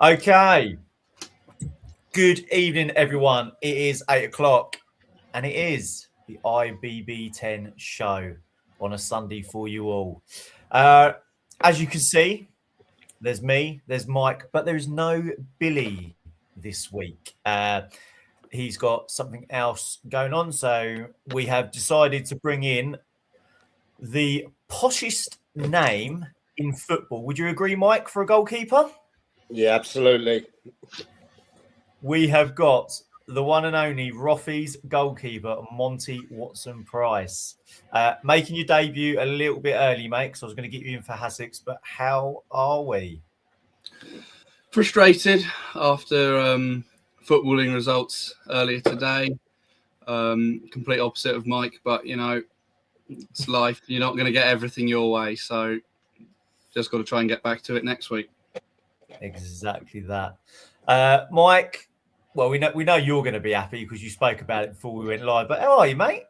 Okay. Good evening, everyone. It is 8 o'clock, and it is the IBB10 show on a Sunday for you all. Uh, as you can see, there's me, there's Mike, but there is no Billy this week. He's got something else going on, so we have decided to bring in the poshest name in football. Would you agree, Mike, for a goalkeeper? Yeah, absolutely. We have got the one and only Rothy's goalkeeper, Monty Watson-Price. Making your debut a little bit early, mate, because I was going to get you in for Hassocks, but how are we? Frustrated after footballing results earlier today. Complete opposite of Mike, but, it's life. You're not going to get everything your way, so just got to try and get back to it next week. Exactly that. Mike, well, we know you're going to be happy because you spoke about it before we went live, but how are you, mate?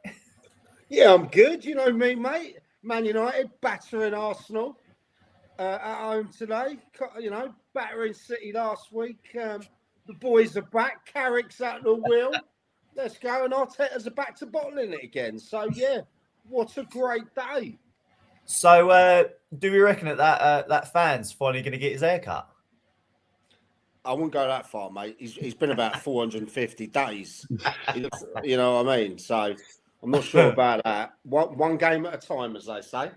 Yeah, I'm good. You know me, mate. Man United battering Arsenal at home today. Battering City last week. The boys are back. Carrick's at the wheel. Let's go. And Arteta's are back to bottling it again. So, yeah, what a great day. So, do we reckon that fan's finally going to get his haircut? I wouldn't go that far, mate. He's been about 450 days. You know what I mean? So I'm not sure about that. One game at a time, as they say.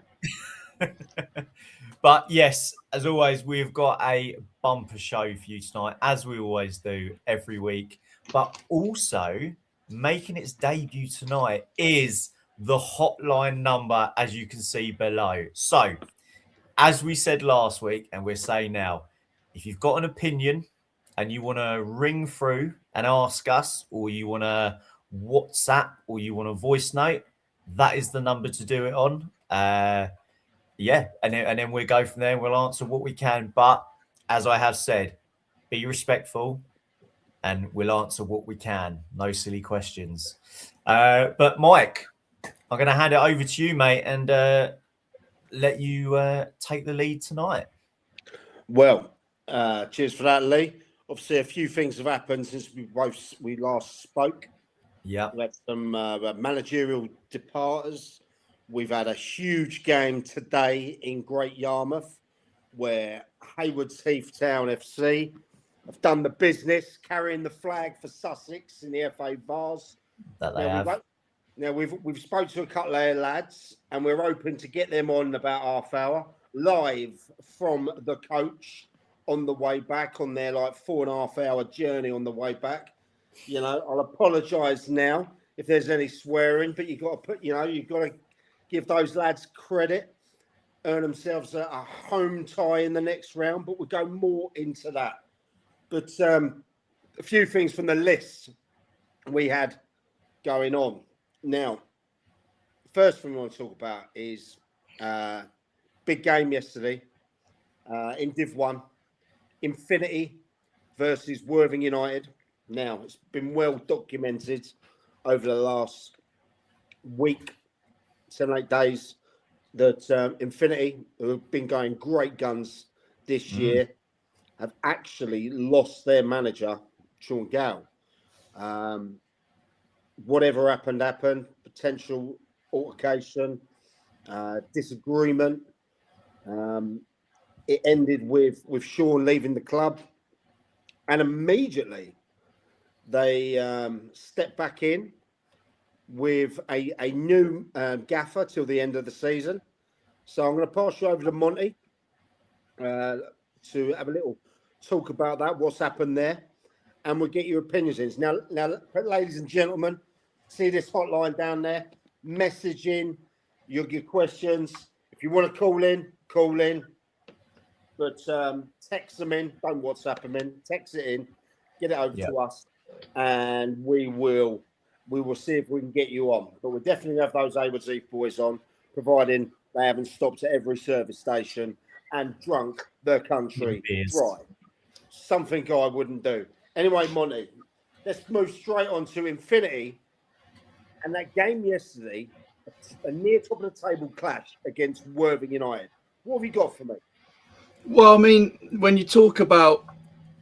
But yes, as always, we've got a bumper show for you tonight, as we always do every week. But also making its debut tonight is the hotline number, as you can see below. So, as we said last week, and we're saying now, if you've got an opinion and you want to ring through and ask us, or you want to WhatsApp, or you want to voice note, that is the number to do it on. Yeah, and then we'll go from there and we'll answer what we can. But as I have said, be respectful and we'll answer what we can. No silly questions. But Mike, I'm going to hand it over to you, mate, and let you take the lead tonight. Well, cheers for that, Lee. Obviously, a few things have happened since we last spoke. Yeah. We had some managerial departures. We've had a huge game today in Great Yarmouth where Haywards Heath Town FC have done the business, carrying the flag for Sussex in the FA Vars. That they have. Now, we've spoke to a couple of lads and we're hoping to get them on about half hour live from the coach on the way back on their 4.5 hour journey on the way back. I'll apologise now if there's any swearing, but you've got to give those lads credit, earn themselves a home tie in the next round, but we'll go more into that. But a few things from the list we had going on. Now, first thing we want to talk about is big game yesterday in Div 1, Infinity versus Worthing United. Now, it's been well documented over the last week, 7-8 days, that Infinity, who have been going great guns this year, have actually lost their manager, Sean Gow. Whatever happened, potential altercation, disagreement. It ended with Sean leaving the club, and immediately they stepped back in with a new gaffer till the end of the season. So I'm going to pass you over to Monty to have a little talk about that, what's happened there, and we'll get your opinions in. Now, ladies and gentlemen, see this hotline down there? Message in your questions. If you want to call in, call in. But text them in. Don't WhatsApp them in. Text it in. Get it over to us, and we will see if we can get you on. But we'll definitely have those Haywards Heath boys on, providing they haven't stopped at every service station and drunk the country dry. Something I wouldn't do. Anyway, Monty, let's move straight on to Infinity. And that game yesterday, a near top of the table clash against Worthing United. What have you got for me? Well, I mean, when you talk about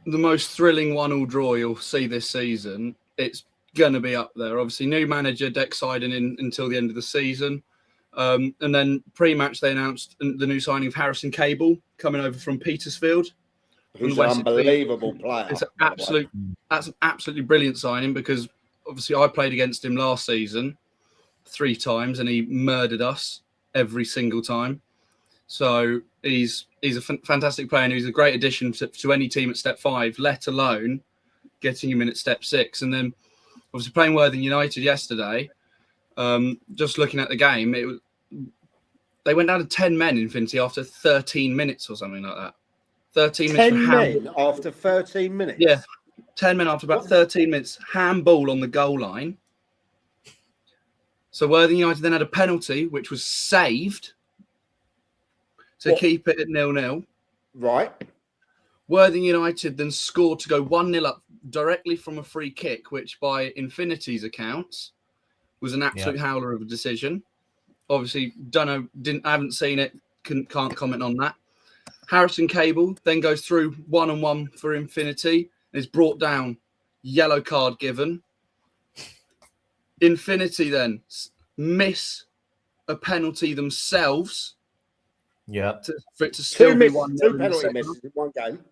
the most thrilling 1-1 draw you'll see this season. It's going to be up there. Obviously, new manager, Deck Sidon in until the end of the season. And then pre-match, they announced the new signing of Harrison Cable coming over from Petersfield. Who's an unbelievable player. It's that's an absolutely brilliant signing because obviously I played against him last season 3 times and he murdered us every single time. So he's a fantastic player and he's a great addition to any team at step 5, let alone getting him in at step 6. And then obviously playing Worthing United yesterday, just looking at the game, they went down to 10 men Infinity after 13 minutes or something like that. 13 minutes. 10 men after 13 minutes? Yeah, 10 men after about 13 minutes. Handball on the goal line. So Worthing United then had a penalty, which was saved to keep it at 0-0. Right. Worthing United then scored to go 1-0 up directly from a free kick, which by Infinity's accounts was an absolute howler of a decision. Obviously, I haven't seen it, can't comment on that. Harrison Cable then goes through 1-on-1 for Infinity and is brought down. Yellow card given. Infinity then miss a penalty themselves. Yeah. For it to still be 1-0. 2 penalty misses in one game.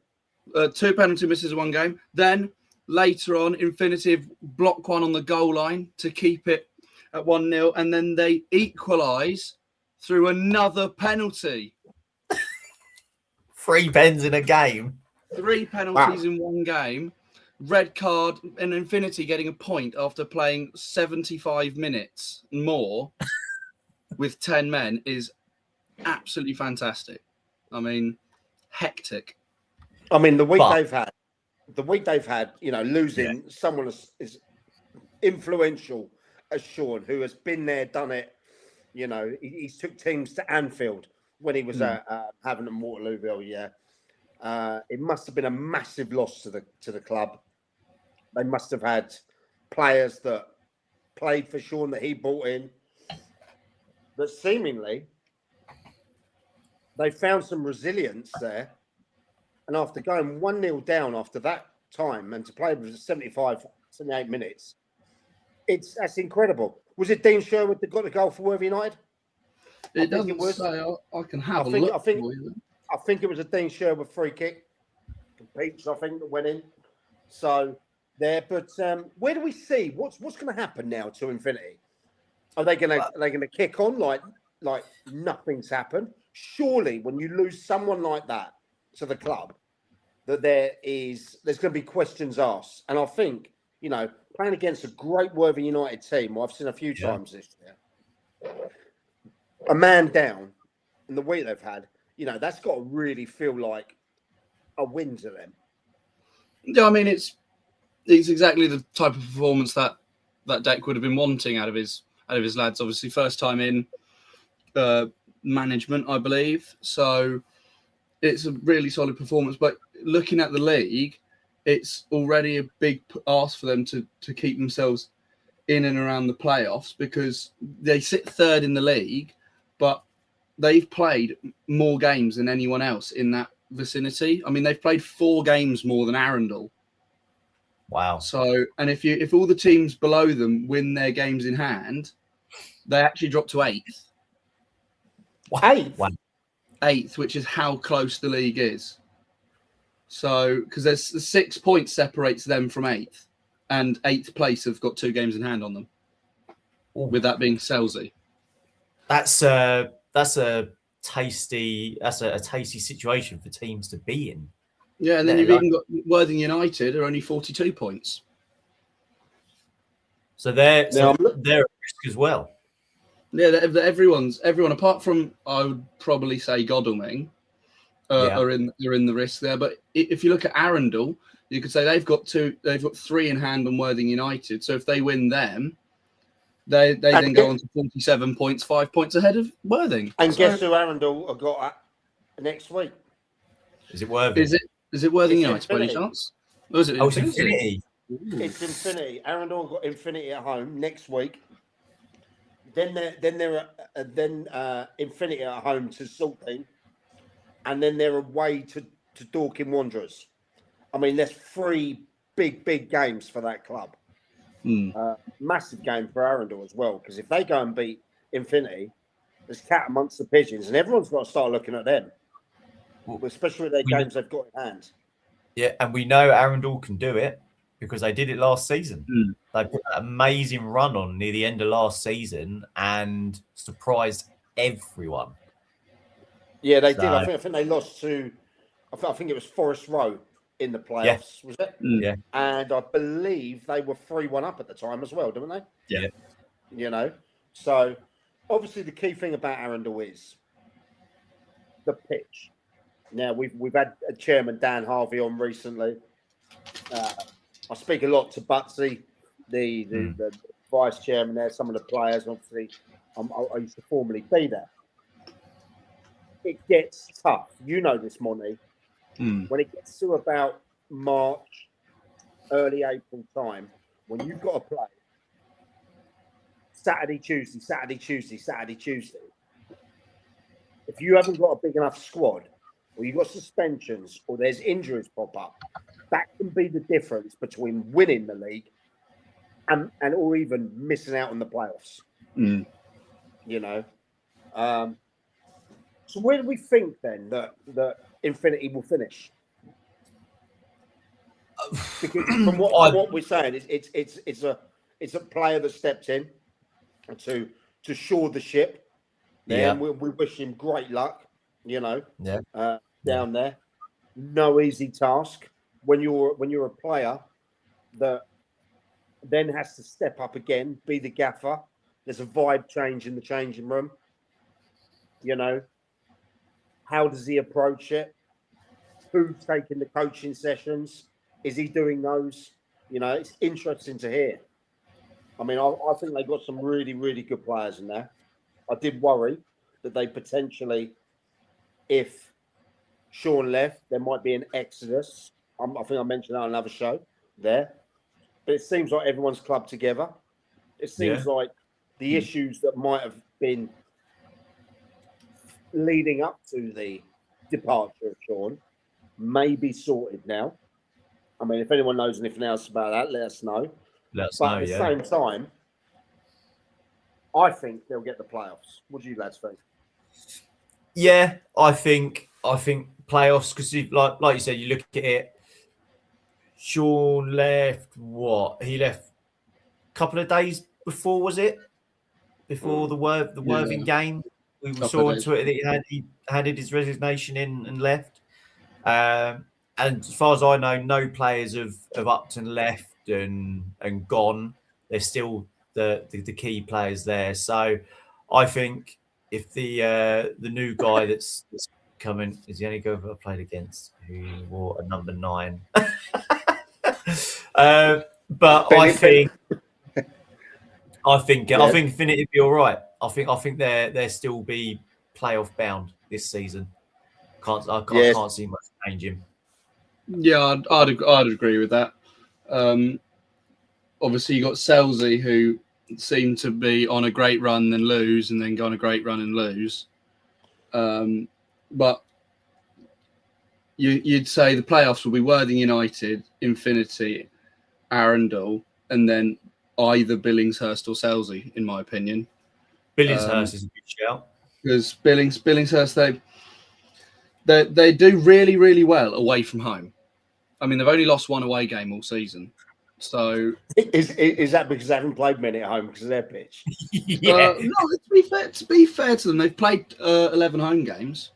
2 penalty misses in one game. Then later on, Infinity block one on the goal line to keep it at 1-0. And then they equalise through another penalty. 3 pens in a game. 3 penalties in one game. Red card and Infinity getting a point after playing 75 minutes more with 10 men is absolutely fantastic. I mean, hectic. I mean, the week they've had, you know, losing someone as influential as Sean, who has been there, done it. You know, he's took teams to Anfield when he was having them Waterlooville. Yeah, it must have been a massive loss to the club. They must have had players that played for Sean that he brought in, that seemingly they found some resilience there. And after going 1-0 down after that time and to play with 78 minutes, that's incredible. Was it Dean Sherwood that got the goal for Worthing United? It doesn't say. I can have a look. I think it was a Dean Sherwood free kick. Peach, I think, that went in. So there, but where do we see what's going to happen now to Infinity? Are they going to kick on like nothing's happened? Surely, when you lose someone like that to the club, that there's going to be questions asked. And I think, you know, playing against a great Worthing United team, I've seen a few times this year, a man down in the week they've had, you know, that's got to really feel like a win to them. Yeah, I mean, it's exactly the type of performance that Deck would have been wanting out of his lads. Obviously, first time in management, I believe. So it's a really solid performance. But looking at the league, it's already a big ask for them to keep themselves in and around the playoffs because they sit 3rd in the league, but they've played more games than anyone else in that vicinity. I mean, they've played 4 games more than Arundel. Wow. So, and if all the teams below them win their games in hand, they actually drop to 8th. Wow. 8th, which is how close the league is. So, because there's 6 points separates them from 8th, and 8th place have got 2 games in hand on them. Ooh. With that being Selsey. That's a tasty situation for teams to be in. Yeah, and then you've even got Worthing United are only 42 points. So they're at risk as well. Yeah, everyone apart from I would probably say Godalming are in the risk there. But if you look at Arundel, you could say they've got 3 in hand on Worthing United. So if they win them, they then go on to 47 points, 5 points ahead of Worthing. And guess who Arundel have got next week? Is it Worthing? Is it Worthing United by any chance? Or is it Infinity? It's Infinity. Arundel have got Infinity at home next week. Then they're Infinity at home to Saltine, and then they're away to Dorking Wanderers. I mean, there's 3 big games for that club. Massive game for Arundel as well, because if they go and beat Infinity, there's cat amongst the pigeons, and everyone's got to start looking at them, especially with their games they've got in hand. Yeah, and we know Arundel can do it because they did it last season. They put an amazing run on near the end of last season and surprised everyone. Yeah, they did. I think they lost to, I think it was Forest Row in the playoffs, was it? Yeah. And I believe they were 3-1 up at the time as well, didn't they? Yeah. You know, so obviously the key thing about Arundel is the pitch. Now we've had Chairman Dan Harvey on recently. I speak a lot to Butsy, the vice chairman there, some of the players. Obviously, I used to formerly be there. It gets tough. You know this, Monty. When it gets to about March, early April time, when you've got to play Saturday, Tuesday, if you haven't got a big enough squad, or you've got suspensions, or there's injuries pop up, that can be the difference between winning the league and or even missing out on the playoffs. You know. So where do we think then that Infinity will finish? Because from what we're saying, it's a player that stepped in to shore the ship. Then we wish him great luck. You know, down there, no easy task. When you're a player that then has to step up again, be the gaffer. There's a vibe change in the changing room. You know, how does he approach it? Who's taking the coaching sessions? Is he doing those? You know, it's interesting to hear. I mean, I think they got some really, really good players in there. I did worry that they potentially, if Sean left, there might be an exodus. I think I mentioned that on another show there. But it seems like everyone's clubbed together. It seems like the issues that might have been leading up to the departure of Sean may be sorted now. I mean, if anyone knows anything else about that, let us know. But at the same time, I think they'll get the playoffs. What do you lads think? Yeah, I think playoffs, because like you said, you look at it. Sean left He left a couple of days before, was it? Before the Worthing game. We saw on Twitter that he handed his resignation in and left. And as far as I know, no players have upped and left and gone. They're still the key players there. So I think if the new guy that's coming is the only guy I've played against who wore a number 9. But I think Infinity will be all right. I think they'll still be playoff bound this season. I can't see much changing. Yeah, I'd agree with that. Obviously, you got Selzy, who seemed to be on a great run, then lose, and then go on a great run and lose. But you'd say the playoffs will be Worthing United, Infinity, Arundel, and then either Billingshurst or Selzy, in my opinion. Billingshurst is a good shout. Because Billingshurst, they do really, really well away from home. I mean, they've only lost one away game all season. So is that because they haven't played many at home because of their pitch? No, to be fair to them, they've played 11 home games.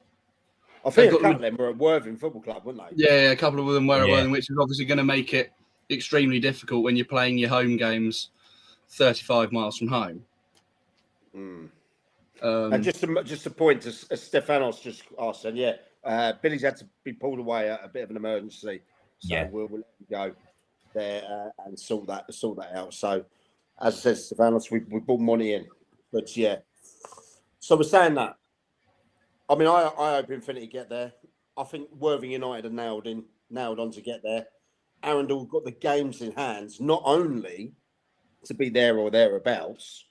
I think a couple of them were at Worthing Football Club, weren't they? Yeah, a couple of them were at Worthing, which is obviously going to make it extremely difficult when you're playing your home games 35 miles from home. And just a point, as Stefanos just asked, and Billy's had to be pulled away at a bit of an emergency, so we'll let him go there and sort that out. So, as I said, Stefanos, we brought money in, but so we're saying that. I mean, I hope Infinity get there. I think Worthing United are nailed on to get there. Arundel got the games in hands, not only to be there or thereabouts,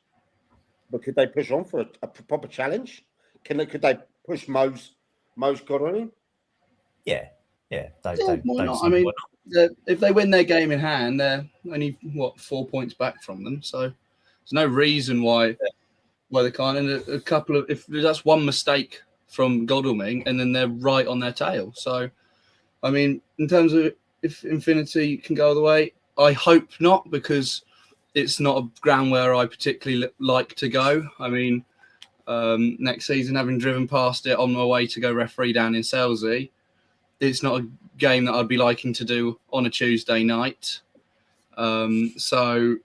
but could they push on for a proper challenge? Could they push Mo's God on him? Yeah, Yeah, Why don't not? see I mean, why not. if they win their game in hand, they're only 4 points back from them. So there's no reason why they can't. And a couple of if that's one mistake from Godalming, and then they're right on their tail. So I mean, in terms of if Infinity can go the way, I hope not, because it's not a ground where I particularly like to go. I mean, next season, having driven past it on my way to go referee down in Selsey, it's not a game that I'd be liking to do on a Tuesday night. And the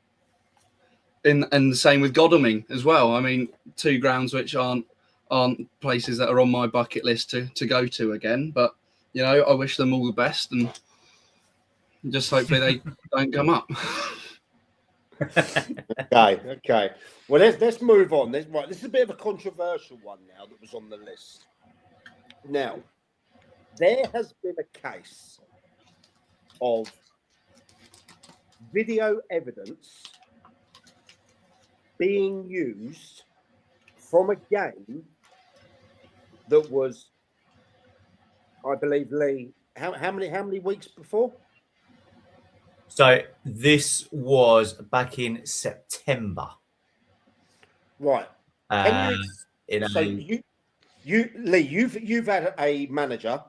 same with Godalming as well. I mean, two grounds which aren't places that are on my bucket list to go to again. But you know, I wish them all the best, and just hopefully they don't come up. Okay. Well, let's move on. This is a bit of a controversial one now that was on the list. Now, there has been a case of video evidence being used from a game that was, I believe, Lee, how many weeks before? So this was back in September. Right. So Lee, you've had a manager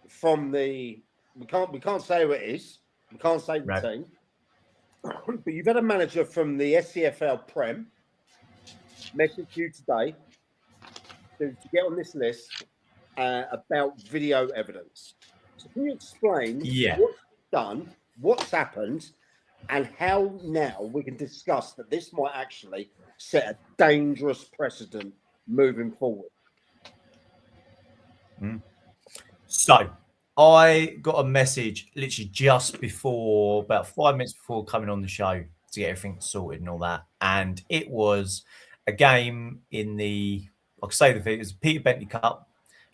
from the we can't say who it is. We can't say the team. But you've had a manager from the SCFL Prem message you today to get on this list about video evidence. So can you explain what's done, what's happened, and how now we can discuss that this might actually set a dangerous precedent moving forward? So I got a message literally just before, about 5 minutes before coming on the show to get everything sorted and all that. And it was a game in the, like I say, it was Peter Bentley Cup,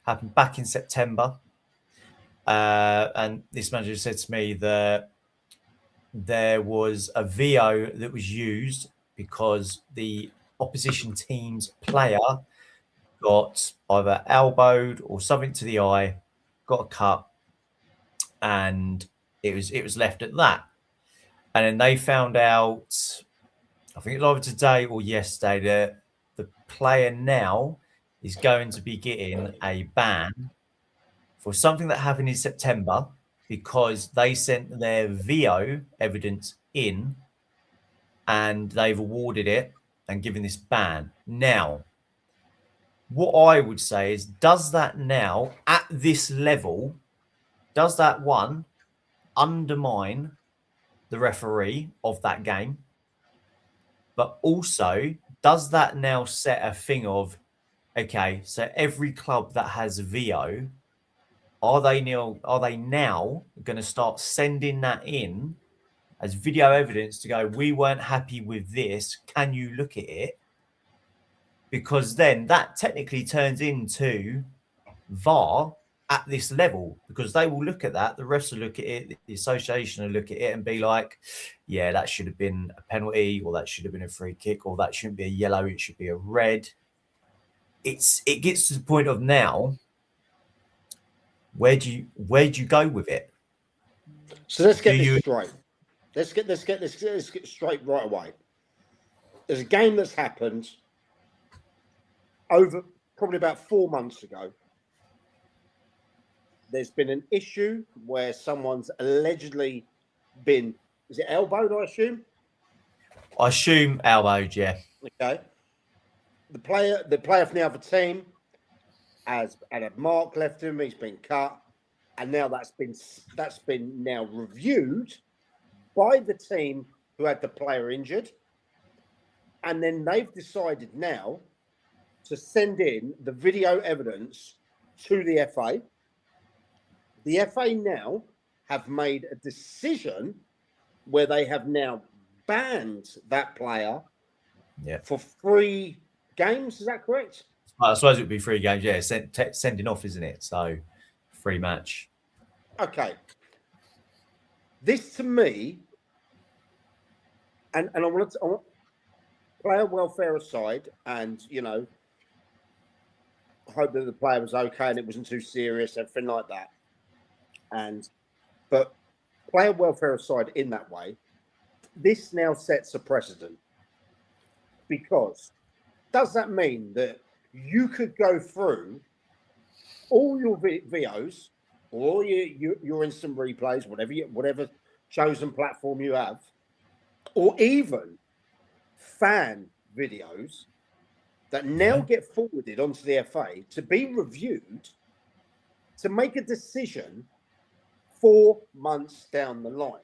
happened back in September. And this manager said to me that there was a VO that was used because the opposition team's player got either elbowed or something to the eye, got a cut, and it was left at that. And then they found out, I think it was either today or yesterday, that the player now is going to be getting a ban for something that happened in September because they sent their VO evidence in and they've awarded it and given this ban. Now, what I would say is, does that now, at this level, does that one undermine the referee of that game? But also, does that now set a thing of, okay, so every club that has VO, are they now going to start sending that in as video evidence to go, we weren't happy with this, can you look at it? Because then that technically turns into VAR at this level, because they will look at that, the refs will look at it, the association will look at it and be like, yeah, that should have been a penalty, or that should have been a free kick, or that shouldn't be a yellow, it should be a red. It gets to the point of now, where do you go with it? So let's get this straight. Let's get straight right away. There's a game that's happened over probably about 4 months ago. There's been an issue where someone's allegedly been, is it elbowed, I assume? I assume elbowed, yeah. Okay. The player from the other team has had a mark left him, he's been cut, and now that's been now reviewed by the team who had the player injured. And then they've decided now to send in the video evidence to the FA. The FA now have made a decision where they have now banned that player for 3 games. Is that correct? I suppose it would be 3 games. Yeah, sending off, isn't it? So 3 match. Okay. This to me, and I want player welfare aside, and hope that the player was okay and it wasn't too serious, everything like that. But player welfare aside, in that way, this now sets a precedent, because does that mean that you could go through all your VOs, or your instant replays, whatever chosen platform you have, or even fan videos that now get forwarded onto the FA to be reviewed to make a decision 4 months down the line?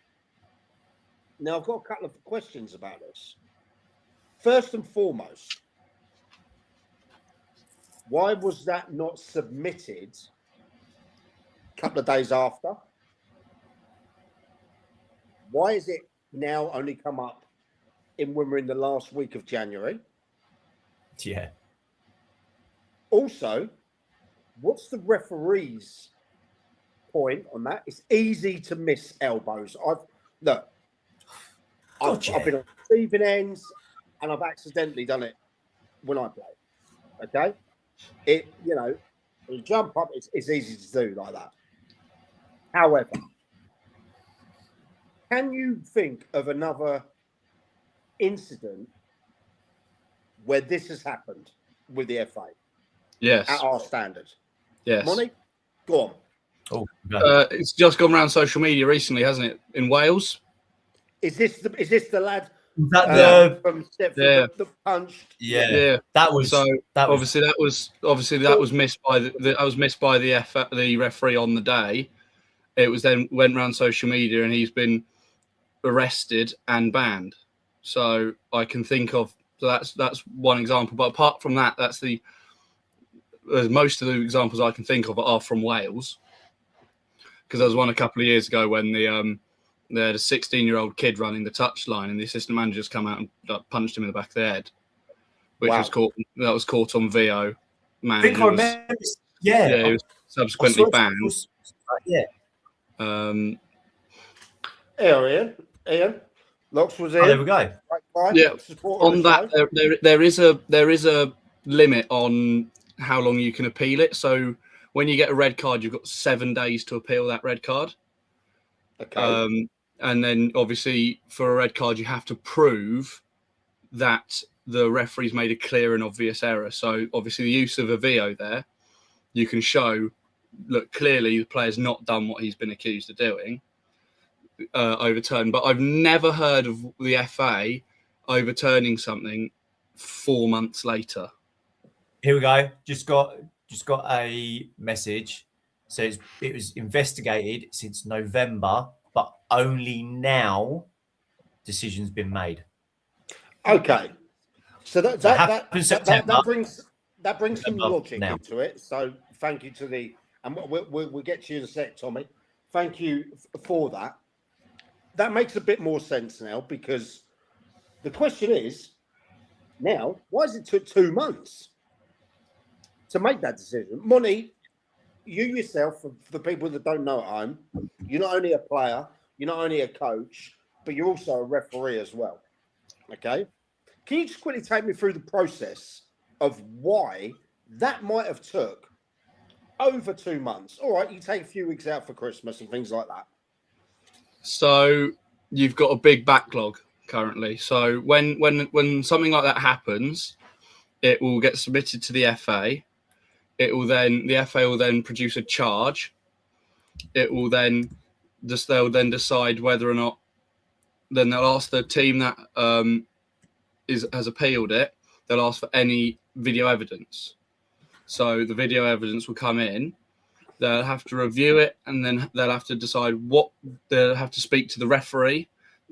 Now, I've got a couple of questions about this. First and foremost, why was that not submitted a couple of days after? Why is it now only come up when we're in the last week of January? Yeah. Also, what's the referee's point on that? It's easy to miss elbows. I've been on receiving ends, and I've accidentally done it when I play. Okay, you jump up. It's easy to do like that. However, can you think of another incident where this has happened with the FA? Yes. At our standard. Yes. Money, go on. Oh, no. It's just gone around social media recently, hasn't it? In Wales. Is this the lad? Is that from the punched? Yeah. That was obviously that was missed by the referee on the day. It was then went around social media, and he's been arrested and banned. So I can think of that's one example. But apart from that, most of the examples I can think of are from Wales. Because there was one a couple of years ago when they had a 16-year-old kid running the touchline, and the assistant manager's come out and punched him in the back of the head, which was caught. That was caught on VO. Man, I think I remember. Yeah, he was subsequently banned. Yeah. Ian, Locks was in. Oh, there we go. Yeah. On that, there is a limit on how long you can appeal it. So when you get a red card, you've got 7 days to appeal that red card. Okay. And then obviously for a red card, you have to prove that the referee's made a clear and obvious error. So obviously the use of a VO there, you can show, look, clearly the player's not done what he's been accused of doing, overturned. But I've never heard of the FA overturning something 4 months later. Here we go. Just got a message. So it was investigated since November, but only now decision's been made. Okay. So that brings some November logic into it. So thank you to and we'll get to you in a sec, Tommy. Thank you for that. That makes a bit more sense now, because the question is now, why has it took 2 months to make that decision? Money, you yourself, for people that don't know at home, you're not only a player, you're not only a coach, but you're also a referee as well. Okay? Can you just quickly take me through the process of why that might have took over 2 months? All right, you take a few weeks out for Christmas and things like that. So you've got a big backlog currently. So when something like that happens, it will get submitted to the FA. The FA will then produce a charge. They'll then decide whether or not. Then they'll ask the team that has appealed it. They'll ask for any video evidence. So the video evidence will come in. They'll have to review it, and then they'll have to decide what they'll have to speak to the referee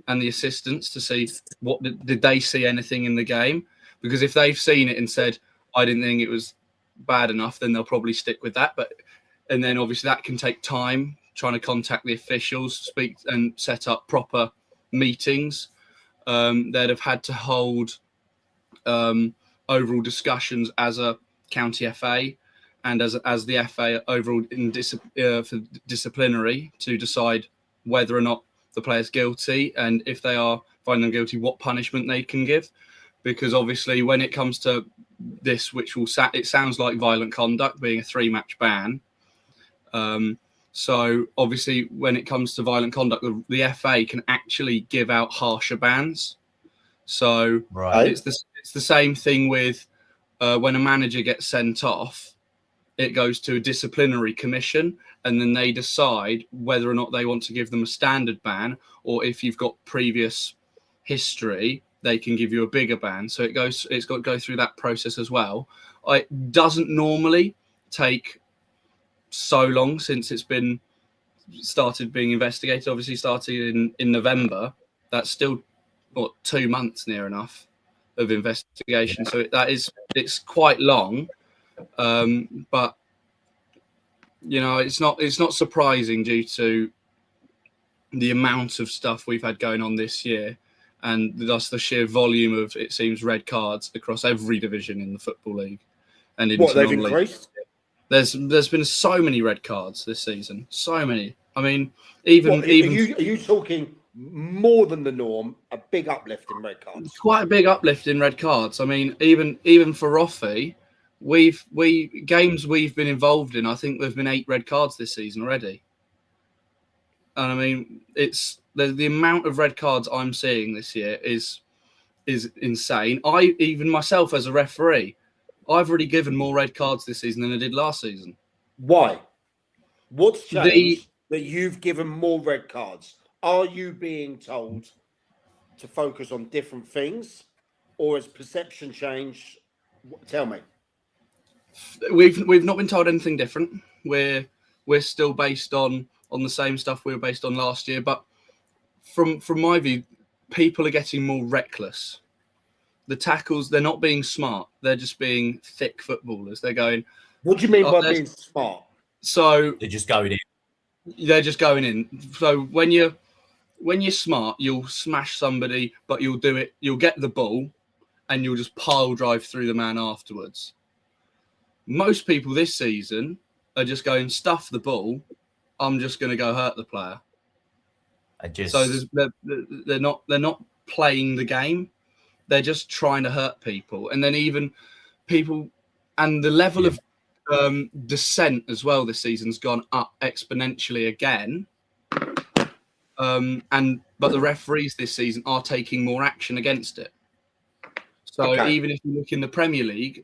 and the assistants to see what did they see anything in the game. Because if they've seen it and said, I didn't think it was bad enough, then they'll probably stick with that. And then obviously that can take time, trying to contact the officials, speak and set up proper meetings. They'd have had to hold overall discussions as a county FA and as the FA overall for disciplinary to decide whether or not the player's guilty, and if they are finding them guilty, what punishment they can give. Because obviously when it comes to this, it sounds like violent conduct, being a 3-match ban. So obviously, when it comes to violent conduct, the FA can actually give out harsher bans. So Right. it's the same thing with when a manager gets sent off, it goes to a disciplinary commission, and then they decide whether or not they want to give them a standard ban, or if you've got previous history, they can give you a bigger ban. So it's got to go through that process as well. It doesn't normally take so long since it's been started being investigated. Obviously started in November. That's still 2 months near enough of investigation. So it's quite long. But you know, it's not surprising due to the amount of stuff we've had going on this year, and thus the sheer volume of, it seems, red cards across every division in the Football League and into What, they've non-league. increased? There's been so many red cards this season, so many. I mean, Are you talking more than the norm? A big uplift in red cards. Quite a big uplift in red cards. I mean, even for Roffey, games we've been involved in, I think there've been 8 red cards this season already. And I mean, it's the amount of red cards I'm seeing this year is insane. Even myself as a referee, I've already given more red cards this season than I did last season. Why? What's changed that you've given more red cards? Are you being told to focus on different things, or has perception changed? Tell me. We've not been told anything different. We're still based on the same stuff we were based on last year. But from my view, people are getting more reckless. The tackles, they're not being smart. They're just being thick footballers. They're going. What do you mean by being smart? So they're just going in. They're just going in. So when you're smart, you'll smash somebody, but you'll do it. You'll get the ball, and you'll just pile drive through the man afterwards. Most people this season are just going, stuff the ball. I'm just going to go hurt the player. So they're not playing the game. They're just trying to hurt people, and then even people, and the level of dissent as well this season's gone up exponentially again. But the referees this season are taking more action against it. So even if you look in the Premier League,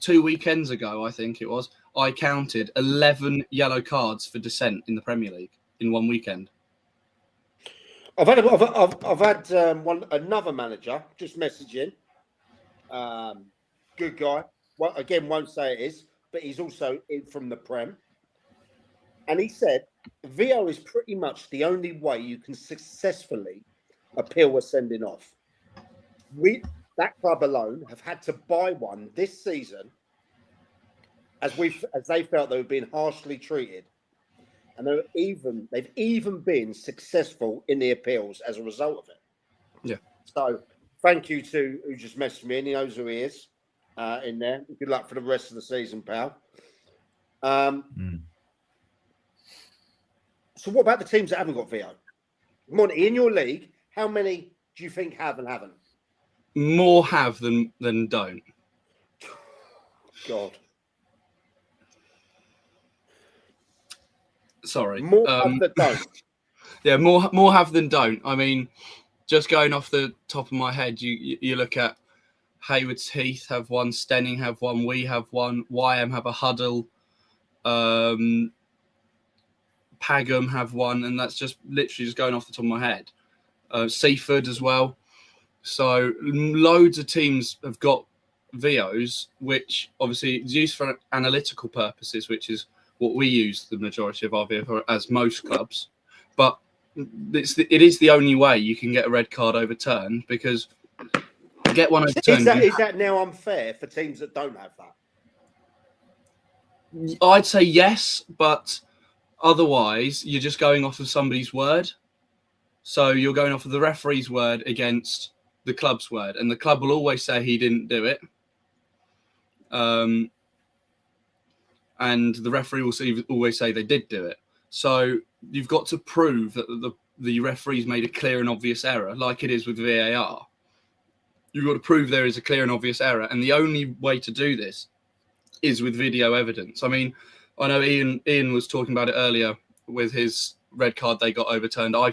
2 weekends ago, I think it was, I counted 11 yellow cards for dissent in the Premier League in one weekend. I've had another manager just messaging. Good guy. Well, again, won't say it is, but he's also in from the Prem. And he said, VO is pretty much the only way you can successfully appeal a sending off. That club alone have had to buy one this season as they felt they were being harshly treated. And they've even been successful in the appeals as a result of it. Yeah. So thank you to who just messaged me, and he knows who he is in there. Good luck for the rest of the season, pal. So what about the teams that haven't got VO? Monty, in your league, how many do you think have and haven't? More have than don't. God. Sorry. More have than don't. Yeah, more have than don't. I mean, just going off the top of my head, you look at Haywards Heath have one, Stenning have one, we have one, YM have a huddle, Pagham have one, and that's just literally just going off the top of my head. Seaford as well. So loads of teams have got VOs, which obviously is used for analytical purposes, which is what we use the majority of our VO for, as most clubs. But it is the only way you can get a red card overturned, because to get one overturned... Is that now unfair for teams that don't have that? I'd say yes, but otherwise you're just going off of somebody's word. So you're going off of the referee's word against the club's word, and the club will always say he didn't do it. And the referee will always say they did do it. So you've got to prove that the referee's made a clear and obvious error, like it is with VAR. You've got to prove there is a clear and obvious error, and the only way to do this is with video evidence. I mean, I know Ian was talking about it earlier with his red card they got overturned. I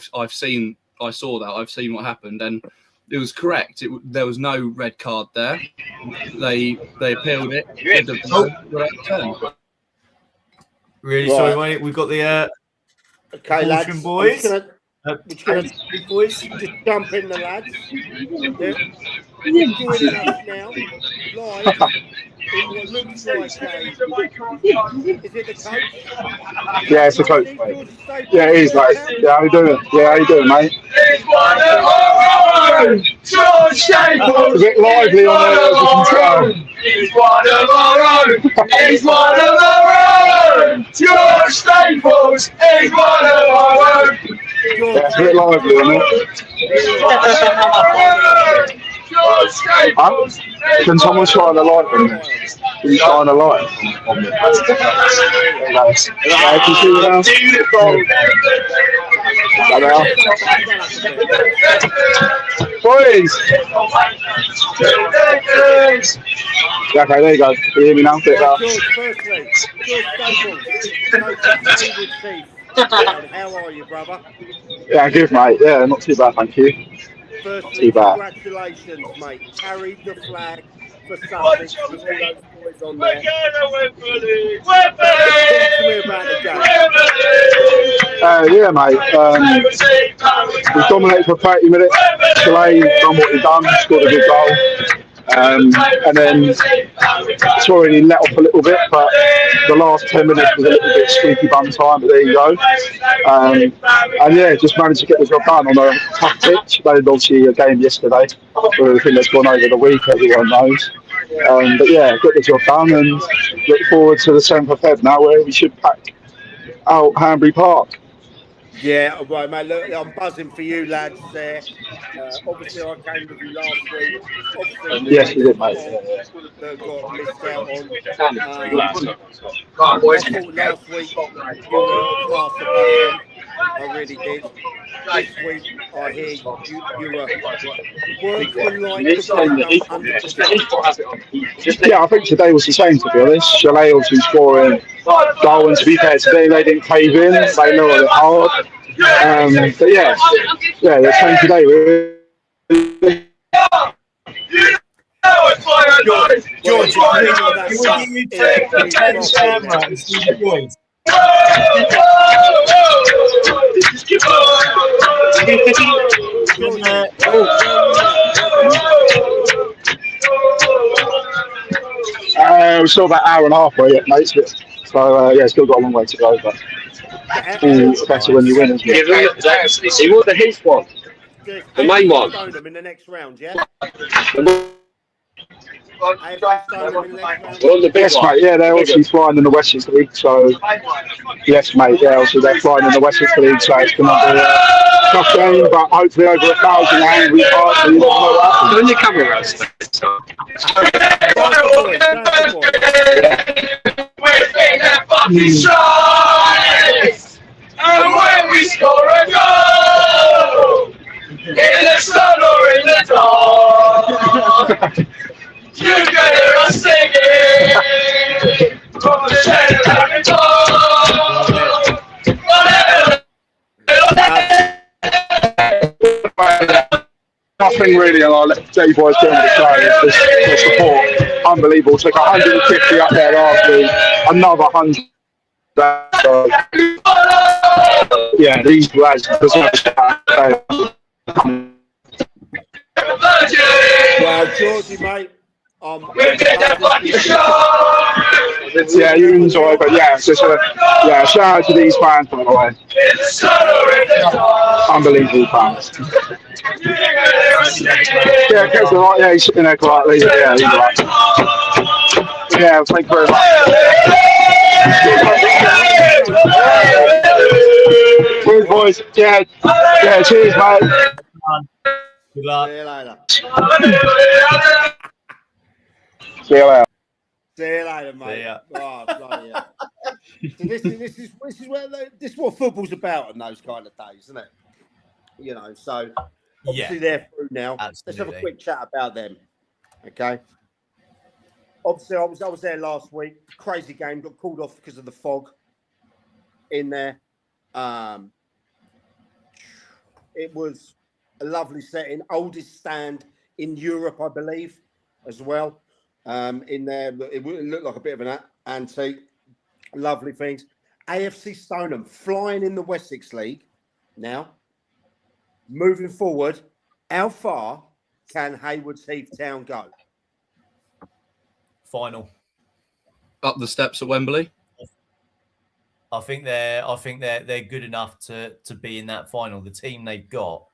saw that. I've seen what happened, and it was correct. There was no red card there. They appealed it. Really Right. sorry, mate. We've got the Okay, lads. caution, boys. Just gonna Boys. just jump in the lads. They're joining us now, live in what looks like a. Is it the coach? Yeah, it's the coach, mate. Yeah, it is, mate. Yeah, how you doing? Yeah, how you doing, mate? A bit lively on the He's one of our own. He's one of our own. George Staples is one of our own. Yeah, it's a bit lively, isn't it? George Staples. Can someone shine a light on me? Can you shine a light on me? Can you see it now? Boys! Yeah, okay, there you go. Can you hear me now? George, firstly, George Staples, how are you, brother? Yeah, good, mate. Yeah, not too bad, thank you. Firstly, congratulations, mate. Carried the flag for Sussex with all those boys on there. Talk to me about the game. Yeah, mate. We dominated for 30 minutes. Chalet done what he done, scored a good goal. And then it's already let off a little bit, but the last 10 minutes was a little bit squeaky bum time, but there you go. And yeah, just managed to get the job done on a tough pitch. They had obviously a game yesterday with everything that's gone over the week, everyone knows. But yeah, got the job done and look forward to the 7th of Feb now where we should pack out Hanbury Park. Yeah, right, mate. Look, I'm buzzing for you, lads. There, obviously, I came with you last week. Obviously, yes, we did, mate. That got missed out on. I thought last week you were class above them. I really did. This week, I hear you were working like. Yeah, I think today was the same, to be honest. Chalet obviously scoring goal, and to be fair, today they didn't cave in. They lowered it hard. But yeah, the same today, really. George, you take the 10 camera and see the boys. We're still about an hour and a half away yet, mate. So yeah, still got a long way to go, but all better when you win, isn't it? He was the his one. The main one. In the next round, yeah? Yes, mate. Yeah, they're obviously flying in the Wessex League, so yes, mate. Yeah, also they're flying in the Wessex League, so it's going to be a tough game, but hopefully over 1,000 Angry Park. So you don't know what happens. Turn your camera around. And when we score a goal, in the sun or in the dark, you can hear us singing from the center of the door. Nothing really, and I'll let J Boys get on the show. It's just the support, unbelievable. Took 150 up there last week, another 100. So, yeah, these lads. Well, Georgie, mate. Yeah, you enjoy, but yeah, just shout out to these fans, by the way. Unbelievable fans. Yeah, Kev's alright. Yeah, he's sitting there quietly. Yeah, he's alright. Yeah, thank you very much. Cheers, boys. Yeah, cheers, mate. Good luck. See you later. See you later. See you later, mate. See ya. Oh, bloody hell. So this is what football's about on those kind of days, isn't it? You know, so obviously they're through now. Absolutely. Let's have a quick chat about them. Okay. Obviously, I was there last week. Crazy game. Got called off because of the fog in there. It was a lovely setting, oldest stand in Europe, I believe, as well. In there, it looked like a bit of an antique. Lovely things. AFC Stoneham flying in the Wessex League now. Moving forward, how far can Haywards Heath Town go? Final. Up the steps at Wembley. I think they're good enough to be in that final. The team they've got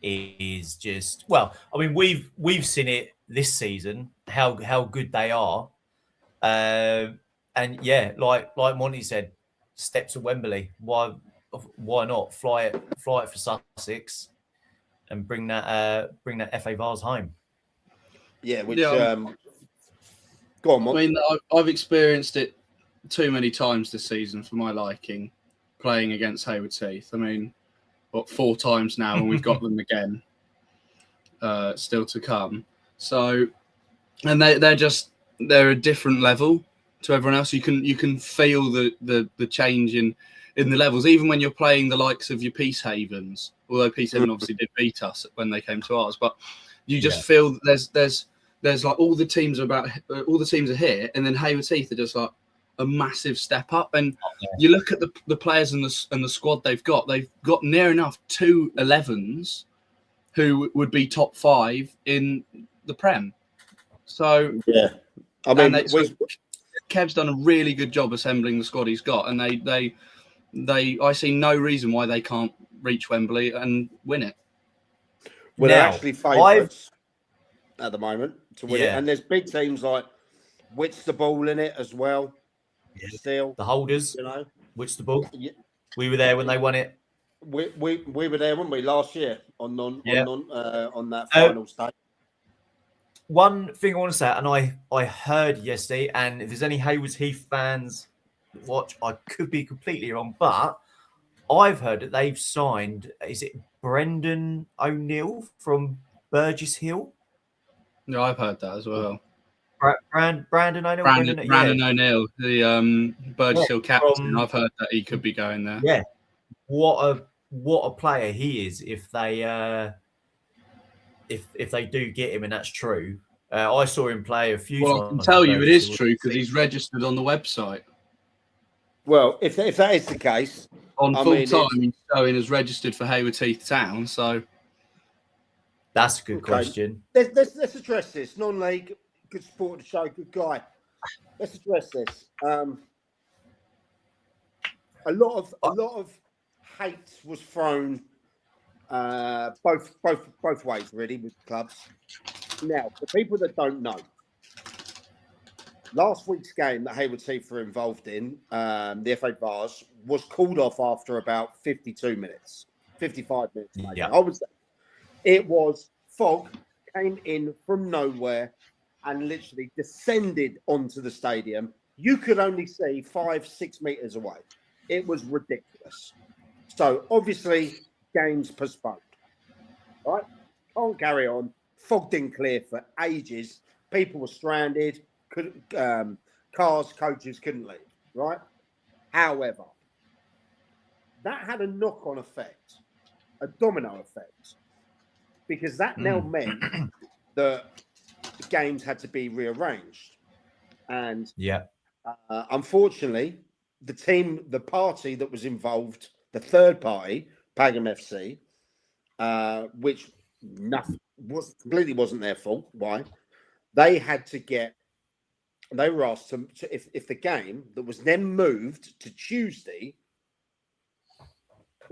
is just, well, I mean, we've seen it this season how good they are, and yeah, like Monty said, steps at Wembley. Why not fly it for Sussex and bring that FA Vase home? Yeah, which Yeah. go on, Monty. I mean, I've experienced it too many times this season for my liking, playing against Haywards Heath. I mean, 4 times now, and we've got them again, still to come. So, and they're a different level to everyone else. You can feel the change in the levels, even when you're playing the likes of your Peacehavens. Although Peacehaven obviously did beat us when they came to ours, but you just feel that there's like all the teams are here, and then Haywards Heath are just like a massive step up. And you look at the players and the squad they've got near enough 2 11s who would be top 5 in the Prem. So yeah, I mean, Kev's done a really good job assembling the squad he's got, and I see no reason why they can't reach Wembley and win it. Well, they're actually favourites at the moment to win it, and there's big teams like Whitstable in it as well. Yeah. Still, the holders, Whitstable. Yeah. We were there when they won it. We were there, weren't we, last year on that final stage. One thing I want to say, and I heard yesterday, and if there's any Haywards Heath fans that watch, I could be completely wrong, but I've heard that they've signed, is it Brendan O'Neill from Burgess Hill? No, I've heard that as well. Brandon O'Neill. Brandon O'Neill, the Burgess Hill captain. I've heard that he could be going there. Yeah, what a player he is if they do get him, and that's true. I saw him play a few times. I can tell you it is true because he's registered on the website. Well, if that is the case, on full time he's showing as registered for Haywards Heath Town. So that's a good question. Let's address this. Non-league, good support of the show, good guy. Let's address this. A lot of hate was thrown both ways, really, with clubs. Now, for people that don't know, last week's game that Haywards Heath were involved in, the FA Vase, was called off after about 52 minutes, 55 minutes. Maybe. Yeah. I would say it was fog, came in from nowhere and literally descended onto the stadium. You could only see 5-6 meters away. It was ridiculous. So obviously, games postponed. Right? Can't carry on. Fog didn't clear for ages. People were stranded. Cars, coaches couldn't leave. Right? However, that had a knock-on effect, a domino effect, because that now meant that the games had to be rearranged. And unfortunately, the party that was involved, the third party, Pagham FC, which completely wasn't their fault. Why? They were asked to if the game that was then moved to Tuesday,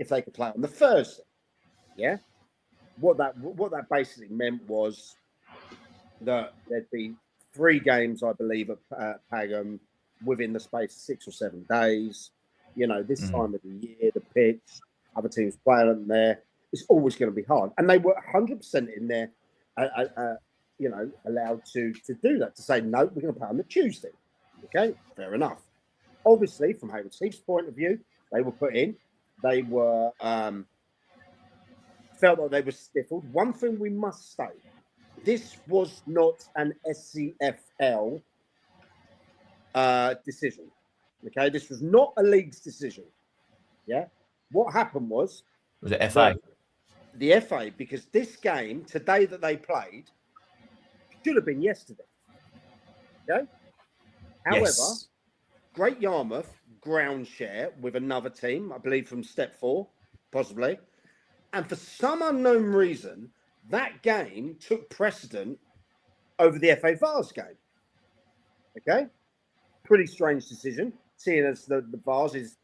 if they could play on the Thursday. Yeah. What that basically meant was that there'd be 3 games, I believe, at Pagham within the space of 6 or 7 days. You know, this time of the year, the pitch, other teams playing on there. It's always going to be hard. And they were 100% in there, allowed to do that, to say, no, we're going to play on the Tuesday. Okay, fair enough. Obviously, from Haywards Heath's point of view, they were put in. They were felt like they were stifled. One thing we must say, this was not an SCFL decision. Okay, this was not a league's decision. Yeah, what happened was it FA? The FA, because this game today that they played should have been yesterday. Okay. However, Yes. Great Yarmouth ground share with another team, I believe from Step 4, possibly. And for some unknown reason, that game took precedent over the FA Vars game. Okay? Pretty strange decision, seeing as the Vars is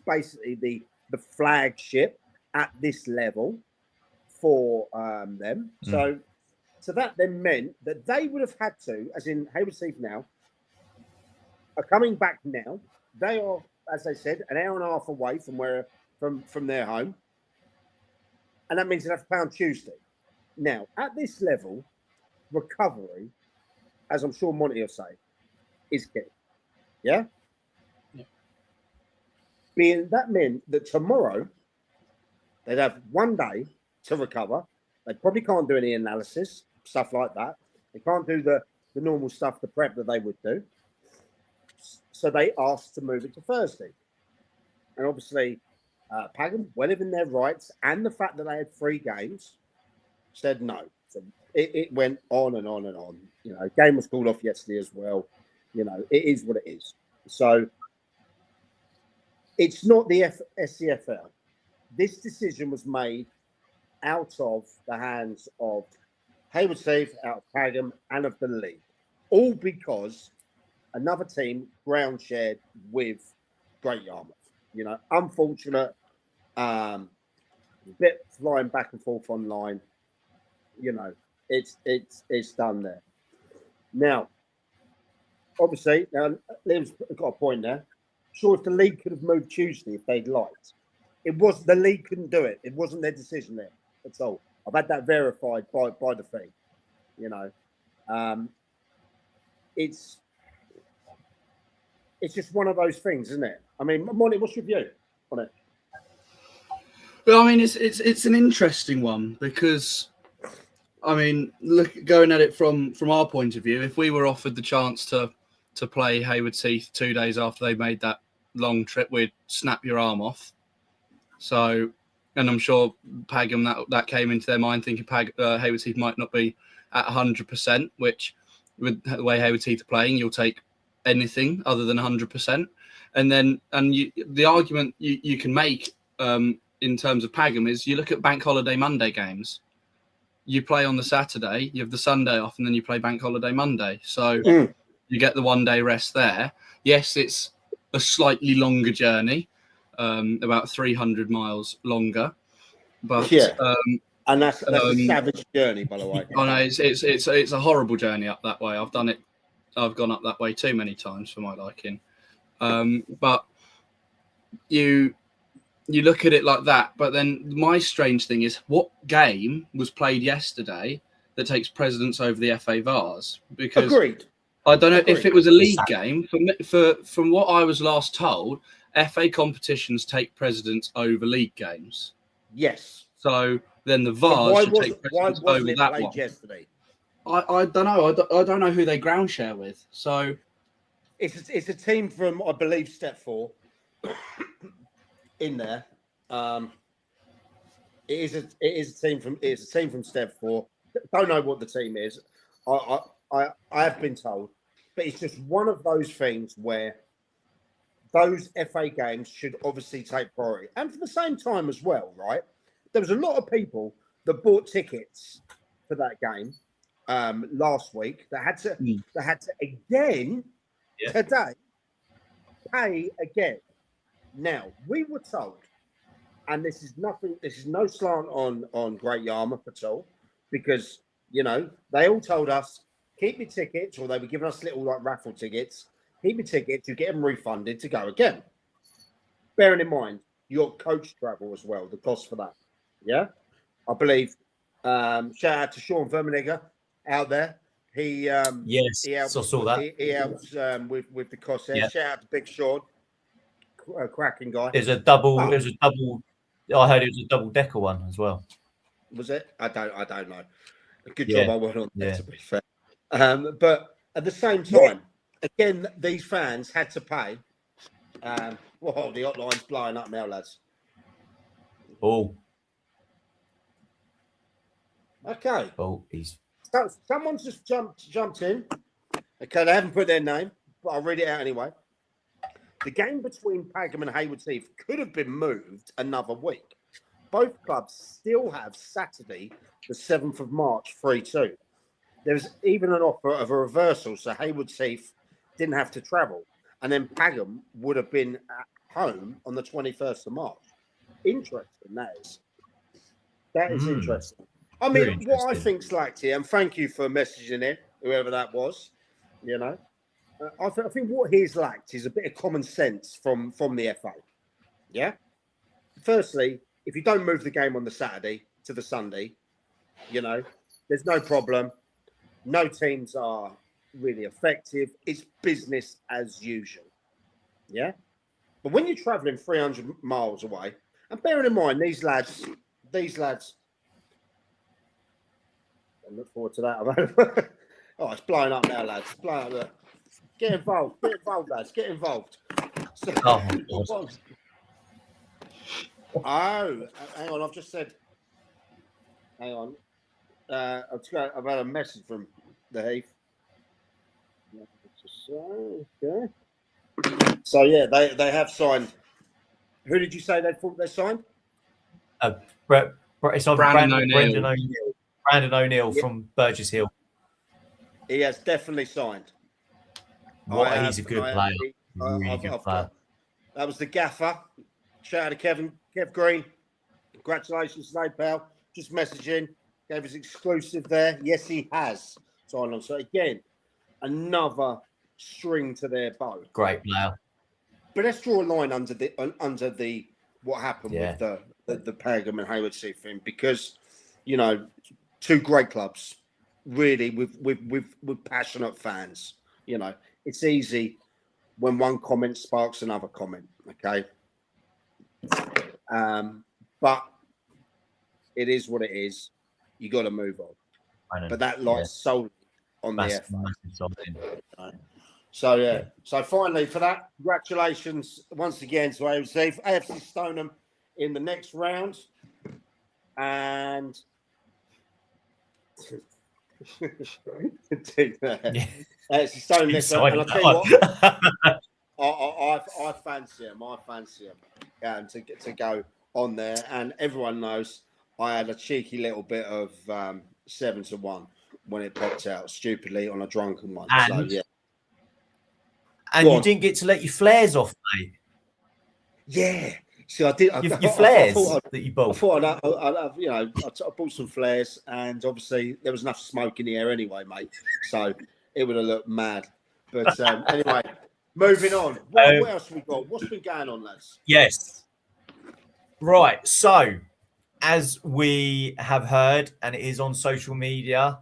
basically the flagship at this level for them. So that then meant that they would have had to, as in Hayward Heath now, are coming back now. They are, as they said, an hour and a half away from their home. And that means they have to play on Tuesday. Now, at this level, recovery, as I'm sure Monty will say, is key. Yeah? Being that meant that tomorrow they'd have 1 day to recover. They probably can't do any analysis, stuff like that. They can't do the normal stuff, the prep that they would do. So they asked to move it to Thursday. And obviously, Pagan, well within their rights, and the fact that they had 3 games, said no. So it went on and on and on. You know, game was called off yesterday as well. You know, it is what it is. So it's not the SCFL. This decision was made out of the hands of Hayward Heath, out of Pagan, and of the league. All because another team ground shared with Great Yarmouth. You know, unfortunate, bit flying back and forth online. You know, it's done there. Now, obviously, Liam's got a point there. Sure, if the league could have moved Tuesday if they'd liked, it was the league couldn't do it. It wasn't their decision there. That's all. I've had that verified by the fee. You know, it's just one of those things, isn't it? I mean, Monty, what's your view on it? Well, I mean, it's an interesting one because, I mean, going at it from our point of view, if we were offered the chance to play Hayward Heath 2 days after they made that long trip, we'd snap your arm off. So, and I'm sure Pagham, that came into their mind, thinking Hayward Heath might not be at 100%, which with the way Hayward Heath are playing, you'll take anything other than 100%. The argument you can make in terms of Pagham is you look at Bank Holiday Monday games. You play on the Saturday, you have the Sunday off, and then you play Bank Holiday Monday. So you get the 1 day rest there. Yes, it's a slightly longer journey, about 300 miles longer. But and that's a savage journey, by the way. I know it's a horrible journey up that way. I've done it. I've gone up that way too many times for my liking. But you look at it like that. But then my strange thing is, what game was played yesterday that takes precedence over the FA Vars? Because agreed. I don't know if it was a league game. From what I was last told, FA competitions take precedence over league games. Yes. So then the Vars should take precedence over that one. Yesterday? I don't know. I don't know who they ground share with. So it's a team from, I believe, Step 4 in there. It's a team from Step 4. Don't know what the team is. I have been told, but it's just one of those things where those FA games should obviously take priority. And for the same time as well, right? There was a lot of people that bought tickets for that game last week that had to again today pay again. Now, we were told, and this is no slant on Great Yarmouth at all, because, you know, they all told us, keep your tickets, or they were giving us little like raffle tickets. Keep your tickets, you get them refunded to go again. Bearing in mind, your coach travel as well, the cost for that. Yeah, I believe. Shout out to Sean Vermenegger out there. He yes, he helps, I saw that. He helps with the cost there. Yeah. Shout out to Big Sean, cracking guy. There's a double. I heard it was a double decker one as well. Was it? I don't know. Good job I went on there, to be fair. But at the same time, again, these fans had to pay. Well, the hotline's blowing up now, lads. Oh, Okay. he's So someone's just jumped in. Okay, they haven't put their name, but I'll read it out anyway. The game between Pagham and Haywards Heath could have been moved another week. Both clubs still have Saturday, the 7th of March, 3-2. There's even an offer of a reversal, so Haywards Heath didn't have to travel. And then Pagham would have been at home on the 21st of March. Interesting, that is. That is interesting. I Very mean, what I interesting. think's like here, and thank you for messaging it, whoever that was, you know. I think what he's lacked is a bit of common sense from the FA. Yeah. Firstly, if you don't move the game on the Saturday to the Sunday, you know, there's no problem. No teams are really effective. It's business as usual. Yeah. But when you're traveling 300 miles away, and bearing in mind these lads, I look forward to that. Oh, it's blowing up now, lads. It's blowing up there. Get involved, lads. Get involved. So, Oh, hang on. I've just said. Hang on. I've had a message from the Heath. Okay. So yeah, they have signed. Who did you say they thought they signed? It's on Brandon O'Neill. Brandon O'Neill from Burgess Hill. He has definitely signed. He's a good player. Really good player. That was the gaffer. Shout out to Kev Green. Congratulations today, pal. Just messaging. Gave us exclusive there. Yes, he has signed on. So again, another string to their bow. Great player. But let's draw a line under the what happened with the Pagham and Haywards Heath thing, because you know, two great clubs, really with passionate fans. You know, it's easy when one comment sparks another comment. Okay, but it is what it is. You got to move on. But that lies solely on the FA. So yeah. So finally, for that, congratulations once again to AFC Stoneham in the next round, and AFC Stoneham next round. And I'll tell you what, I fancy him. To go on there, and everyone knows I had a cheeky little bit of 7-1 when it popped out stupidly on a drunken one. So yeah. And you didn't get to let your flares off, mate. Yeah. See, I did. Your flares that you bought. I thought I bought some flares, and obviously there was enough smoke in the air anyway, mate. So it would have looked mad. But anyway, moving on. What else have we got? What's been going on, lads? Yes. Right. So, as we have heard, and it is on social media,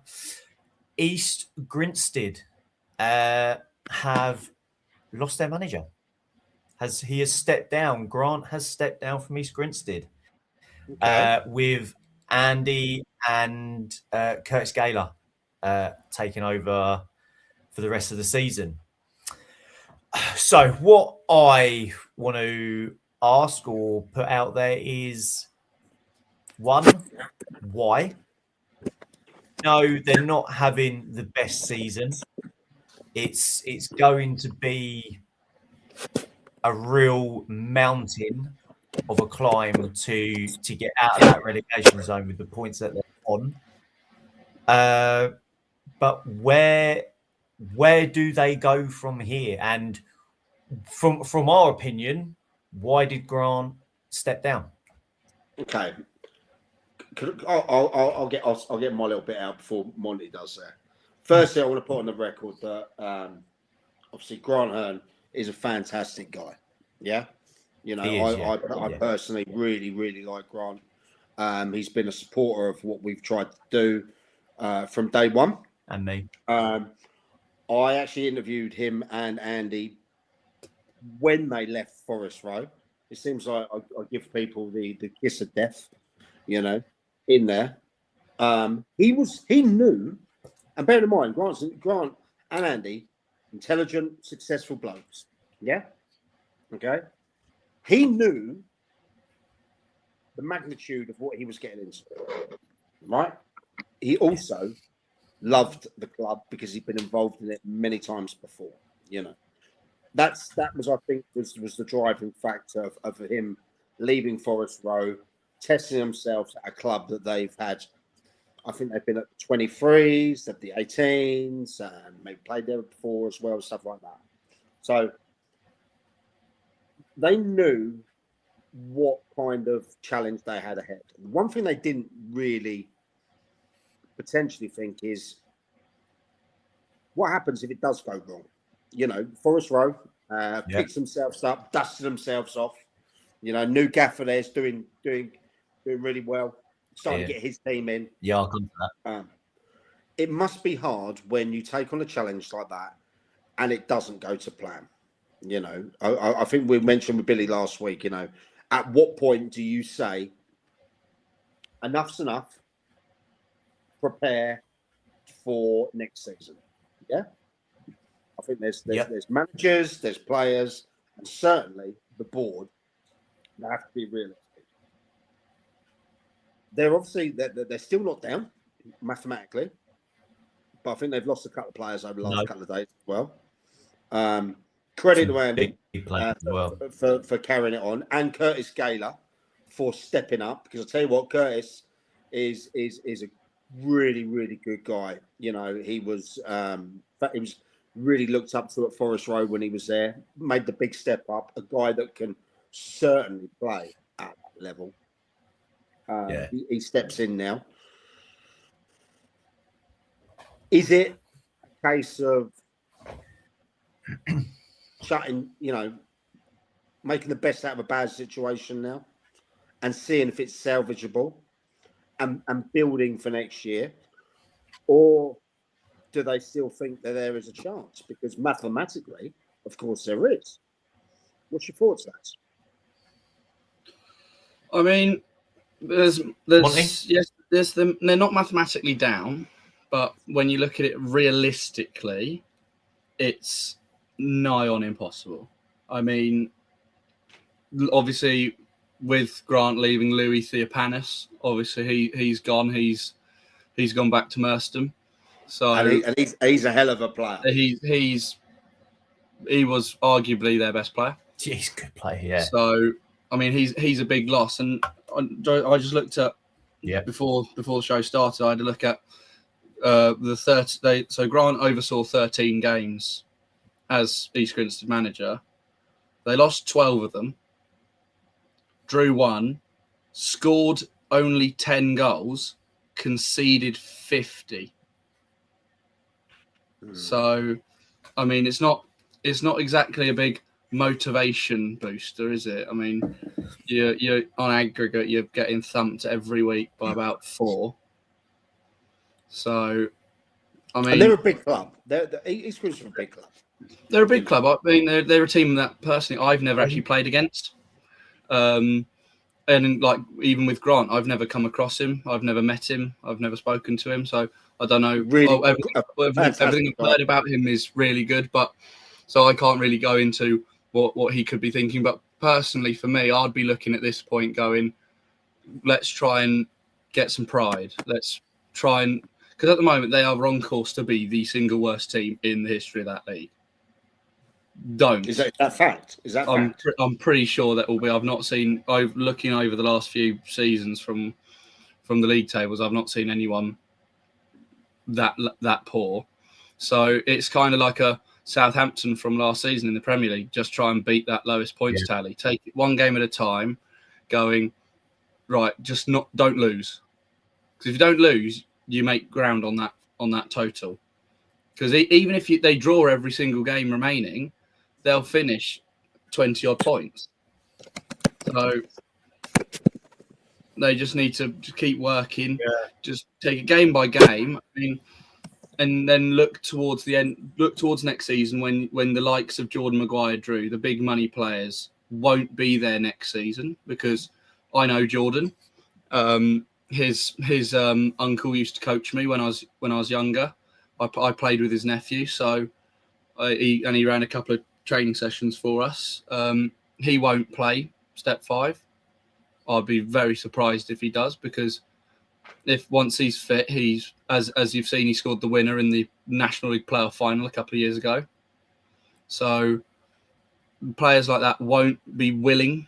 East Grinstead have lost their manager. He has stepped down. Grant has stepped down from East Grinstead, with Andy and Curtis Gaylor taking over for the rest of the season. So what I want to ask or put out there is, one, why? No, they're not having the best season. It's going to be a real mountain of a climb to get out of that relegation zone with the points that they're on. But where do they go from here? And from our opinion, why did Grant step down? Okay, I'll get my little bit out before Monty does that. Firstly, I want to put on the record that obviously Grant Hearn is a fantastic guy. Yeah, you know, I personally really like Grant. He's been a supporter of what we've tried to do from day one. And me. I actually interviewed him and Andy when they left Forest Row. It seems like I give people the kiss of death, you know, in there. He knew, and bear in mind, Grant and Andy, intelligent, successful blokes. Yeah. Okay. He knew the magnitude of what he was getting into. Right? He also loved the club because he'd been involved in it many times before. You know, that was, I think, was the driving factor of him leaving Forest Row, testing themselves at a club that they've had. I think they've been at the 23s, at the 18s, and maybe played there before as well, stuff like that. So they knew what kind of challenge they had ahead. One thing they didn't really potentially think is what happens if it does go wrong. You know, Forest Row picks themselves up, dusted themselves off. You know, new gaffer there's doing really well. Starting to get his team in. Yeah, I'll come to that. It must be hard when you take on a challenge like that and it doesn't go to plan. You know, I think we mentioned with Billy last week, you know, at what point do you say enough's enough, prepare for next season? Yeah. I think there's managers, there's players, and certainly the board that have to be realistic. They're obviously they're still not down mathematically, but I think they've lost a couple of players over the last couple of days as well. Credit to Andy for carrying it on, and Curtis Gaylor for stepping up, because I tell you what, Curtis is a really, really good guy. You know, he was really looked up to at Forest Road when he was there, made the big step up, a guy that can certainly play at that level. He steps in now. Is it a case of making the best out of a bad situation now and seeing if it's salvageable and building for next year? Or do they still think that there is a chance? Because mathematically, of course, there is. What's your thoughts, lads? I mean, there's them. They're not mathematically down, but when you look at it realistically, it's nigh on impossible. I mean, obviously, with Grant leaving, Louis Theopanis, obviously he's gone. He's gone back to Merstham. So and he's a hell of a player. He was arguably their best player. He's a good player, yeah. So I mean, he's a big loss. And I just looked at before the show started. I had to look at the 30. So Grant oversaw 13 games as East Grinstead manager. They lost 12 of them, drew 1, scored only 10 goals, conceded 50. So, I mean, it's not exactly a big motivation booster, is it? I mean, you're on aggregate, you're getting thumped every week by about 4. So, I mean, and they're a big club. East Grinstead are a big club. They're a big club. I mean, they're a team that personally I've never actually played against. And like even with Grant, I've never come across him. I've never met him. I've never spoken to him. So I don't know. Really, everything I've heard about him is really good. But so I can't really go into what he could be thinking. But personally, for me, I'd be looking at this point going, let's try and get some pride. Let's try and, because at the moment they are on course to be the single worst team in the history of that league. Is that fact? Is that fact? I'm pretty sure that will be. I've not seen. Looking over the last few seasons from the league tables, I've not seen anyone that poor. So it's kind of like a Southampton from last season in the Premier League. Just try and beat that lowest points tally. Take it one game at a time. Going right. Just don't lose. Because if you don't lose, you make ground on that total. Because even if they draw every single game remaining, they'll finish 20-odd points. So they just need to keep working, just take it game by game. I mean, and then look towards the end, look towards next season when the likes of Jordan Maguire, Drew, the big money players, won't be there next season, because I know Jordan. His uncle used to coach me when I was younger. I played with his nephew, so he ran a couple of training sessions for us. He won't play Step 5. I'd be very surprised if he does, because if once he's fit, he's as you've seen, he scored the winner in the National League playoff final a couple of years ago. So players like that won't be willing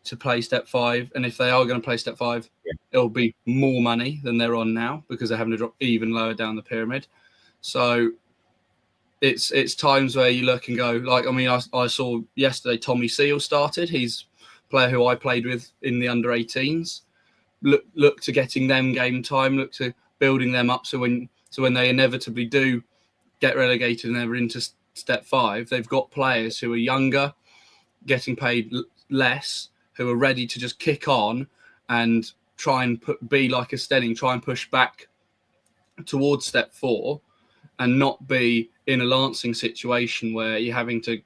to play step 5, and if they are going to play step 5, it'll be more money than they're on now, because they're having to drop even lower down the pyramid. So it's times where you look and go, like, I mean, I saw yesterday Tommy Seal started. He's a player who I played with in the under 18s. Look to getting them game time, look to building them up, so when they inevitably do get relegated and they're into step 5, they've got players who are younger, getting paid less, who are ready to just kick on and try and be like a Stenning, try and push back towards step 4, and not be in a Lancing situation where you're having to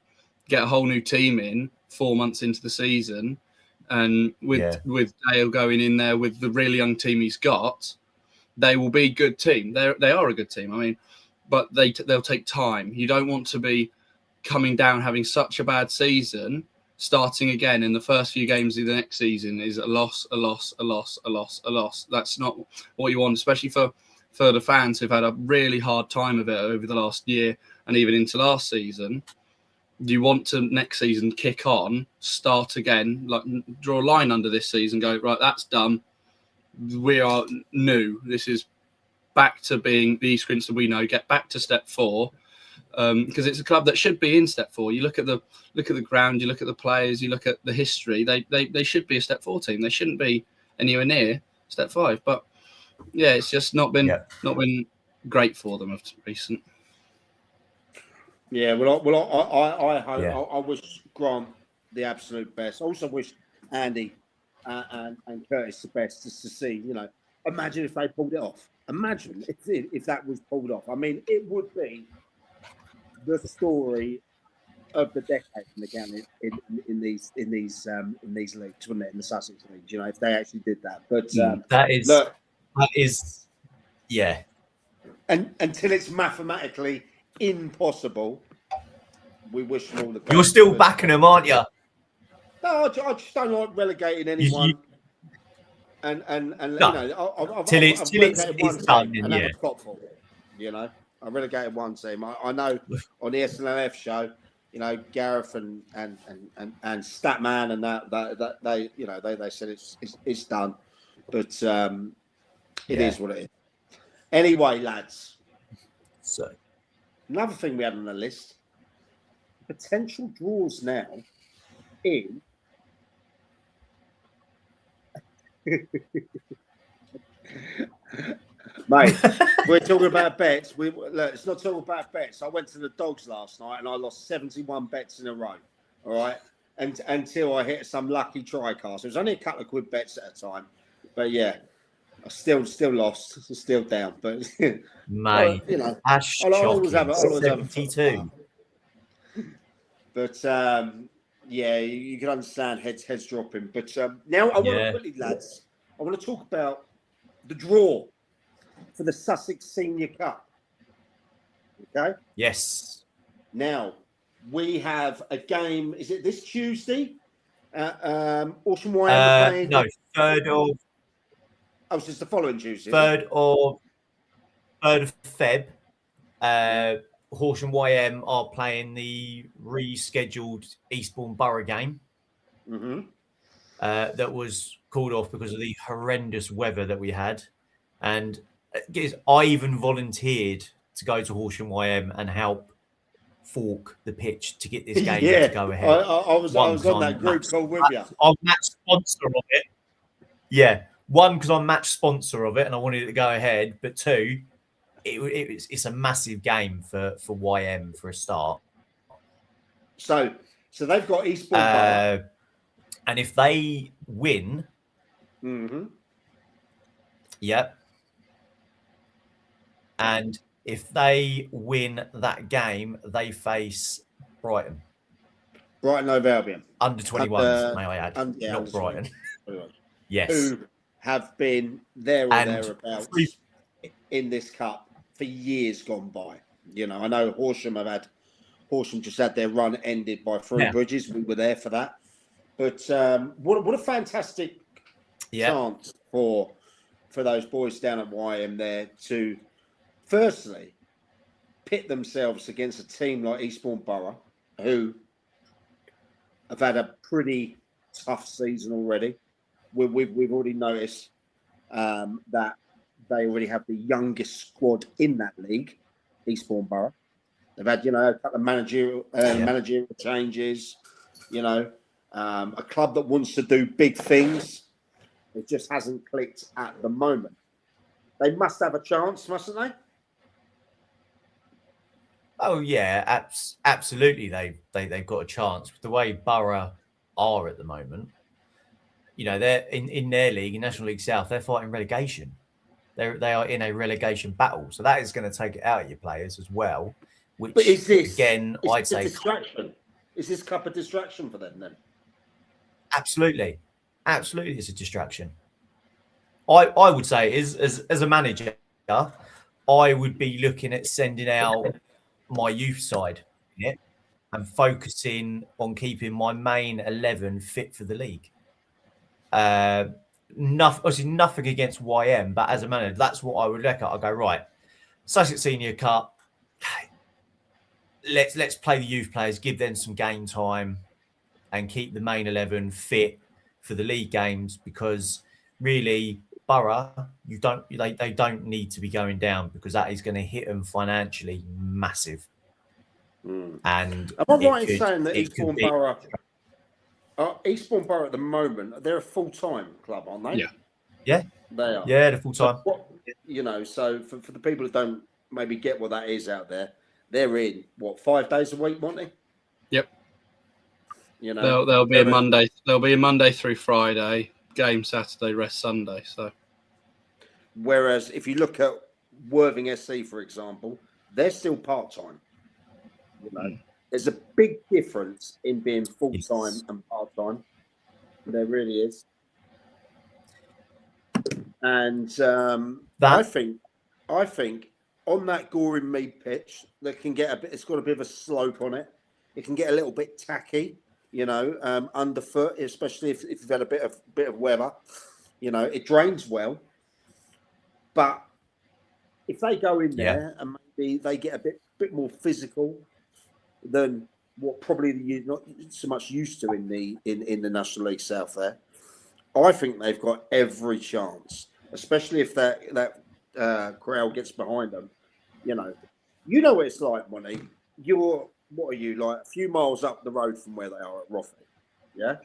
get a whole new team in 4 months into the season. And with Dale going in there with the really young team he's got, they will be a good team. They are a good team. I mean, but they'll take time. You don't want to be coming down, having such a bad season, starting again in the first few games of the next season is a loss. That's not what you want, especially for the fans who've had a really hard time of it over the last year and even into last season. You want to next season kick on, start again, like draw a line under this season, go, right, that's done. We are new. This is back to being the East Grinstead we know. Get back to step 4, because it's a club that should be in step 4. You look at the ground, you look at the players, you look at the history. They should be a step 4 team. They shouldn't be anywhere near step 5. But yeah, it's just not been great for them of recent. Yeah, well, I hope, I wish Grant the absolute best. I also wish Andy and Curtis the best, just to see, imagine if they pulled it off. Imagine if that was pulled off. I mean, it would be the story of the decade again in these leagues, wouldn't it? In the Sussex leagues, if they actually did that. But that is, yeah. And until it's mathematically impossible, we wish them all the best. You're still backing them, aren't you? No, I just don't like relegating anyone. And till it's done, and that was Copful. I relegated one team. I know on the SNLF show, Gareth and Statman and that they said it's done, but it is what it is. Anyway, lads. So another thing we had on the list: potential draws now in. Mate, we're talking about bets. Look, it's not talking about bets. I went to the Dogs last night and I lost 71 bets in a row. All right, and until I hit some lucky tri-cast. It was only a couple of quid bets at a time, but yeah, I still lost, still down. But mate, that's shocking. 72. But yeah, you can understand heads dropping. But now I want to quickly, lads. I want to talk about the draw for the Sussex Senior Cup. Okay. Yes. Now we have a game. Is it this Tuesday? Horsham YM. No, 3rd of. Oh, so it's the following Tuesday. 3rd of Feb. Horsham YM are playing the rescheduled Eastbourne Borough game. Mm-hmm. That was called off because of the horrendous weather that we had. And I even volunteered to go to Horsham YM and help fork the pitch to get this game to go ahead. I was on that group call with you. I'm match sponsor of it. Yeah. 1, because I'm match sponsor of it and I wanted it to go ahead. But 2, it's a massive game for YM for a start. So they've got Eastbourne Borough. And if they win, yep. And if they win that game, they face Brighton. Brighton Hove Albion. Under 21s, may I add. Not Brighton. Yes. Who have been there or thereabouts in this cup for years gone by. I know Horsham just had their run ended by Three Bridges. We were there for that. But what a fantastic chance for those boys down at YM there to firstly pit themselves against a team like Eastbourne Borough, who have had a pretty tough season already. We've already noticed that they already have the youngest squad in that league, Eastbourne Borough. They've had, a couple of managerial changes, a club that wants to do big things. It just hasn't clicked at the moment. They must have a chance, mustn't they? Oh yeah, absolutely. They've got a chance. The way Borough are at the moment, they're in their league, in National League South. They're fighting relegation. They are in a relegation battle, so that is going to take it out of your players as well. Which, but is this again? I'd say distraction. Is this cup a distraction for them then? Absolutely, it's a distraction. I would say as a manager, I would be looking at sending out my youth side and focusing on keeping my main 11 fit for the league. Obviously nothing against YM, but as a manager, that's what I would look at. I go, right, Sussex Senior Cup. Let's play the youth players, give them some game time, and keep the main 11 fit for the league games, because really Borough, they don't need to be going down, because that is going to hit them financially massive. And am I right in saying that Eastbourne Borough at the moment, they're a full-time club, aren't they? Yeah, they are. Yeah, they're full-time. So for the people who don't maybe get what that is out there, they're in 5 days a week, won't they? Yep. They'll be a Monday. They'll be a Monday through Friday, game Saturday, rest Sunday. So, whereas if you look at Worthing SC, for example, they're still part-time. There's a big difference in being full-time and part-time. There really is. And I think on that Goring Mead pitch, that can get it's got a bit of a slope on it. It can get a little bit tacky, underfoot, especially if you've had a bit of weather. It drains well. But if they go in there and maybe they get a bit more physical than what probably you're not so much used to in the National League South there, I think they've got every chance, especially if that crowd gets behind them. You know what it's like, Monty. What are you, like a few miles up the road from where they are at Rothie? Yeah,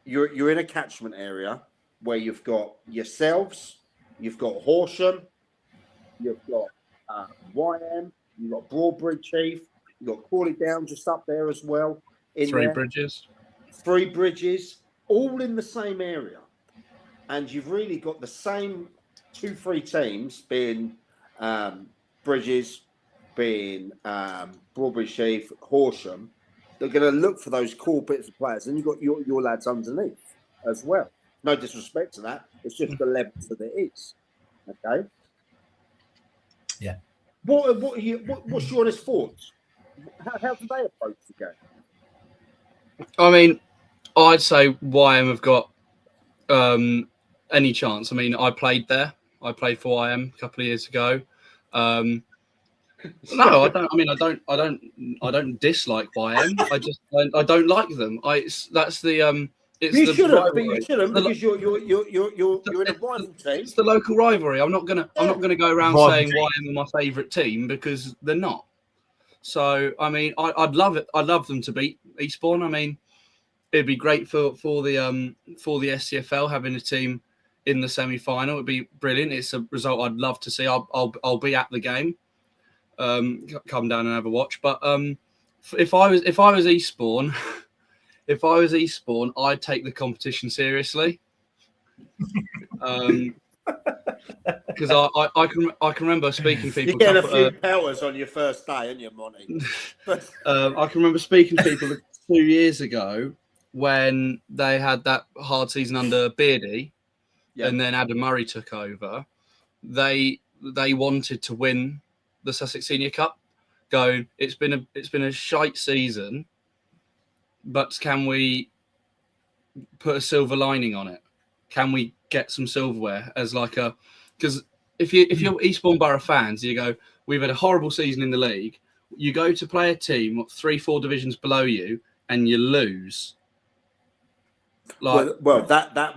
you're in a catchment area where you've got yourselves, you've got Horsham, you've got YM, you've got Broadbury Chief, you've got Crawley Down just up there as well. Three Bridges, all in the same area, and you've really got the same 2-3 teams, being Bridges, being Broadbury Chief, Horsham. They're going to look for those core bits of players, and you've got your lads underneath as well. No disrespect to that; it's just the level that it is. Okay. Yeah. What's your honest thoughts? How do they approach the game? I mean, I'd say YM have got any chance. I mean, I played there. I played for YM a couple of years ago. No, I don't. I mean, I don't dislike YM. I don't like them. It's the shouldn't, but you shouldn't, because you're in a rival team. It's the local rivalry. I'm not gonna go around saying YM are my favourite team, because they're not. So I mean, I'd love it. I'd love them to beat Eastbourne. I mean, it'd be great for the SCFL having a team in the semi-final. It'd be brilliant. It's a result I'd love to see. I'll be at the game. Come down and have a watch. But if I was Eastbourne. If I was Eastbourne, I'd take the competition seriously, because I can remember speaking to people. You get a few powers on your first day, aren't you, Monty? I can remember speaking to people 2 years ago when they had that hard season under Beardy, and then Adam Murray took over. They wanted to win the Sussex Senior Cup. Going, it's been a shite season. But can we put a silver lining on it? Can we get some silverware as like a? Because if you're Eastbourne Borough fans, you go, we've had a horrible season in the league. You go to play a team 3-4 divisions below you, and you lose. Like, that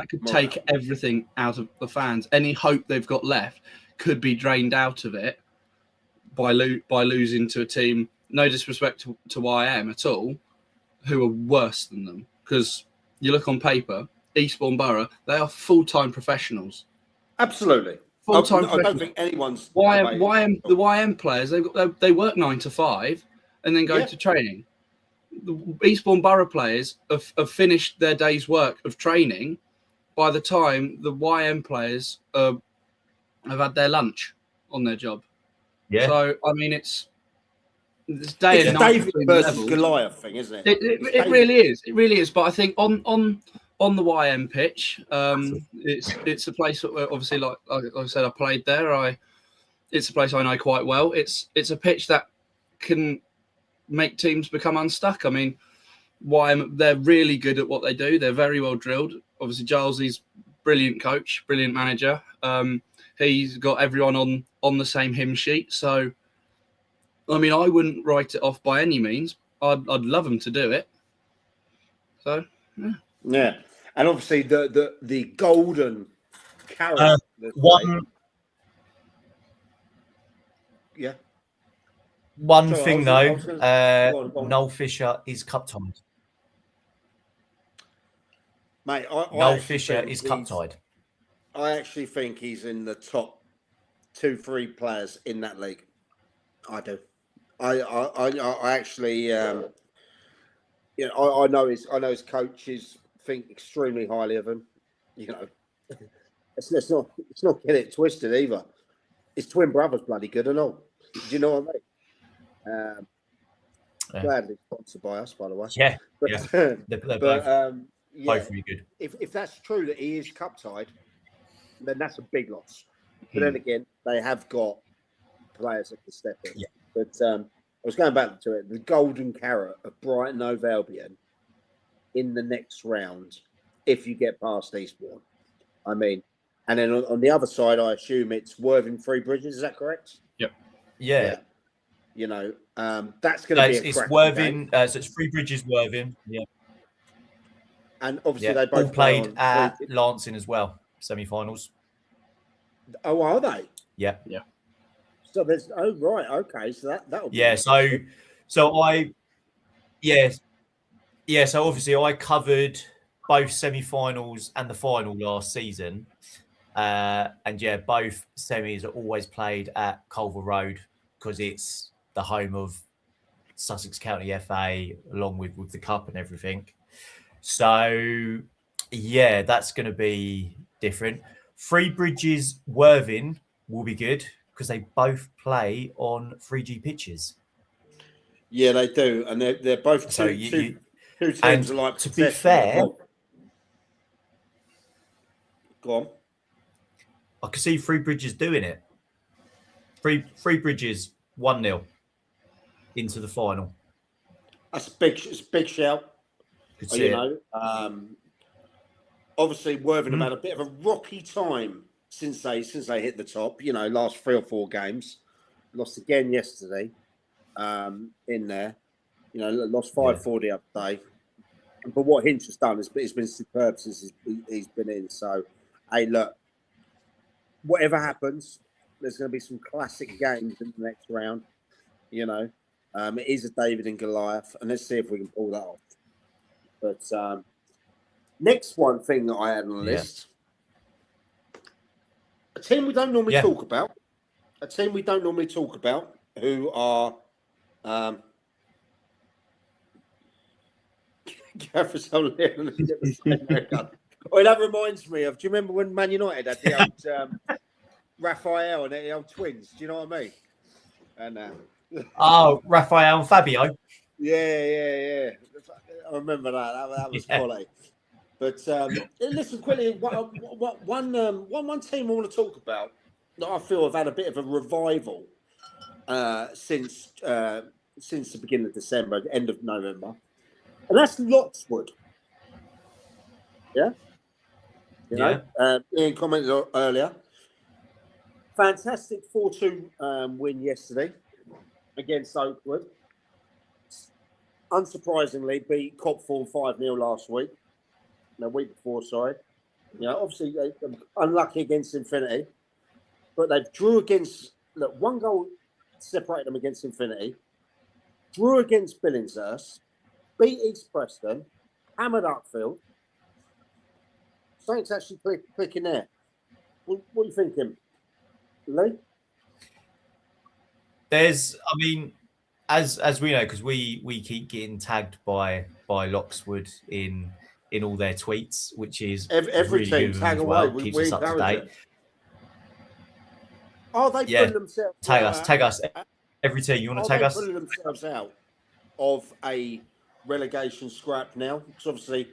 could take everything out of the fans. Any hope they've got left could be drained out of it by losing to a team. No disrespect to YM at all, who are worse than them. Because you look on paper, Eastbourne Borough, they are full-time professionals. Absolutely. Full-time I don't think anyone's... the YM players, they work 9 to 5 and then go to training. The Eastbourne Borough players have finished their day's work of training by the time the YM players have had their lunch on their job. Yeah. So, I mean, it's day and night. David versus Goliath thing, isn't it? It really is. It really is. But I think on the YM pitch, it's a place where obviously, like I said, I played there. It's a place I know quite well. It's a pitch that can make teams become unstuck. I mean, they're really good at what they do. They're very well drilled. Obviously, Giles, he's brilliant coach, brilliant manager. He's got everyone on the same hymn sheet. So, I mean, I wouldn't write it off by any means. I'd love them to do it. So, yeah. And obviously the golden carrot. One thing though, Noel Fisher is cup tied. Mate, Noel Fisher is cup tied. I actually think he's in the top 2-3 players in that league. I do. I actually, I know his coaches think extremely highly of him. You know, let's not get it twisted either. His twin brother's bloody good and all. Do you know what I mean? Gladly sponsored by us, by the way. Yeah, they're both really good. If that's true that he is cup tied, then that's a big loss. But then again, they have got players that can step in. Yeah. But I was going back to it. The golden carrot of Brighton Hove Albion in the next round, if you get past Eastbourne. I mean, and then on the other side, I assume it's Worthing Three Bridges. Is that correct? Yep. Yeah. You know, that's going to be a it's Worthing. So it's Three Bridges, Worthing. Yeah. And obviously they both all played at Lancing as well. Semi-finals. Oh, are they? Yeah. Yeah. So there's right, okay. So that'll be so obviously I covered both semi-finals and the final last season. And both semis are always played at Culver Road because it's the home of Sussex County FA, along with the cup and everything. So that's going to be different. Three Bridges Worthing will be good because they both play on 3G pitches. Yeah, they do, and they're both two teams alike. To be fair, go on. I can see Three Bridges doing it. Three Bridges 1-0 into the final. That's a big shout. Obviously Worthing have had a bit of a rocky time since they hit the top. You know, last 3 or 4 games, lost again yesterday. In there, you know, lost 5-4 the other day. But what Hinch has done is it's been superb since he's been in. So, hey, look, whatever happens, there's going to be some classic games in the next round. You know, it is a David and Goliath, and let's see if we can pull that off. But next one thing that I had on the list, a team we don't normally talk about. A team we don't normally talk about, who are Gareth O'Leary. Oh, that reminds me of. Do you remember when Man United had the old Raphael and the old twins? Do you know what I mean? And Raphael and Fabio. Yeah. I remember that. That was quality. But listen, quickly, one team I want to talk about that I feel have had a bit of a revival since the beginning of December, end of November, And that's Lockswood. Yeah? You know, Ian commented earlier. Fantastic 4-2 win yesterday against Oakwood. Unsurprisingly, beat Copthorne 5-0 last week. No, week before, sorry. You know, obviously, they unlucky against Infinity. But they drew against... Look, one goal separated them against Infinity. Drew against Billingshurst. Beat East Preston. Hammered Upfield. Something's actually clicking there. What are you thinking, Lee? There's, I mean, as we know, because we keep getting tagged by Lockswood in all their tweets, which is every really team good tag as away. well, keeps us up to date. Are they putting themselves tag us every team? You want to tag us? Putting themselves out of a relegation scrap now? Because obviously,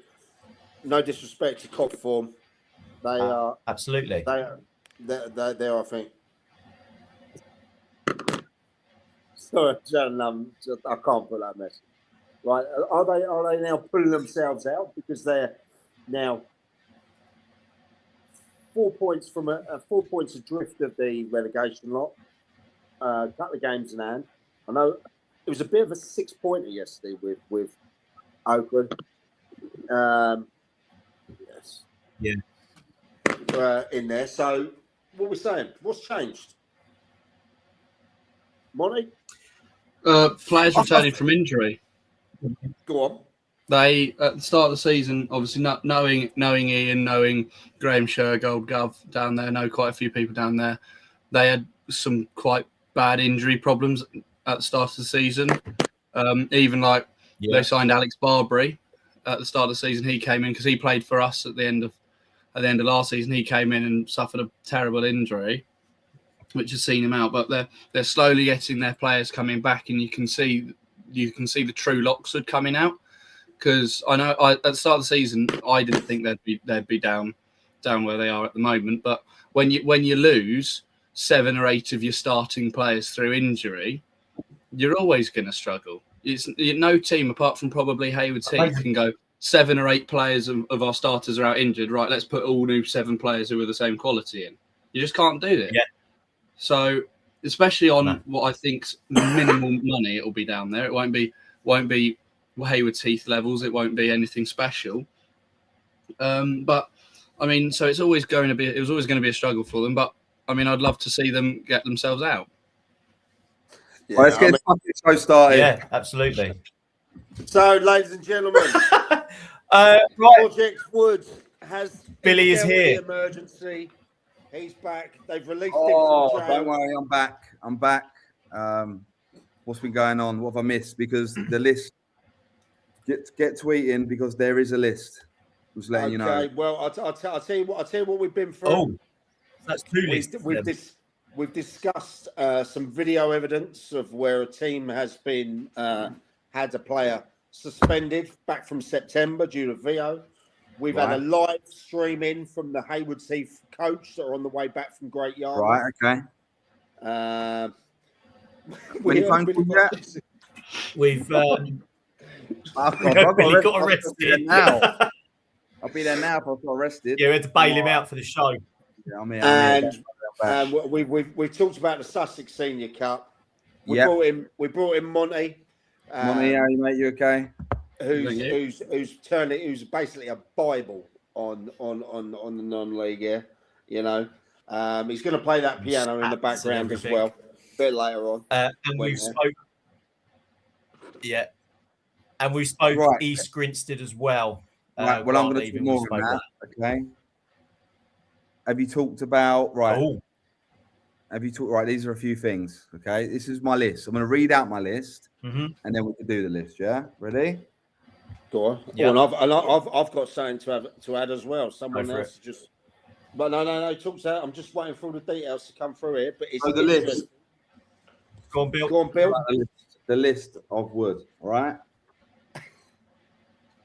no disrespect to Copthorne, they are absolutely. They are, I think. Sorry, I can't put that message. Right? Are they now pulling themselves out because they're now 4 points from 4 points adrift of the relegation lot? A couple of games in hand. I know it was a bit of a 6-pointer yesterday with Oakwood. Yes. Yeah. In there. So, what we're saying? What's changed? Monty? Players returning from injury. Go on. They at the start of the season, obviously knowing Ian, knowing Graham Shergold, Gov down there, know quite a few people down there. They had some quite bad injury problems at the start of the season. Even they signed Alex Barbary at the start of the season. He came in because he played for us at the end of last season. He came in and suffered a terrible injury, which has seen him out. But they're slowly getting their players coming back, and you can see the true Lockswood coming out. Because I know at the start of the season, I didn't think they'd be down where they are at the moment. But when you lose 7 or 8 of your starting players through injury, you're always going to struggle. No team apart from probably Haywards Heath can go 7 or 8 players of our starters are out injured. Right, let's put all new 7 players who are the same quality in. You just can't do it. Yeah. So especially on what I think's minimal money, it'll be down there. It won't be Haywards Heath levels. It won't be anything special. But I mean, so it was always going to be a struggle for them. But I mean, I'd love to see them get themselves out. Yeah, let's get the show started. Yeah, absolutely. So, ladies and gentlemen, right. Project Wood has Billy is here. The emergency. He's back. They've released him Oh, from jail. don't worry, I'm back. What's been going on? What have I missed? Because the list. Get tweeting because there is a list. Just letting you know. Okay. Well, I'll tell you what we've been through. Oh, that's 2 lists. We've discussed some video evidence of where a team has been had a player suspended back from September due to VO. We've had a live stream in from the Haywards Heath coach that are on the way back from Great Yarmouth. Right. Okay. When you phone call that? We've I've Billy got arrested now. I'll be there now if I got arrested. Yeah, we had to bail him out for the show. Yeah, I'm here. And we've talked about the Sussex Senior Cup. We brought in Monty. Monty, how are you, mate? You okay? Who's basically a Bible on the non-league here. You know, he's going to play that piano in the background as well a bit later on. And we spoke. Yeah. And we spoke East Grinstead as well. Right, well, I'm going to talk more on that. Okay. Have you talked about Have you talked right? These are a few things. Okay, this is my list. I'm going to read out my list, and then we can do the list. Yeah, ready? Go on. Yeah. I've got something to add as well. Someone else just. But no. Talks out. I'm just waiting for all the details to come through here. But it's the list. Go on, Bill. The list of Wood. All right.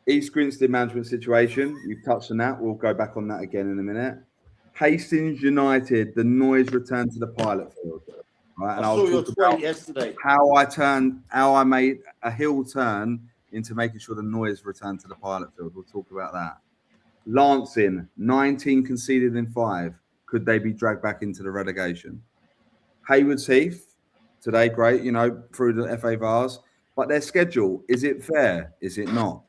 East Grinstead management situation. You've touched on that. We'll go back on that again in a minute. Hastings United. The noise returned to the pilot field. Right, and I saw your tweet yesterday. How I made a heel turn into making sure the noise returned to the pilot field. We'll talk about that. Lancing, 19 conceded in 5. Could they be dragged back into the relegation? Haywards Heath, today, great, through the FA VARs. But their schedule, is it fair? Is it not?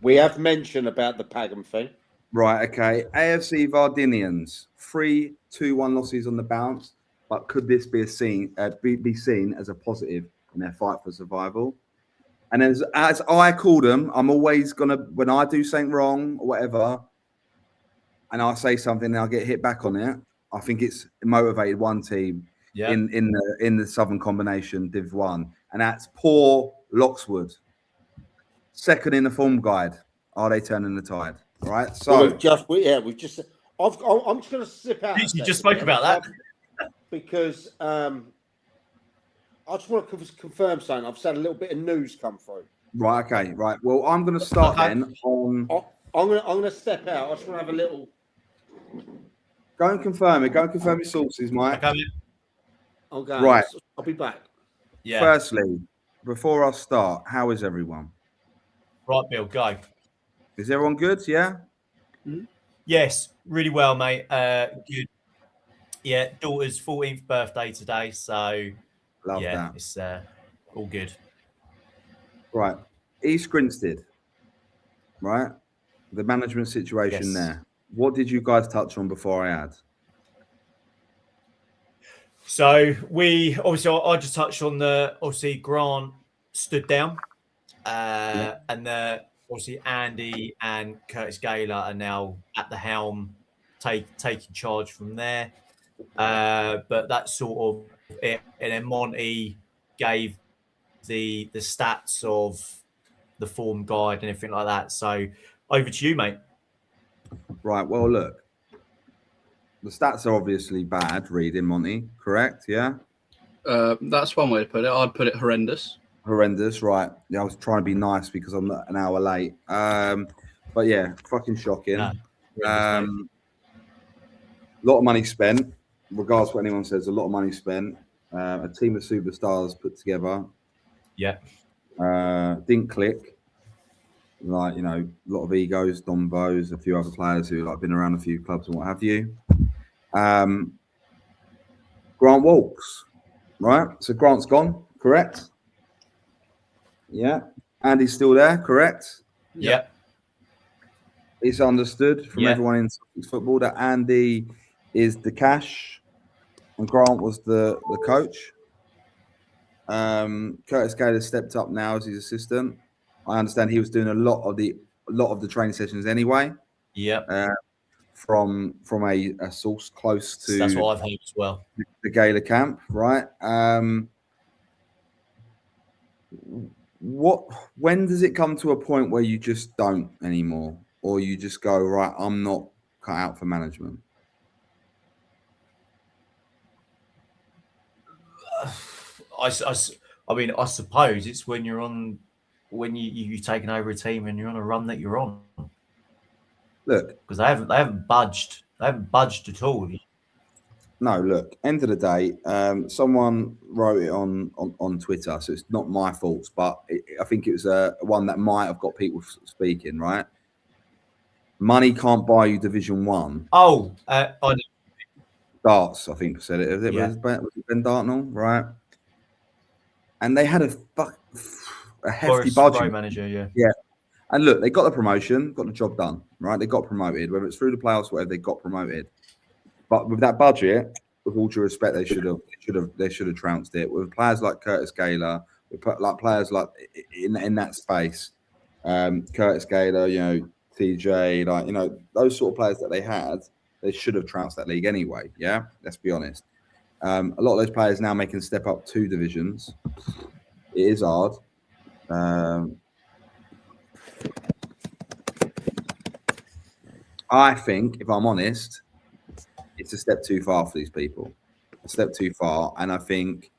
We have mentioned about the Pagan thing. Right, okay. AFC Vardinians, 3-2-1 losses on the bounce. But could this be seen as a positive in their fight for survival? And as I call them, I'm always gonna, when I do something wrong or whatever, and I say something and I get hit back on it, I think it's motivated one team in the Southern Combination Div 1, and that's poor Lockswood. Second in the form guide. Are they turning the tide? All right. So well, we've just. I'm just going to slip out. You just spoke about that because I just want to confirm something. I've had a little bit of news come through. Right. Okay. Right. Well, I'm going to start then on. I'm going to step out. I just want to have a little. Go and confirm it. Go and confirm your sources, Mike. I'll go. Right. I'll be back. Yeah. Firstly, before I start, how is everyone? Right, Bill, go. Is everyone good? Yeah. Mm-hmm. Yes, really well, mate. Good. Yeah, daughter's 14th birthday today, so Love that. It's all good. Right, East Grinstead. Right, the management situation there. What did you guys touch on before I add? So we obviously, I just touched on obviously Grant stood down, and obviously Andy and Curtis Gaylor are now at the helm, taking charge from there. But that's sort of it. And then Monty gave the stats of the form guide and everything like that. So over to you, mate. Right. Well, look, the stats are obviously bad. Reading Monty, correct? Yeah. That's one way to put it. I'd put it horrendous. Horrendous, right? Yeah, I was trying to be nice because I'm an hour late. But yeah, fucking shocking. A lot of money spent, regardless of what anyone says. A lot of money spent. A team of superstars put together. Yeah. Didn't click. Like, a lot of egos, Don Bowes, a few other players who been around a few clubs and what have you. Grant walks, right? So Grant's gone, correct? Yeah. Andy's still there, correct? Yeah. It's understood from everyone in football that Andy is the cash and Grant was the coach. Curtis Gaylor stepped up now as his assistant. I understand he was doing a lot of the training sessions anyway. Yeah. From a source close to that's what I've heard as well. The Gaylor camp, right? When does it come to a point where you just don't anymore, or you just go, right, I'm not cut out for management? I mean, I suppose it's when you've taken over a team and you're on a run that you're on. Look, because they haven't budged. They haven't budged at all. No, look. End of the day, someone wrote it on Twitter, so it's not my fault, but I think it was one that might have got people speaking. Right? Money can't buy you Division 1. Oh, I know. Darts, I think said it. Was it Ben Dartnell, right? And they had a hefty budget. Manager, yeah. And look, they got the promotion, got the job done, right? They got promoted, whether it's through the playoffs, whatever, they got promoted. But with that budget, with all due respect, they should have trounced it. With players like Curtis Gaylor, players like in that space, Curtis Gaylor, TJ, those sort of players that they had, they should have trounced that league anyway. Yeah, let's be honest. A lot of those players now making step up 2 divisions. It is hard. I think, if I'm honest, it's a step too far for these people. A step too far. And I think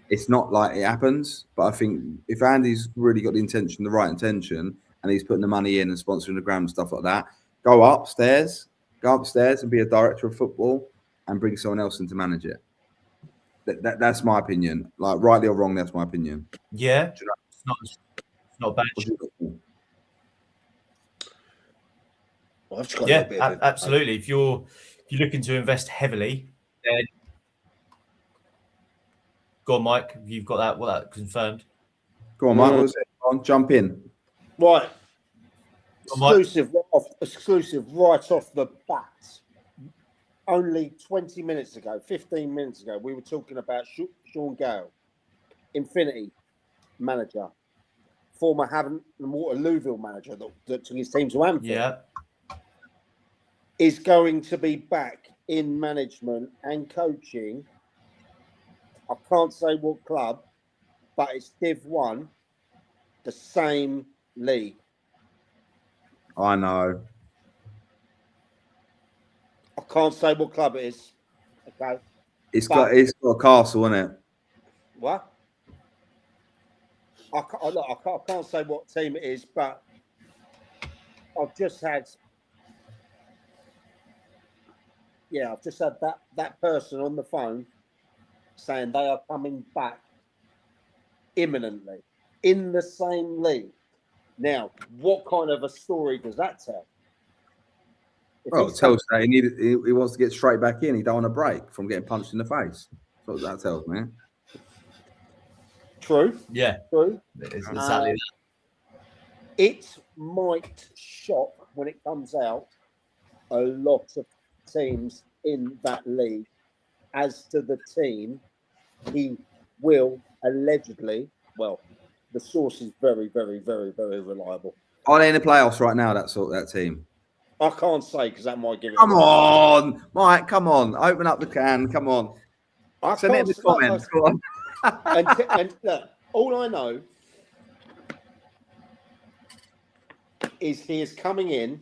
it's not like it happens, but I think if Andy's really got the right intention, and he's putting the money in and sponsoring the ground and stuff like that, go upstairs and be a director of football and bring someone else in to manage it. That's my opinion. Like, rightly or wrong, that's my opinion. Yeah. Not bad. Well, I've just got a Yeah, little bit of absolutely. If you're looking to invest heavily, then go on, Mike. You've got that confirmed. Go on, Mike. What was it? Go on, jump in. Right. Mike. Exclusive right off the bat. Only 20 minutes ago, 15 minutes ago, we were talking about Sean Gale, Infinity manager, former Havant and Waterlooville manager that took his team to Anfield. Yeah. Is going to be back in management and coaching. I can't say what club, but it's Div 1, the same league. I know. I can't say what club it is. Okay. It's got a castle, isn't it? What? I can't say what team it is, but I've just had that person on the phone saying they are coming back imminently in the same league. Now, what kind of a story does that tell? Well, it tells that he wants to get straight back in. He don't want a break from getting punched in the face. That's what that tells me. True. Yeah. True. Exactly that. It might shock when it comes out a lot of teams in that league as to the team he will allegedly, well, the source is very, very, very, very reliable. Are they in the playoffs right now, that team? I can't say because that might give it. Come on, Mike, come on. Open up the can. Come on. Send it in the comments. Go on. and look, all I know is he is coming in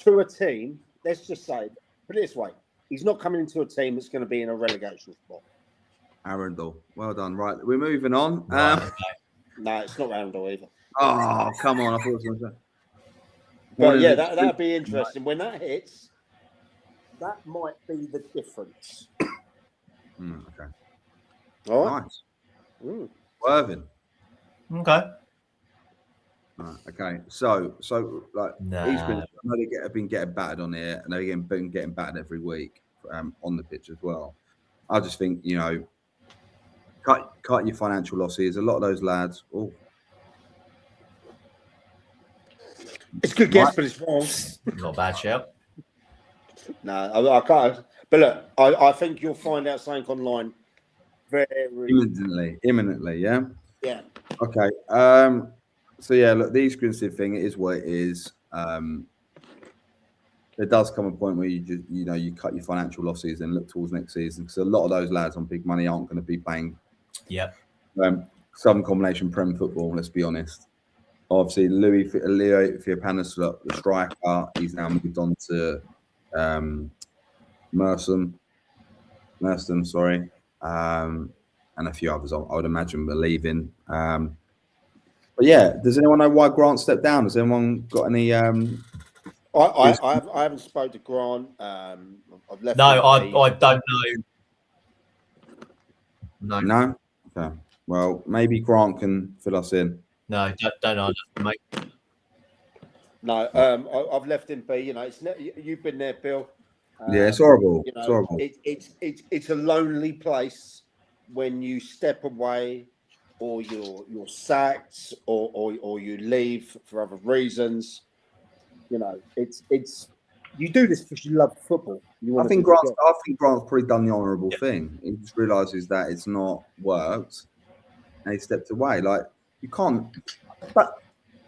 to a team. Let's just say, put it this way: he's not coming into a team that's going to be in a relegation spot. Arundel, well done. Right, we're moving on. Right, no, it's not Arundel either. Oh, come on! I thought it was going to say. But yeah, that'd be interesting. When that hits, that might be the difference. Okay. All right. Nice. Worthing. Okay. Okay. So like these I know they have been getting battered on here, and they're getting battered every week on the pitch as well. I just think, you know, cut your financial losses. A lot of those lads. Oh. It's a good guess, but it's wrong. Not a bad shout. No, I can't. But look, I think you'll find out something online very imminently. Yeah. Yeah. Okay. So yeah, look, the exclusive thing, it is what it is. There does come a point where you cut your financial losses and look towards next season, because a lot of those lads on big money aren't going to be playing. Yeah. Some combination Prem football. Let's be honest. Obviously, Leo Fiopanis, the striker, he's now moved on to Merstham, sorry, and a few others I would imagine are leaving. But yeah, does anyone know why Grant stepped down? Has anyone got any? I haven't spoke to Grant. I've left. No, I don't know. No. Okay. Well, maybe Grant can fill us in. No, don't know, mate. No, I've left him be. You know, you've been there, Bill. Yeah, it's horrible. You know, it's horrible. It's a lonely place when you step away, or you're sacked, or you leave for other reasons. You know, it's you do this because you love football. I think Grant's probably done the honourable thing. He just realises that it's not worked, and he stepped away. Like, you can't. But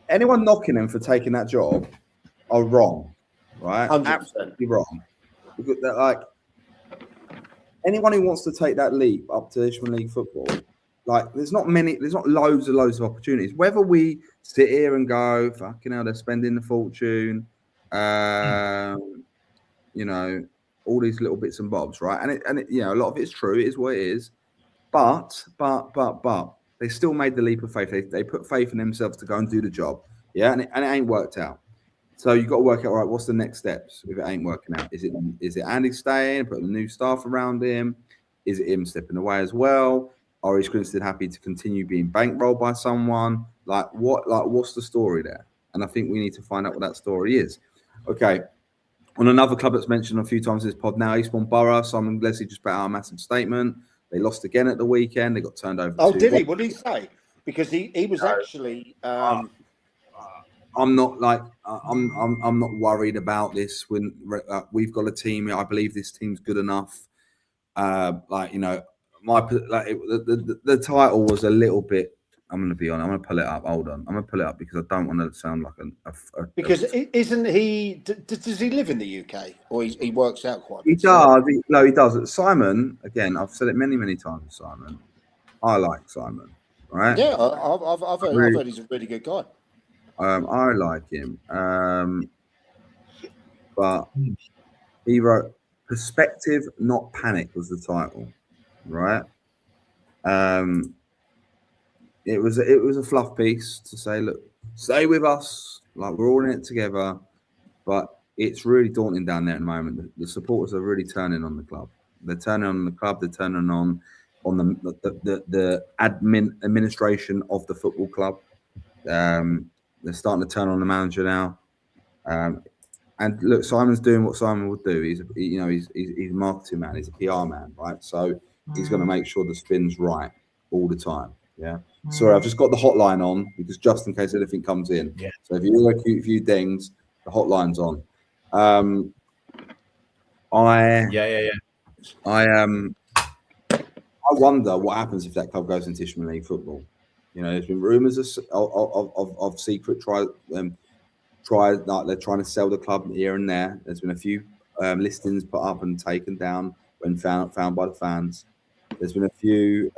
anyone knocking him for taking that job are wrong, right? 100%. Absolutely wrong. Because like, anyone who wants to take that leap up to Ishmael League football, like, there's not loads of opportunities. Whether we sit here and go, fucking hell, they're spending the fortune, you know, all these little bits and bobs, right? And it, you know, a lot of it's true. It is what it is. But they still made the leap of faith. They put faith in themselves to go and do the job. Yeah, and it ain't worked out. So you've got to work out, all right, what's the next steps if it ain't working out? Is it Andy staying, putting new staff around him? Is it him stepping away as well? Are East Grinstead happy to continue being bankrolled by someone? What's the story there? And I think we need to find out what that story is. Okay. On another club that's mentioned a few times in this pod now, Eastbourne Borough, Simon Leslie just put out a massive statement. They lost again at the weekend. They got turned over. Oh, did he? What did he say? Because he was actually. I'm not worried about this. When we've got a team, I believe this team's good enough. The title was a little bit. I'm going to be on. I'm going to pull it up. Hold on. I'm going to pull it up because I don't want to sound like because isn't he? Does he live in the UK or he works out quite? He does. He does. Simon, again, I've said it many times. Simon, I like Simon. Right? Yeah, I've heard he's a really good guy. I like him. But he wrote "Perspective, Not Panic" was the title, right? It was a fluff piece to say, look, stay with us, like we're all in it together. But it's really daunting down there at the moment. The supporters are really turning on the club. They're turning on the club. They're turning on the administration of the football club. They're starting to turn on the manager now. And look, Simon's doing what Simon would do. He's a marketing man. He's a PR man, right? So he's going to make sure the spin's right all the time. Yeah. Sorry, I've just got the hotline on because just in case anything comes in. Yeah. So if you hear a few dings, the hotline's on. I wonder what happens if that club goes into Ishmael League football. You know, there's been rumours of secret try like they're trying to sell the club here and there. There's been a few listings put up and taken down when found by the fans. There's been a few,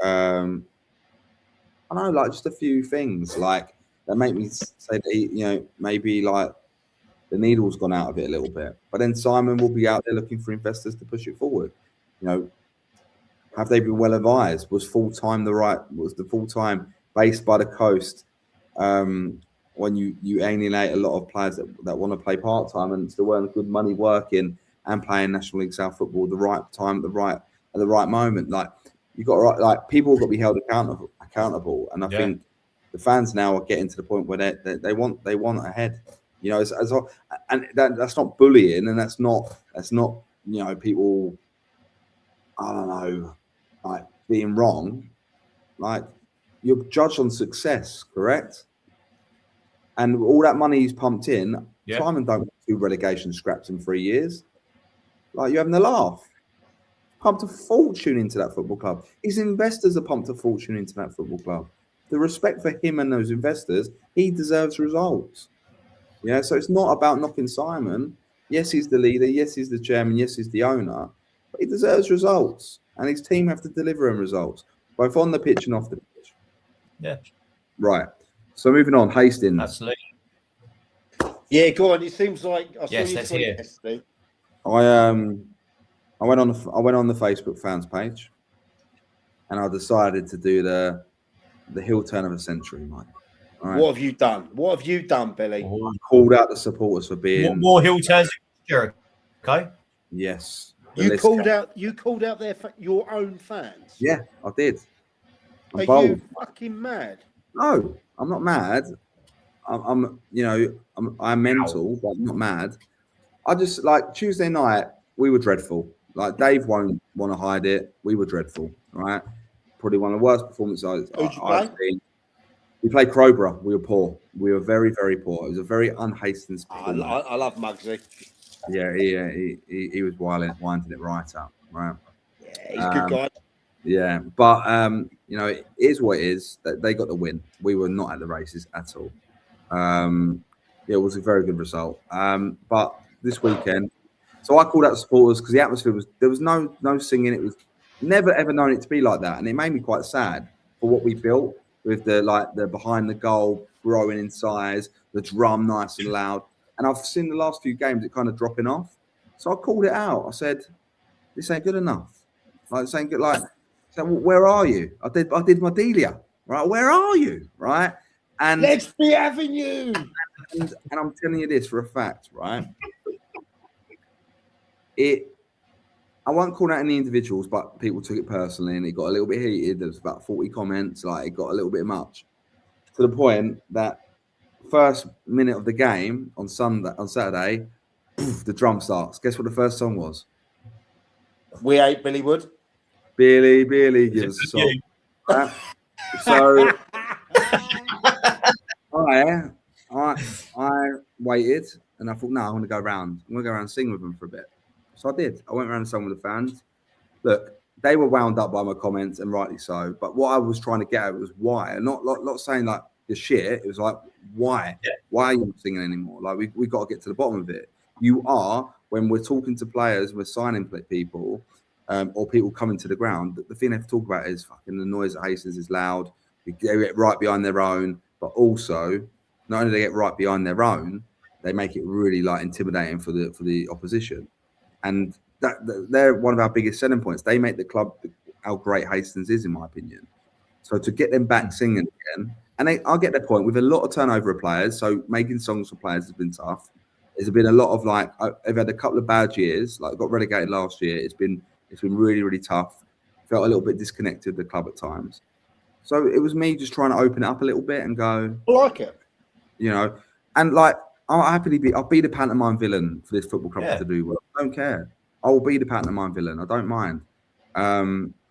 just a few things like that make me say that maybe like the needle's gone out of it a little bit. But then Simon will be out there looking for investors to push it forward. You know, have they been well advised? Was the full time based by the coast? When you alienate a lot of players that want to play part time and still earn good money working and playing National League South football at the right time, at the right moment. Like you got people have got to be held accountable. And I think the fans now are getting to the point where they want ahead. You know, and that's not bullying, and that's not people. I don't know, like being wrong. Like you're judged on success, correct? And all that money he's pumped in, Simon don't do relegation scraps in 3 years. Like you're having a laugh. Pumped a fortune into that football club. His investors are pumped a fortune into that football club. The respect for him and those investors, he deserves results. Yeah, so it's not about knocking Simon. Yes, he's the leader. Yes, he's the chairman. Yes, he's the owner. But he deserves results. And his team have to deliver him results, both on the pitch and off the pitch. Yeah. Right. So moving on, Hastings. Absolutely. Yeah, go on. It seems like let's hear. I went on the Facebook fans page, and I decided to do the heel turn of a century, Mike. Right. What have you done? What have you done, Billy? I called out the supporters for being more heel turns. Okay. Yes. You called out your own fans. Yeah, I did. Are you fucking mad? No, I'm not mad. I'm mental, but I'm not mad. I just like Tuesday night. We were dreadful. Like Dave won't want to hide it. We were dreadful, right? Probably one of the worst performances I've seen. We played Crowborough. We were poor. We were very, very poor. It was a very unhastings performance. I love Muggsy. Yeah, he was winding it right up, right? Yeah, he's a good guy. Yeah, but it is what it is. They got the win. We were not at the races at all. It was a very good result. But this weekend, so I called out the supporters because the atmosphere there was no singing. It was never ever known it to be like that, and it made me quite sad for what we built with the behind the goal growing in size, the drum nice and loud. And I've seen the last few games it kind of dropping off. So I called it out. I said, "This ain't good enough." Like saying good, like, so where are you? I did my Delia, right? Where are you, right? And let's be having you. And I'm telling you this for a fact, right? It I won't call out any individuals, but people took it personally, and it got a little bit heated. There was about 40 comments. Like, it got a little bit much, to the point that first minute of the game on Saturday, poof, the drum starts. Guess what the first song was? We Ain't Billy Wood. Billy, give us a song. So I waited, and I thought, no, I'm going to go around. I'm going to go around and sing with them for a bit. So I did. I went around and sang with the fans. Look, they were wound up by my comments, and rightly so. But what I was trying to get at was why. And not saying like the shit. It was like, why? Yeah. Why are you not singing anymore? Like, we got to get to the bottom of it. You are, when we're talking to players, we're signing people, or people coming to the ground, the thing they have to talk about is fucking the noise at Hastings is loud. They get right behind their own, but also, not only do they get right behind their own, they make it really like intimidating for the opposition. And they're one of our biggest selling points. They make the club how great Hastings is, in my opinion. So to get them back singing again, and I'll get their point, with a lot of turnover of players, so making songs for players has been tough. There's been a lot of like, I've had a couple of bad years, like got relegated last year. It's been really, really tough. Felt a little bit disconnected with the club at times. So it was me just trying to open it up a little bit and go, I like it. You know, and like, I'll be the pantomime villain for this football club to do well. I don't care. I will be the pantomime villain. I don't mind.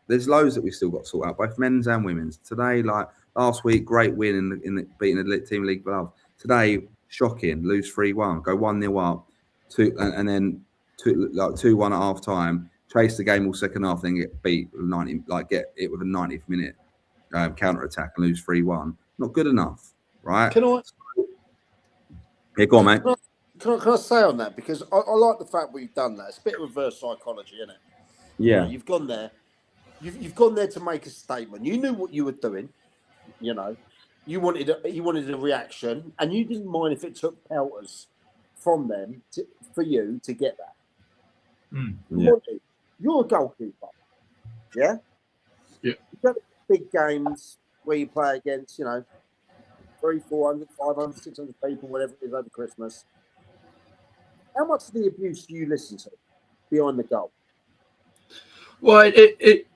There's loads that we still got to sort out, both men's and women's. Today, like last week, great win in the beating the team league above. Today, shocking, lose 3-1, go 1-0 up, and then 2-1 at half time. Chase the game all second half, then get beat with 90, like get it with a 90th minute counter attack and lose 3-1. Not good enough, right? Yeah, go on, mate. Can I say on that, because I like the fact we've done that. It's a bit of reverse psychology, isn't it? Yeah. You know, you've gone there. You've gone there to make a statement. You knew what you were doing. You know, you wanted a reaction, and you didn't mind if it took pelters from them for you to get that. Yeah. You're a goalkeeper. Yeah. Yeah. You've got big games where you play against, 300, 400, 500, 600 people, whatever it is, over Christmas. How much of the abuse do you listen to behind the goal? Well, it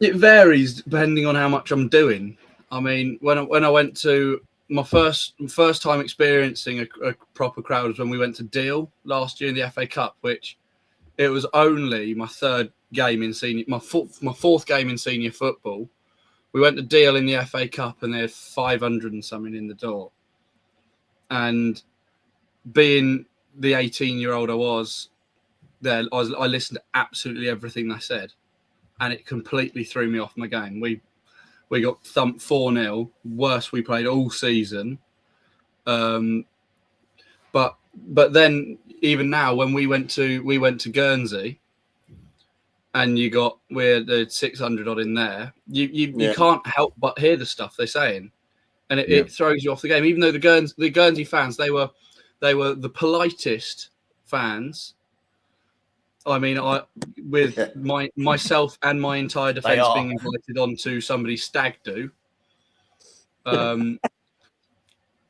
varies depending on how much I'm doing. I mean, when I went to my first time experiencing a proper crowd was when we went to Deal last year in the FA Cup, which it was only my third game in senior, my fourth game in senior football. We went to Deal in the FA Cup, and there's 500 and something in the door. And being the 18-year-old I was there, I listened to absolutely everything they said, and it completely threw me off my game. We got thumped 4-0, worst we played all season. But then even now, when we went to Guernsey, and we're the 600 odd in there, you can't help but hear the stuff they're saying, and it throws you off the game. Even though the Guernsey fans, they were the politest fans. I mean, myself and my entire defence being invited onto somebody's stag do.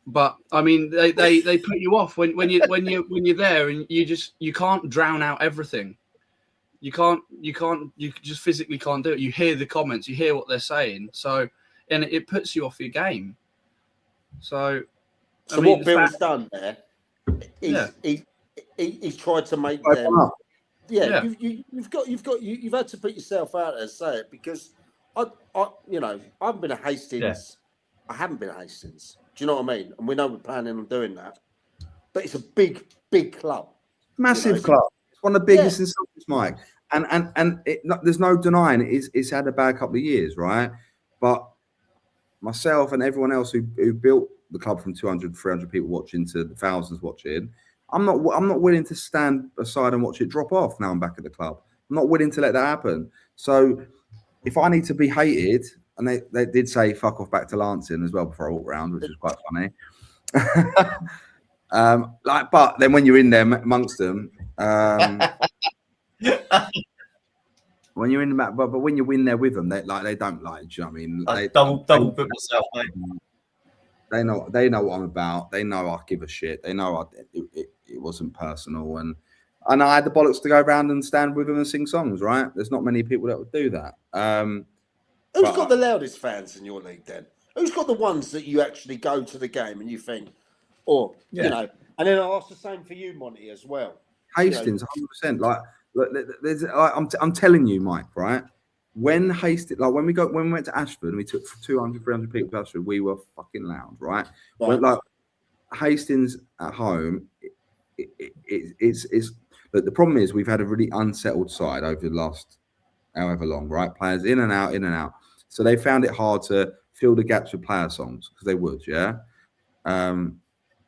But I mean, they put you off when you're there, and you can't drown out everything. You just physically can't do it. You hear the comments, you hear what they're saying, and it puts you off your game. So what Bill's done there, he's tried to make them. Yeah, you've had to put yourself out there and say it, because I haven't been at Hastings. Yeah. I haven't been at Hastings. Do you know what I mean? And we know we're planning on doing that, but it's a big club, massive club. It's one of the biggest in Sussex, Mike. And there's no denying it's had a bad couple of years, right? But myself and everyone else who built the club from 200, 300 people watching to the thousands watching, I'm not willing to stand aside and watch it drop off now I'm back at the club. I'm not willing to let that happen. So if I need to be hated, and they did say fuck off back to Lancing as well before I walked around, which is quite funny. But then when you're in there amongst them, when you're in the but when you win there with them, they don't like. Do you know what I mean? I double book myself, mate. They know what I'm about. They know I give a shit. They know it wasn't personal, and and I had the bollocks to go around and stand with them and sing songs. Right? There's not many people that would do that. Who's got the loudest fans in your league then? Who's got the ones that you actually go to the game and you think, or you know? And then I'll ask the same for you, Monty, as well. Hastings, 100%. Like, look, I'm telling you, Mike. Right? When Hastings, like when we went to Ashford and we took 200, 300 people to Ashford, we were fucking loud, right? When, like Hastings at home, it's but the problem is we've had a really unsettled side over the last however long, right? Players in and out, in and out. So they found it hard to fill the gaps with player songs because they would, yeah.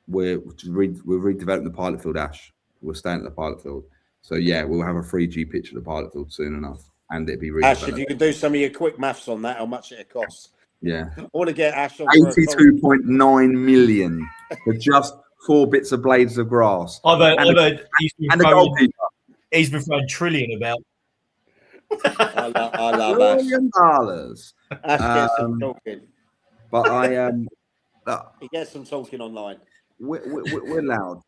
We're redeveloping the pilot field, Ash. We're staying at the pilot field. So yeah, we'll have a 3G pitch at the pilot field soon enough. And it'd be really Ash, if you could do some of your quick maths on that, how much it costs? Yeah, I want to get Ash on 82.9 million for just 4 bits of blades of grass. I've heard he's been throwing trillion about. I love $1 million. Ash gets some talking. But he gets some talking online. We're loud.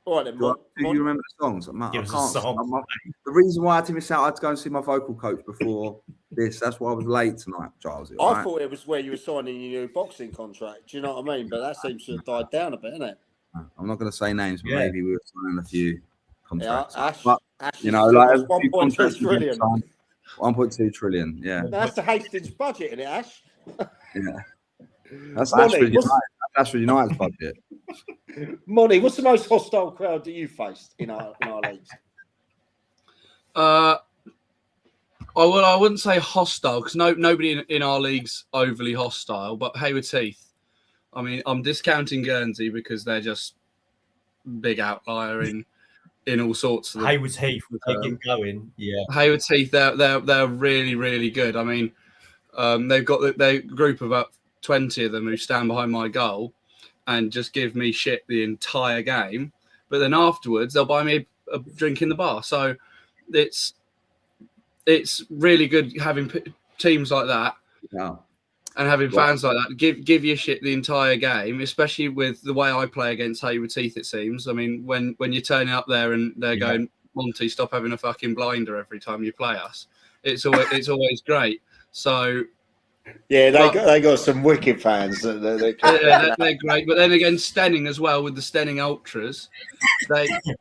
All right, then, Do you remember the songs? Give us a song. The reason why I had to miss out, I had to go and see my vocal coach before this. That's why I was late tonight, Charles. I thought it was where you were signing your new boxing contract. Do you know what I mean? But that seems to have died down a bit, isn't it? I'm not going to say names, but maybe we were signing a few contracts. Yeah, Ash, but, Ash you know, like 1.2 trillion. 1.2 trillion, yeah. That's the Hastings budget, isn't it, Ash? Yeah. That's Ashford United. Ashford United's budget. Monty, what's the most hostile crowd that you faced in our leagues? I wouldn't say hostile because nobody in our league's overly hostile. But Hayward Heath, I mean, I'm discounting Guernsey because they're just big outlier in all sorts of. Hayward Heath, they get going. Yeah, Hayward Heath, they're really really good. I mean, they've got their group of about 20 of them who stand behind my goal and just give me shit the entire game. But then afterwards, they'll buy me a drink in the bar. So it's really good having teams like that and having fans like that give you shit the entire game, especially with the way I play against Hayward Heath, it seems. I mean, when you're turning up there and they're going, Monty, stop having a fucking blinder every time you play us. It's always great. So yeah, they got some wicked fans. They're great. But then again, Stenning as well with the Stenning Ultras,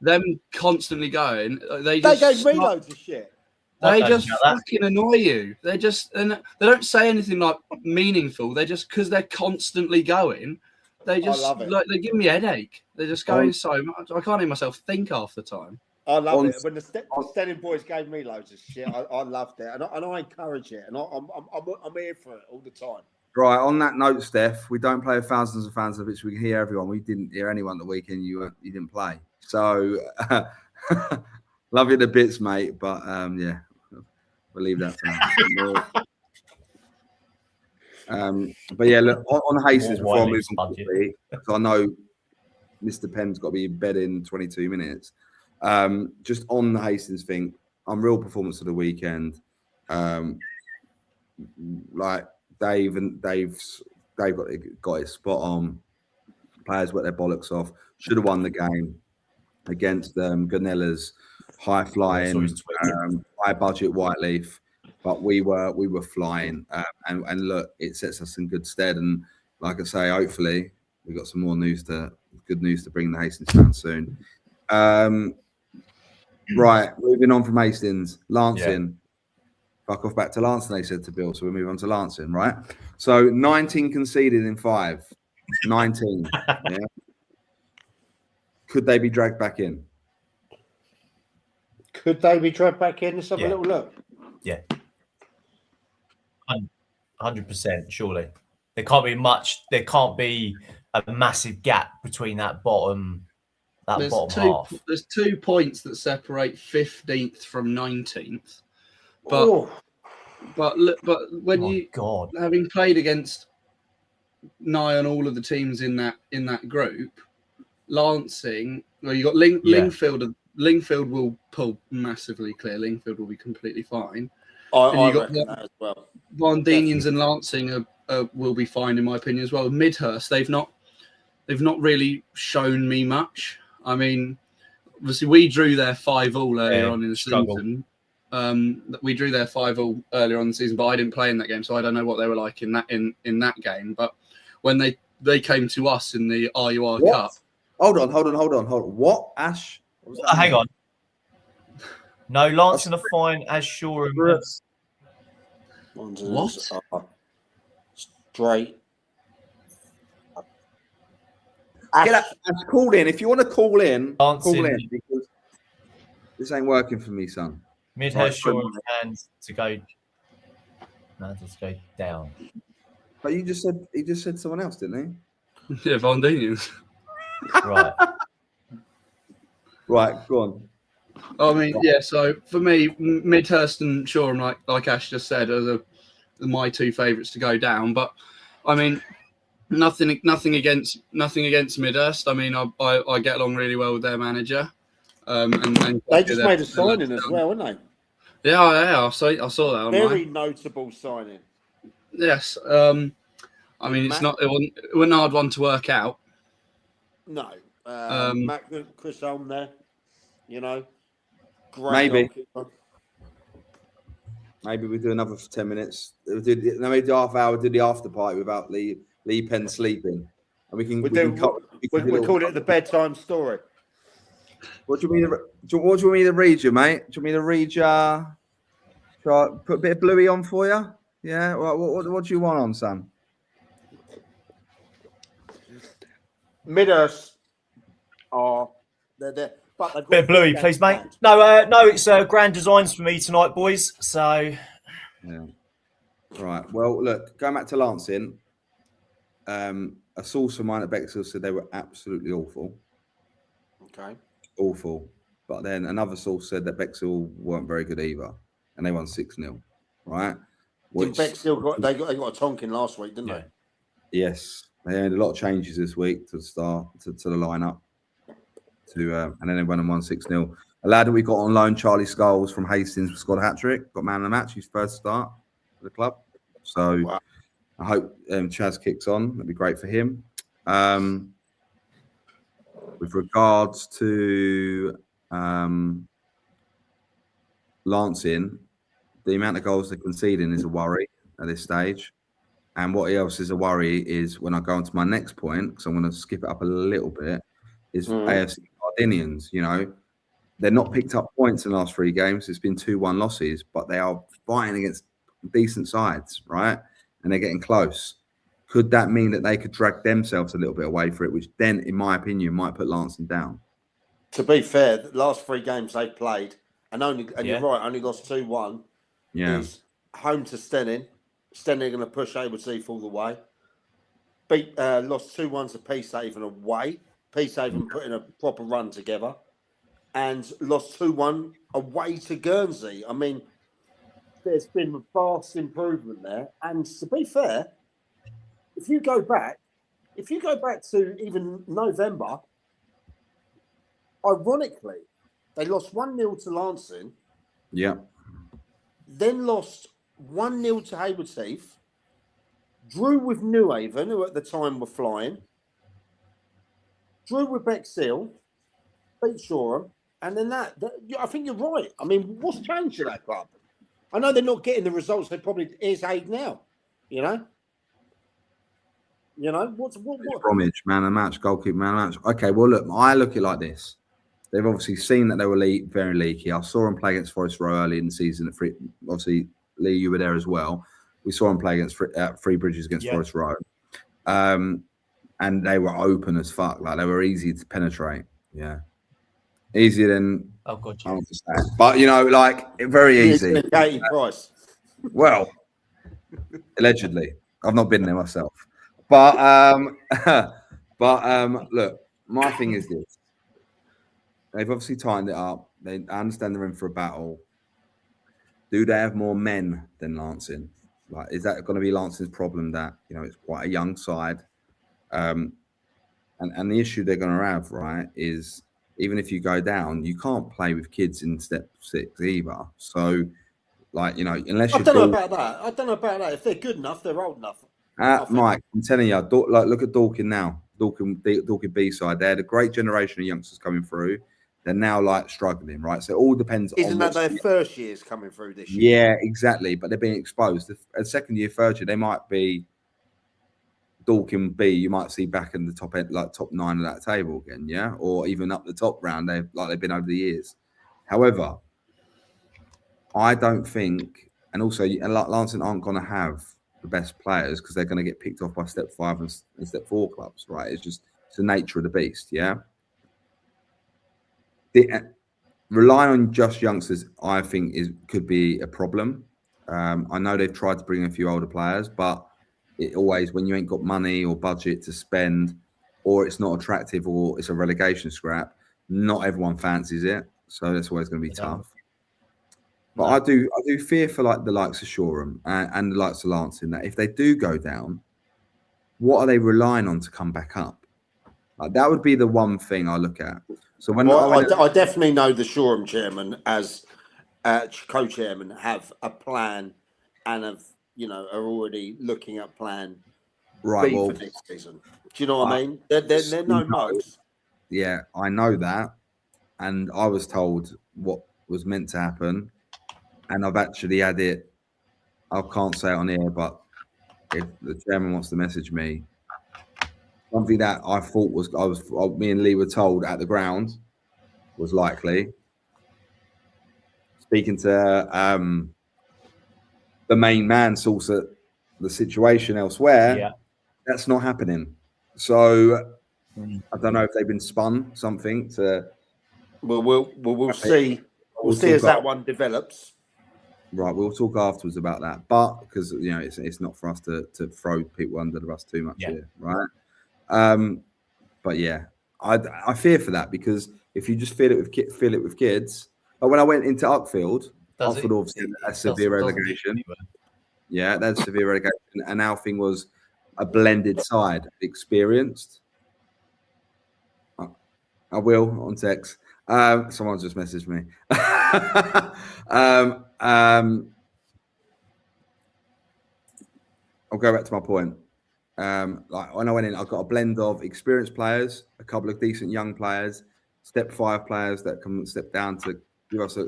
them constantly going. They gave me loads of shit. They just fucking annoy you. They don't say anything like meaningful. They just because they're constantly going. They just like they give me a headache. They're just going so much. I can't hear myself think half the time. I love it. When the Stenning boys gave me loads of shit, I loved it, and I encourage it, and I'm here for it all the time. Right, on that note, Steph, we don't play with thousands of fans of which we can hear everyone. We didn't hear anyone the weekend you didn't play. So love you to bits, mate. But yeah, we'll leave that for now. But yeah, look on Hastings before I move on quickly, because I know Mr. Penn's got to be in bed in 22 minutes. Just on the Hastings thing, unreal performance of the weekend. Like Dave got it spot on. Players worked their bollocks off. Should have won the game against Ganella's high flying, high budget Whiteleaf, but we were flying. And look, it sets us in good stead. And like I say, hopefully we got some more good news to bring the Hastings fans soon. Right, moving on from Hastings, Lancing. Fuck off back to Lancing, they said to Bill. So we move on to Lancing, right? So 19 conceded in 5. 19. Yeah. Could they be dragged back in? Could they be dragged back in? Let's have a little look. Yeah. 100%, surely. There can't be much. There can't be a massive gap between that bottom. Half. There's 2 points that separate 15th from 19th. But when having played against nigh on all of the teams in that group, Lancing, well, you got Lingfield. Lingfield will pull massively clear. Lingfield will be completely fine. I reckon that as well. Vondinians and Lancing will be fine in my opinion as well. Midhurst, they've not really shown me much. I mean, obviously we drew their 5-5 earlier on in the struggle. season. We drew their 5-5 earlier on in the season, but I didn't play in that game, so I don't know what they were like in that game. But when they came to us in the RUR Cup. Hold on. What, Ash? What Hang on. No, Lancing are fine as sure. What? Straight. Ash, call in. If you want to call in, Lancing. call in, because this ain't working for me, son. Mid has Shoreham and to go. No, just go down. But he just said someone else, didn't Yeah, Von Dinians. Right. Right, go on. I mean, yeah. So for me, Midhurst and Shoreham, like Ash just said, are my two favourites to go down. But I mean, nothing against Midhurst. I mean, I get along really well with their manager. And they just made a signing as well, didn't they? Yeah. I saw that. Very notable signing. Yes. I mean, it wasn't a hard one to work out. No. Chris Holm there, great. Maybe we do another 10 minutes. Maybe the half hour. Do the after party without Lee Penn sleeping, and we call it the bedtime story. What do you mean? What do you want me to read you, mate? Do you want me to read you? Try put a bit of Bluey on for you? Yeah. What do you want on, son? Midhurst are they're but Bit of Bluey, please, mate. No, it's grand designs for me tonight, boys. So, yeah. Right. Well, look, going back to Lancing, a source of mine at Bexhill said they were absolutely awful. Okay. Awful. But then another source said that Bexhill weren't very good either, and they won 6-0. Right. Bexhill got a Tonkin last week, didn't they? Yes, they made a lot of changes this week to start to the lineup. And then they won and won 6-0. A lad that we got on loan, Charlie Scholes from Hastings, scored a hat-trick, got man of the match, his first start for the club. So wow. I hope Chaz kicks on. That'd be great for him. With regards to Lancing, the amount of goals they're conceding is a worry at this stage. And what else is a worry is when I go on to my next point, because I'm going to skip it up a little bit, is AFC Gardinians. They're not picked up points in the last 3 games. It's been 2-1 losses, but they are fighting against decent sides, right? And they're getting close. Could that mean that they could drag themselves a little bit away for it, which then, in my opinion, might put Lancing down? To be fair, the last 3 games they played, you're right, only lost 2-1. Yeah. Is home to Stenning. Stenning are going to push Aberdeen all the way. Lost 2-1 to Peacehaven away. Peacehaven putting a proper run together. And lost 2-1 away to Guernsey. I mean, there's been a vast improvement there. And to be fair, if you go back to even November, ironically, they lost 1-0 to Lancing. Yeah. Then lost 1-0 to Hayward Heath. Drew with Newhaven, who at the time were flying. Drew with Bexhill. Beat Shoreham. And then that, I think you're right. I mean, what's changed to that club? I know they're not getting the results they probably is Hague now. What's Bromwich, man of the match, goalkeeper, man of the match. Okay, well, look, I look at it like this. They've obviously seen that they were very leaky. I saw them play against Forest Row early in the season. Obviously, Lee, you were there as well. We saw them play against Free Bridges against Forest Row. And they were open as fuck. Like, they were easy to penetrate. Yeah. Easier than... Oh, God. I understand. But, very easy. Price. Well, allegedly. I've not been there myself. But look, my thing is this. They've obviously tightened it up. I understand they're in for a battle. Do they have more men than Lancing? Like, is that going to be Lancing's problem that, it's quite a young side? And the issue they're going to have, right, is even if you go down, you can't play with kids in step 6 either. So, unless you... I don't know about that. If they're good enough, they're old enough. Mike, I'm telling you, look at Dorking now. Dorking B-side. They had a great generation of youngsters coming through. they're now like struggling, right? So it all depends. Isn't on that their first years coming through this year? Yeah, exactly. But they're being exposed. A second year, third year, they might be Dorking B. You might see back in the top end, like top 9 of that table again, yeah, or even up the top round. They've been over the years. However, I don't think, and also, Lancing aren't going to have the best players because they're going to get picked off by step 5 and step 4 clubs, right? It's the nature of the beast, yeah. Relying on just youngsters, I think, could be a problem. I know they've tried to bring in a few older players, but it always, when you ain't got money or budget to spend, or it's not attractive, or it's a relegation scrap, not everyone fancies it. So that's always going to be tough. But I do fear for like the likes of Shoreham and the likes of Lancing, that if they do go down, what are they relying on to come back up? Like, that would be the one thing I look at. So when I definitely know the Shoreham chairman as co-chairman have a plan and are already looking at plan right B for next season. Do you know what I mean? They're no mugs. Yeah, I know that, and I was told what was meant to happen, and I've actually had it. I can't say it on air, but if the chairman wants to message me, something that I thought me and Lee were told at the ground was likely. Speaking to the main man source at the situation elsewhere, that's not happening. So I don't know if they've been spun something to. Well, we'll see. We'll see as that one develops. Right, we'll talk afterwards about that, but because it's not for us to throw people under the bus too much here, right? But yeah, I fear for that, because if you just feel it with kids, like when I went into Uckfield obviously had a severe relegation. Yeah, that's severe relegation, and our thing was a blended side, experienced. I will on text. Someone just messaged me. I'll go back to my point. Like when I went in, I got a blend of experienced players, a couple of decent young players, step 5 players that can step down to give us a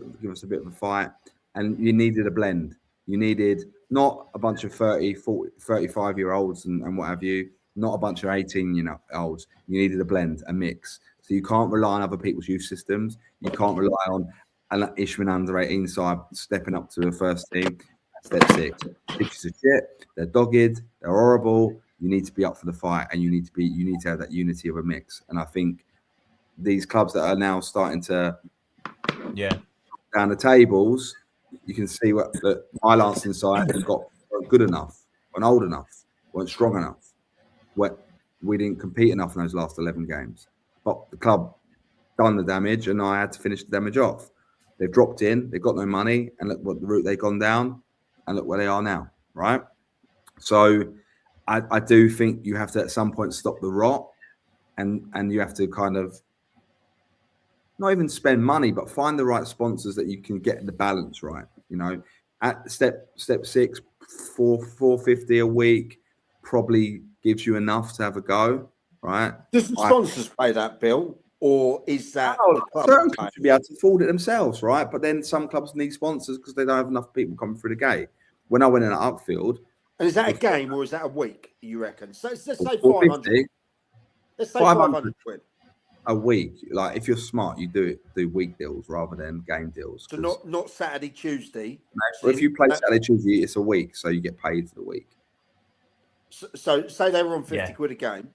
bit of a fight. And you needed a blend. You needed not a bunch of 30, 40, 35-year-olds and what have you, not a bunch of 18-year-olds. You needed a blend, a mix. So you can't rely on other people's youth systems. You can't rely on an Ishman under 18 side stepping up to the first team. Step 6. Pictures of shit. They're dogged. They're horrible. You need to be up for the fight, and you need to have that unity of a mix. And I think these clubs that are now starting to down the tables, you can see what the Lancing side has got good enough, weren't old enough, weren't strong enough. We didn't compete enough in those last 11 games. But the club done the damage, and I had to finish the damage off. They've dropped in, they've got no money, and look what the route they've gone down, and look where they are now, right? So I do think you have to at some point stop the rot, and you have to kind of not even spend money, but find the right sponsors that you can get the balance right. At step 6, 450 a week probably gives you enough to have a go, right? Does the sponsors pay that bill, or is that certain clubs should be able to afford it themselves, right? But then some clubs need sponsors because they don't have enough people coming through the gate. When I went in at Uckfield, and is that a game or is that a week? You reckon? So let's say 500. Let's say 500 quid a week. Like if you're smart, you do week deals rather than game deals. So not Saturday, Tuesday. No, if you play Saturday, Tuesday, it's a week, so you get paid for the week. So say they were on 50 quid a game,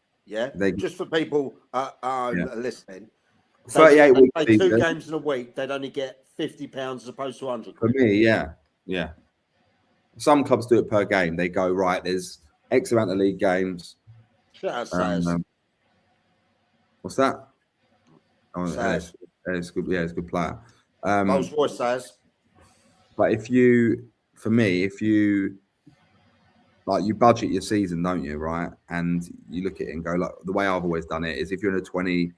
just for people listening. 38 weeks. 2 games in a week, they'd only get £50 as opposed to 100 quid. For me, yeah. Some clubs do it per game. They go, right, there's X amount of league games. Shout out Sayers. What's that? Oh, it's good. Yeah, it's a good player. Rolls Royce Sayers. But if you like, you budget your season, don't you? Right, and you look at it and go, like, the way I've always done it is, if you're in a 20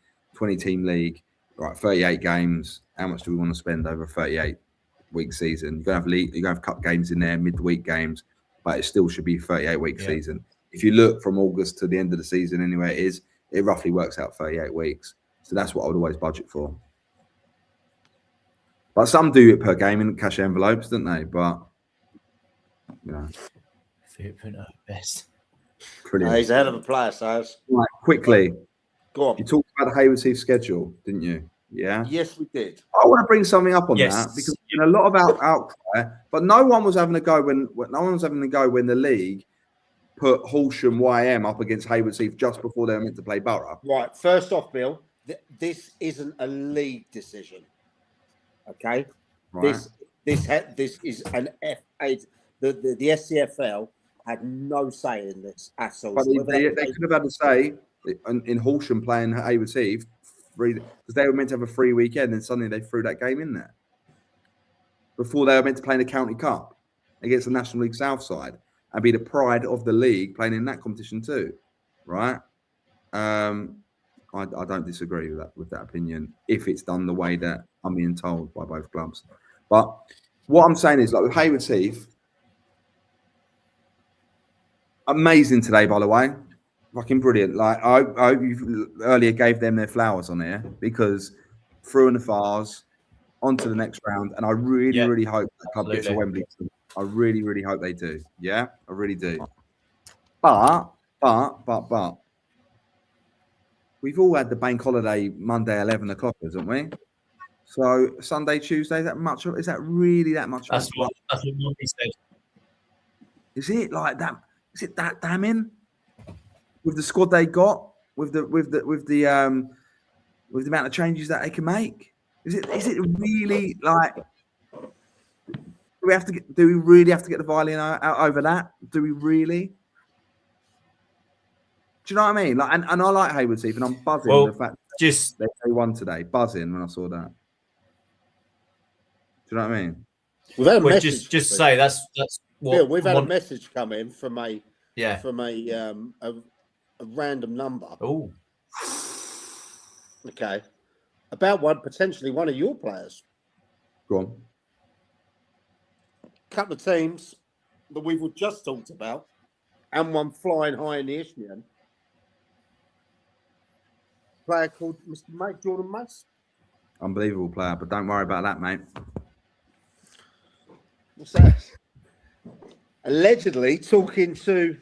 team league, right, 38 games. How much do we want to spend over a 38-week season? You're gonna have cup games in there, midweek games, but it still should be 38-week season. If you look from August to the end of the season, anyway, it roughly works out 38 weeks. So that's what I would always budget for. But some do it per game in cash envelopes, don't they? But you know, best. Brilliant. He's a hell of a player, Saz. Right, quickly. Go on. You talked about the Hayward Heath schedule, didn't you? Yeah. Yes, we did. I want to bring something up on that because a lot of outcry, but no one was having a go when the league put Horsham YM up against Hayward Heath just before they were meant to play Borough. Right. First off, Bill, this isn't a league decision. Okay. Right. This is an FA. The SCFL had no say in this at all. But they could have had a say in Horsham playing Hayward Heath because they were meant to have a free weekend, and suddenly they threw that game in there before they were meant to play in the County Cup against the National League South side and be the pride of the league playing in that competition too, right? I don't disagree with that opinion if it's done the way that I'm being told by both clubs. But what I'm saying is, like with Hayward Heath, amazing today, by the way. Fucking brilliant. Like I you earlier gave them their flowers on here because through and the fars onto the next round, and I really hope that club gets a Wembley. I really hope they do. Yeah, I really do. But we've all had the bank holiday Monday 11 o'clock, haven't we? So Sunday, Tuesday, is that really that much? That's what he said. Is it like that? Is it that damning? With the squad they got, with the amount of changes that they can make, is it really like? Do we really have to get the violin out over that? Do we really? Do you know what I mean? Like, and I like Hayward Heath, and I'm buzzing with the fact that they won today. Buzzing when I saw that. Do you know what I mean? We've had a message. Just say that's what Bill, we've had a message come in from a random number. Oh, okay, about potentially one of your players. Go on. Couple of teams that we've just talked about, and one flying high in the Isthmian. Player called Mr. Mate Jordan Mace. Unbelievable player, but don't worry about that, mate. What's that? Allegedly talking to.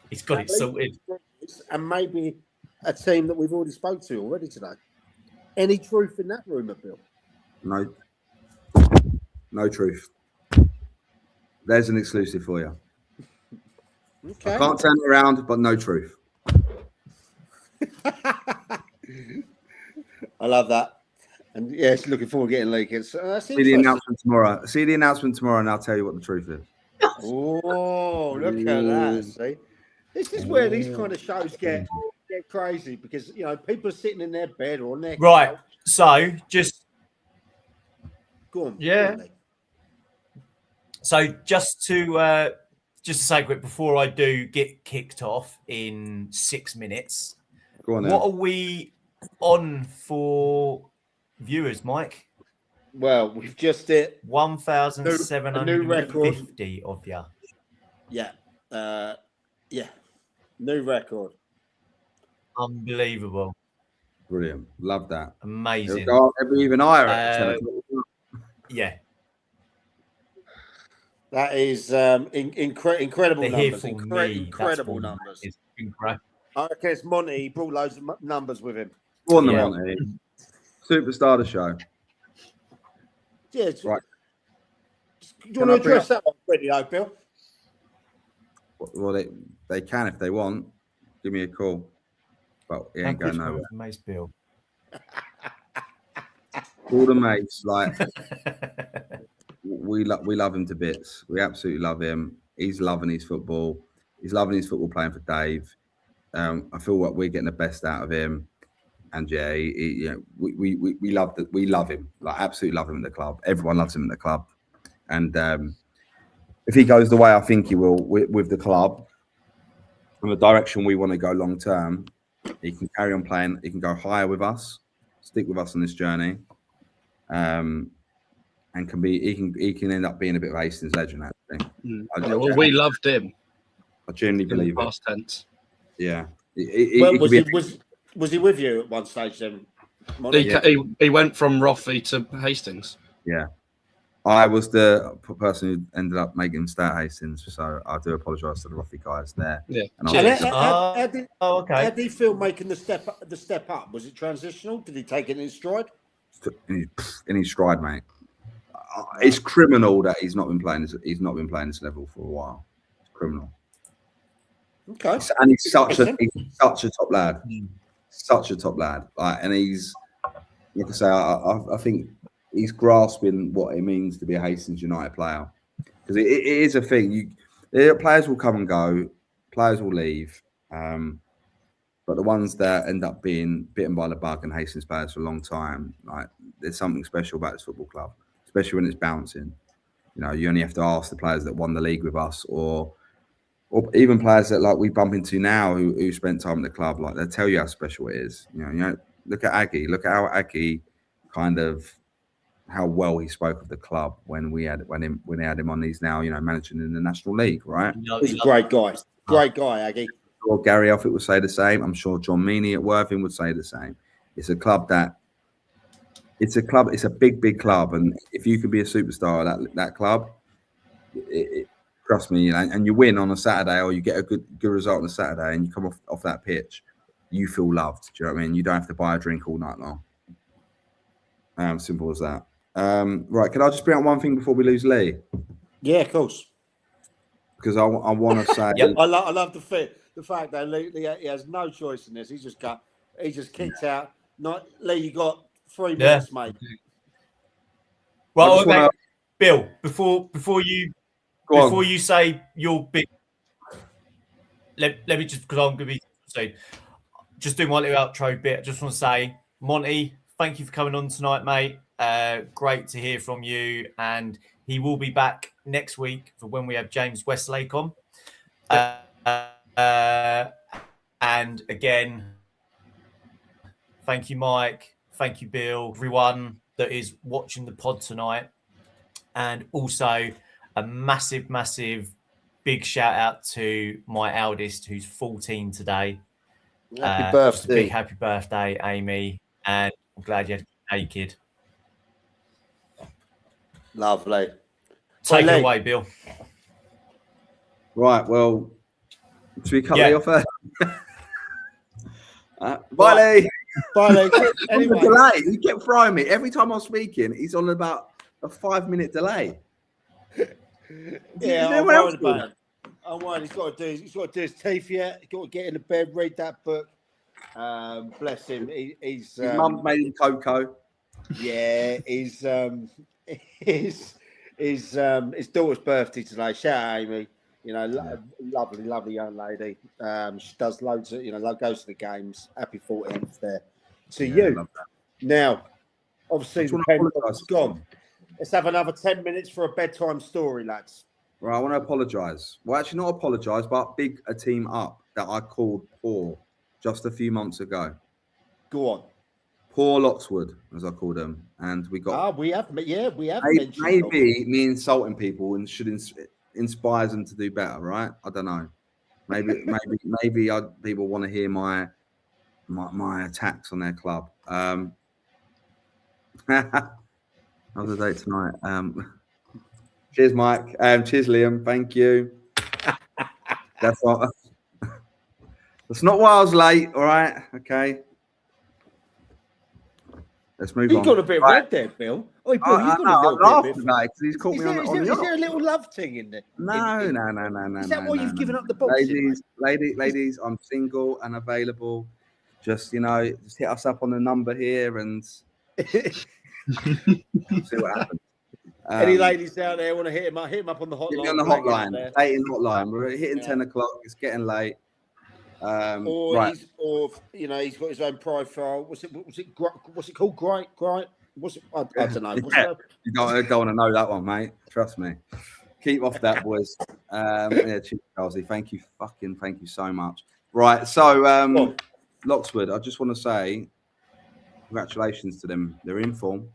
He's got it sorted. And maybe a team that we've already spoke to already today. Any truth in that rumour, Bill? No truth. There's an exclusive for you. Okay. I can't turn it around, but no truth. I love that. And yes, looking forward to getting leaked. See the announcement tomorrow, and I'll tell you what the truth is. Oh, look at that. See? This is where these kind of shows get crazy because, you know, people are sitting in their bed or on their right. couch. So just Go on. Yeah. Go on, so just to say quick before I do get kicked off in 6 minutes. Go on. What are we on for viewers, Mike? Well, we've just hit 1,750 of you. Yeah. New record. Unbelievable. Brilliant. Love that. Amazing. It'll go up even higher at 10 o'clock. Yeah. That is incredible They're numbers. here for me. Incredible numbers. It's incredible. I reckon it's Monty. He brought loads of numbers with him. Go on, Monty. Superstar of the show. Yeah. Right. Do you want to address that one quickly, though, Bill? Well, they can if they want. Give me a call. Well, he ain't going nowhere. Mace Bill. All the mates, like we love him to bits. We absolutely love him. He's loving his football. He's loving his football playing for Dave. I feel like we're getting the best out of him. And yeah, we love him. Like absolutely love him in the club. Everyone loves him in the club. And if he goes the way I think he will with the club, and the direction we want to go long term, he can carry on playing. He can go higher with us, stick with us on this journey, and he can end up being a bit of Hastings legend. Actually, well, we loved him. I genuinely believe it. Past tense. Yeah. Was he with you at one stage then? He went from Roffey to Hastings. Yeah. I was the person who ended up making him stay at Hastings, so I do apologise to the Roffy guys there. Yeah. And How did okay. he feel making the step up? Was it transitional? Did he take it in stride? in his stride, mate. It's criminal that he's not been playing this level for a while. It's criminal. Okay. And he's such a top lad. Such a top lad. And he's, like I say, I think he's grasping what it means to be a Hastings United player. Because it is a thing. Players will come and go, players will leave. But the ones that end up being bitten by the bug and Hastings players for a long time, like, there's something special about this football club, especially when it's bouncing. You know, you only have to ask the players that won the league with us, or even players that like we bump into now who spent time at the club. Like, they'll tell you how special it is. You know, look at Aggie. Look at how Aggie how well he spoke of the club when he had him on. He's now, you know, managing in the National League, right? He's a great guy. Great guy, Aggie. I'm sure Gary Elphick would say the same. I'm sure John Meaney at Worthing would say the same. It's a big club, and if you could be a superstar at that club, trust me, you know, and you win on a Saturday, or you get a good result on a Saturday, and you come off that pitch, you feel loved. Do you know what I mean? You don't have to buy a drink all night long. Simple as that. Right, can I just bring up one thing before we lose Lee? Yeah, of course. Because I want to say, I love the fact that Lee he has no choice in this. He just kicked out. Lee, you got 3 minutes, mate. Well, Bill, before you say your big, let me just, because I'm going to be saying, just doing one little outro bit. I just want to say, Monty, thank you for coming on tonight, mate. Great to hear from you, and he will be back next week for when we have James Westlake on. And again, thank you, Mike. Thank you, Bill. Everyone that is watching the pod tonight, and also a massive big shout out to my eldest, who's 14 today. Happy birthday! Just a big happy birthday, Amy, and I'm glad you had a day, kid. Lovely. Take it away, Bill. Right, well, should we cut Lee off first? Bye, Lee. Bye, Lee. Anyway. Delay. He kept throwing me. Every time I'm speaking, he's on about a 5-minute delay. Yeah, I'm worried about him. I'm worried. He's got to do his teeth yet. He's got to get into bed, read that book. Bless him. His mum made him cocoa. Yeah, his daughter's birthday today. Shout out, Amy. You know, lovely young lady. She does loads of, goes to the games. Happy 14th there to you. Now, obviously, the pen is gone. Let's have another 10 minutes for a bedtime story, lads. Right, I want to apologise. Well, actually, not apologise, but big a team up that I called poor just a few months ago. Go on. Poor Lockswood, as I called them, and we got. We have. Maybe me insulting people and should inspires them to do better, right? I don't know. Maybe people want to hear my attacks on their club. How's the date tonight? Cheers, Mike. Cheers, Liam. Thank you. That's not why I was late. All right. Okay. Let's move on. You got a bit red there, Bill. Oh, Bill, you got a little bit. He's caught me on the Is there a little love thing in there? No. Is that why you've given up the boxing? Ladies, I'm single and available. Just just hit us up on the number here and see what happens. Any ladies out there want to hit him up? Hit him up on the hotline. Hit me on the hotline. Dating hotline. We're hitting 10 o'clock. It's getting late. Right. He's got his own profile. What's it called? Great. What's it? I don't know. You don't want to know that one, mate. Trust me. Keep off that, boys. Cheers, Chelsea. Thank you so much. Right. So, Lockswood, I just want to say congratulations to them. They're in form.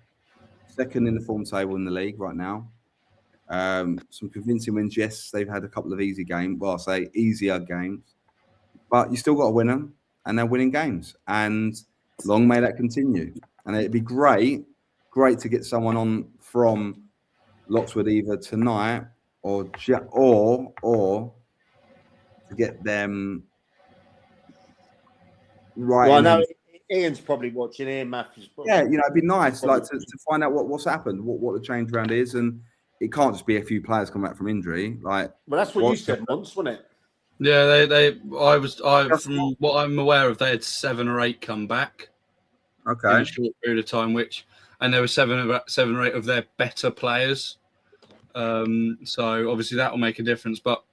Second in the form table in the league right now. Some convincing wins. Yes, they've had a couple of easy games. Well, I'll say easier games. But you still got to win them, and they're winning games. And long may that continue. And it'd be great to get someone on from Lockswood either tonight or to get them right. Well, I know Ian's probably watching. Ian Matthews. Yeah, it'd be nice to find out what's happened, what the change around is, and it can't just be a few players come back from injury. Well, that's what you said once, wasn't it? Yeah, from what I'm aware of, they had 7 or 8 come back. Okay. In a short period of time, and there were 7 or 8 of their better players. So obviously that will make a difference, but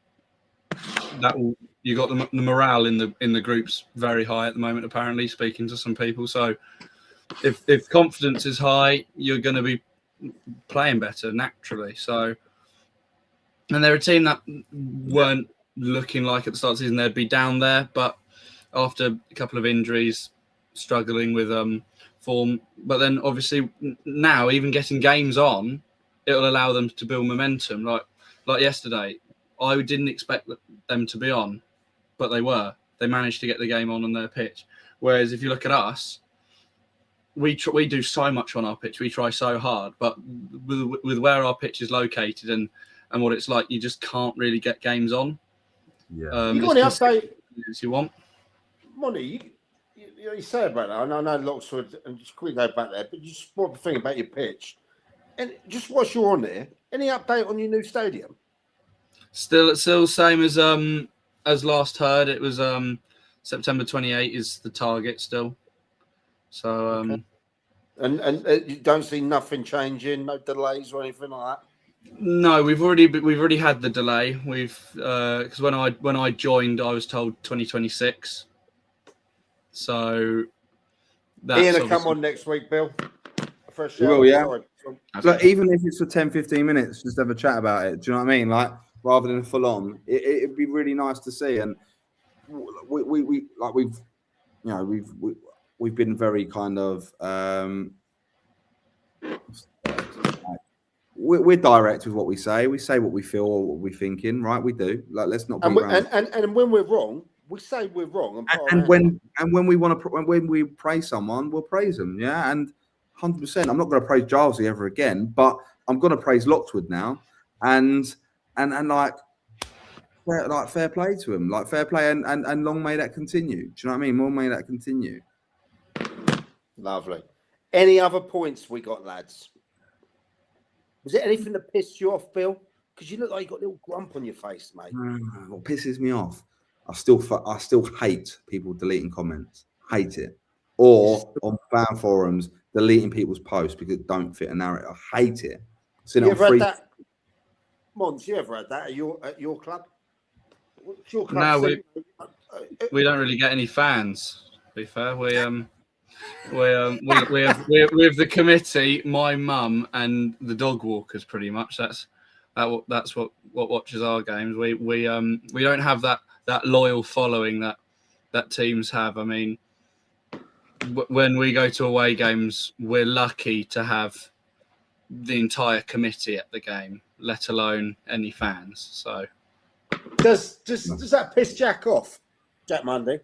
you got the morale in the groups very high at the moment. Apparently, speaking to some people, so if confidence is high, you're going to be playing better naturally. So, and they're a team that weren't looking like at the start of the season they'd be down there, but after a couple of injuries, struggling with form. But then obviously now even getting games on, it'll allow them to build momentum. Like yesterday, I didn't expect them to be on, but they were. They managed to get the game on their pitch. Whereas if you look at us, we do so much on our pitch. We try so hard, but with where our pitch is located and what it's like, you just can't really get games on. Yeah. You got any update? You want? Monty, you say about that. I know Lockswood, and just quickly go back there, but just what the thing about your pitch. And just whilst you're on there, any update on your new stadium? Still same as last heard. It was September 28 is the target still. So okay. And you don't see nothing changing, no delays or anything like that. No, we've already had the delay. We've because when I joined, I was told 2026. So that's Ian will come on next week, Bill. Fresh show. Will, yeah. Look, even if it's for 10-15 minutes, just have a chat about it. Do you know what I mean? Like, rather than full on, it'd be really nice to see. And we've been very kind of we're direct with what we say. We say what we feel or what we're thinking, right? We do. Like, let's not. And when we're wrong, we say we're wrong. And when we praise someone, we'll praise them. Yeah, and 100%. I'm not going to praise Gilesy ever again, but I'm going to praise Lockswood now, and fair play to him, like fair play, and long may that continue. Do you know what I mean? Long may that continue. Lovely. Any other points we got, lads? Was there anything that pissed you off, Bill? Because you look like you got a little grump on your face, mate. What pisses me off? I still hate people deleting comments. Hate it. Or on fan forums deleting people's posts because it don't fit a narrative. I hate it. You ever had that? Mons, you ever had that at your club? What's your club? No, we don't really get any fans. To be fair, we have the committee, my mum, and the dog walkers. Pretty much, that's what watches our games. We don't have that loyal following that teams have. I mean, when we go to away games, we're lucky to have the entire committee at the game, let alone any fans. So, does that piss Jack off, Jack Mundy?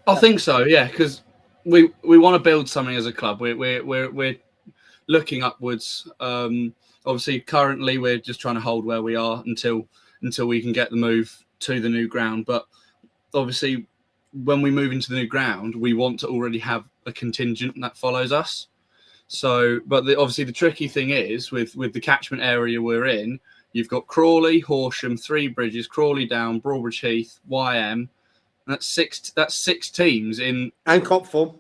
I think so, yeah, because we want to build something as a club. We're looking upwards. Obviously, currently we're just trying to hold where we are until we can get the move to the new ground. But obviously, when we move into the new ground, we want to already have a contingent that follows us. So, but obviously the tricky thing is with the catchment area we're in, you've got Crawley, Horsham, Three Bridges, Crawley Down, Broadbridge Heath, YM. And that's six teams in and Copthorne.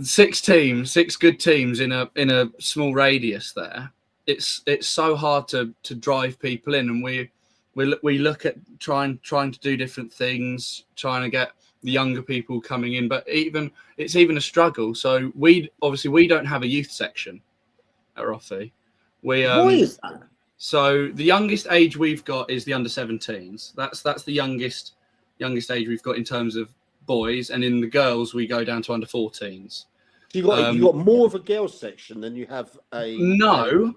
Six good teams in a small radius there. It's so hard to drive people in, and we look at trying to do different things, trying to get the younger people coming in, but it's even a struggle. So we don't have a youth section at Rothie. Why is that? So the youngest age we've got is the under 17s. That's the youngest age we've got in terms of boys, and in the girls we go down to under 14s. You got more of a girls section than you have a no.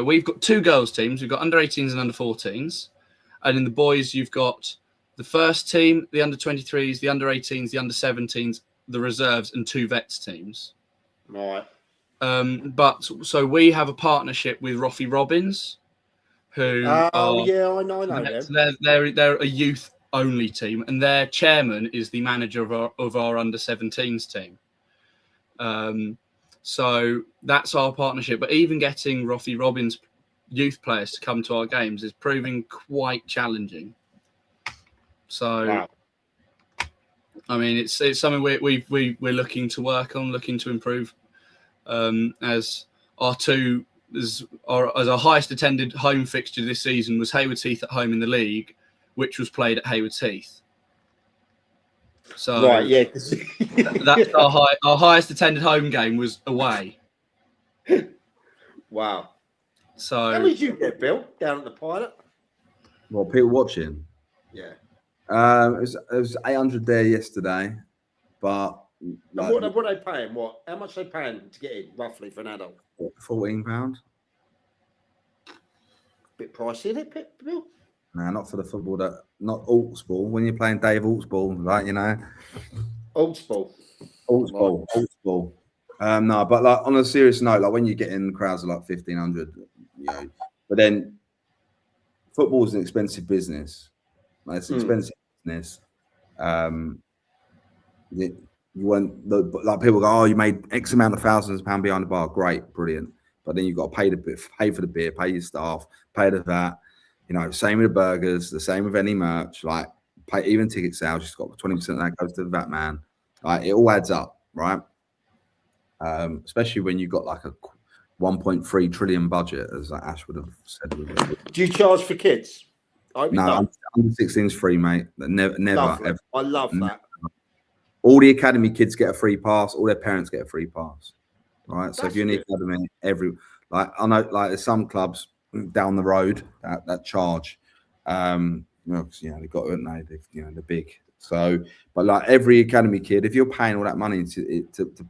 We've got 2 girls teams. We've got under 18s and under 14s, and in the boys you've got the first team, the under 23s, the under 18s, the under 17s, the reserves, and 2 vets teams. Right. But so we have a partnership with Roffey Robbins, who I know them. They're a youth only team, and their chairman is the manager of our under-17s team. So that's our partnership. But even getting Roffey Robbins youth players to come to our games is proving quite challenging. So, wow. I mean, it's something we're looking to work on, looking to improve. As our highest attended home fixture this season was Haywards Heath at home in the league, which was played at Haywards Heath. So right, yeah, that's our highest attended home game was away. Wow. So how many did you get, Bill, down at the Pilot? Well, people watching. Yeah. It was 800 there yesterday, but Like, what are they paying? How much are they paying to get in roughly for an adult? £14. Bit pricey, isn't it, Bill? No, not for the football. Not Altsball. When you're playing Dave Altsball, like Altsball. Altsball. No, but like on a serious note, like when you get in crowds of like 1,500, but then football is an expensive business. Like, it's an expensive business. You want like people go, oh, you made X amount of thousands of pounds behind the bar. Great, brilliant. But then you've got to pay for the beer, pay your staff, pay the VAT. Same with the burgers, the same with any merch. Like, pay even ticket sales. You've got 20% of that goes to the VAT man. Like, it all adds up, right? Especially when you've got like a 1.3 trillion budget, as Ash would have said. Do you charge for kids? No, under 16 is free, mate. Never, ever. I love that. All the academy kids get a free pass. All their parents get a free pass. Right. So if you're in the academy, I know, like there's some clubs down the road that charge. They've got, they're big. So, but like every academy kid, if you're paying all that money to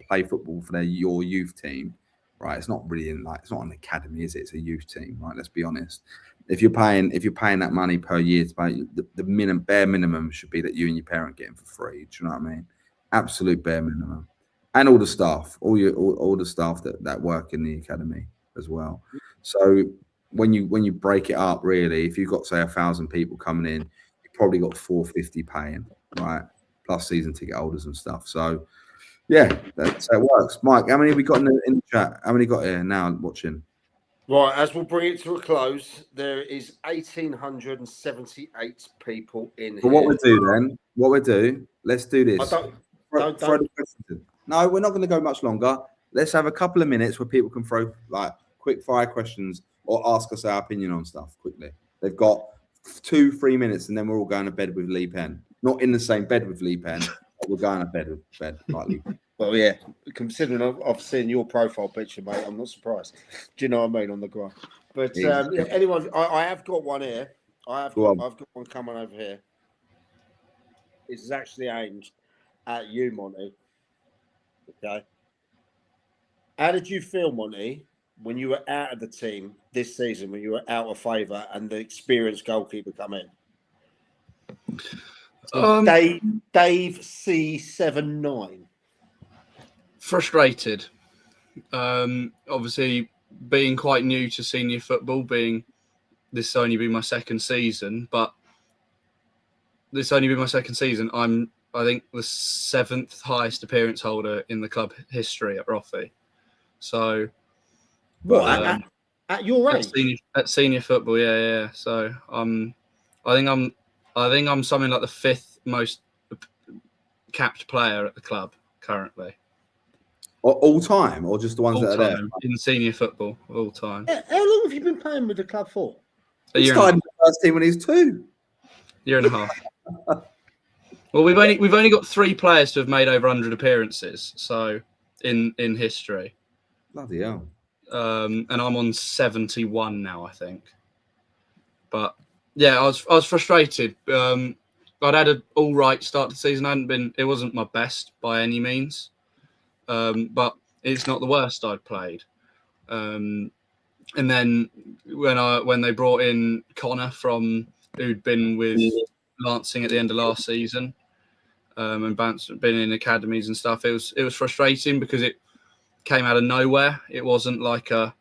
play football for your youth team, right? It's not really it's not an academy, is it? It's a youth team, right? Let's be honest. If you're paying that money per year, the bare minimum should be that you and your parent get them for free. Do you know what I mean? Absolute bare minimum, and all the staff, all the staff that work in the academy as well. So when you break it up, really, if you've got say 1,000 people coming in, you probably got 450 paying, right? Plus season ticket holders and stuff. So yeah, that's how it works. Mike, how many have we got in the chat? How many got here now watching? Right, as we'll bring it to a close, there is 1,878 people in here. What we'll do, let's do this. No, we're not going to go much longer. Let's have a couple of minutes where people can throw like quick fire questions or ask us our opinion on stuff quickly. They've got 2-3 minutes and then we're all going to bed with Lee Penn. Not in the same bed with Lee Penn, but we're going to bed like Lee Penn. Well, yeah, considering I've seen your profile picture, mate, I'm not surprised. Do you know what I mean, on the ground? But anyone, I have got one here. I've got one coming over here. This is actually aimed at you, Monty. Okay. How did you feel, Monty, when you were out of the team this season, when you were out of favour and the experienced goalkeeper come in? Dave C79. Frustrated. Obviously, being quite new to senior football, this only be my second season, I'm I think the 7th highest appearance holder in the club history at Roffey. So what at your age? At senior football, yeah. So I think I'm something like the 5th most capped player at the club currently. All time, or just the ones that are there in senior football all time? How long have you been playing with the club for? He started in the first team when he was 2. Year and a half. Well, we've only got 3 players to have made over 100 appearances, so in history. Bloody hell. And I'm on 71 now, I think. But yeah, I was frustrated. I'd had an all right start to the season. It wasn't my best by any means. But it's not the worst I'd played. And then when they brought in Connor who'd been with Lancing at the end of last season, and been in academies and stuff, it was frustrating because came out of nowhere. It wasn't like I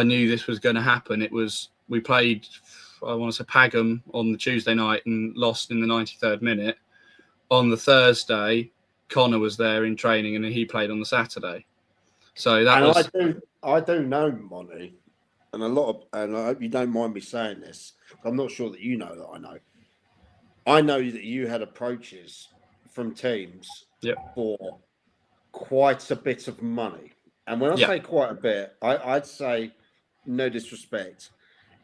knew this was going to happen. We played, I want to say, Pagham on the Tuesday night and lost in the 93rd minute. On the Thursday, Connor was there in training, and he played on the Saturday. So I do know, Monty, and I hope you don't mind me saying this. I'm not sure that you know that I know. I know that you had approaches from teams for quite a bit of money. And when I say quite a bit, I'd say, no disrespect,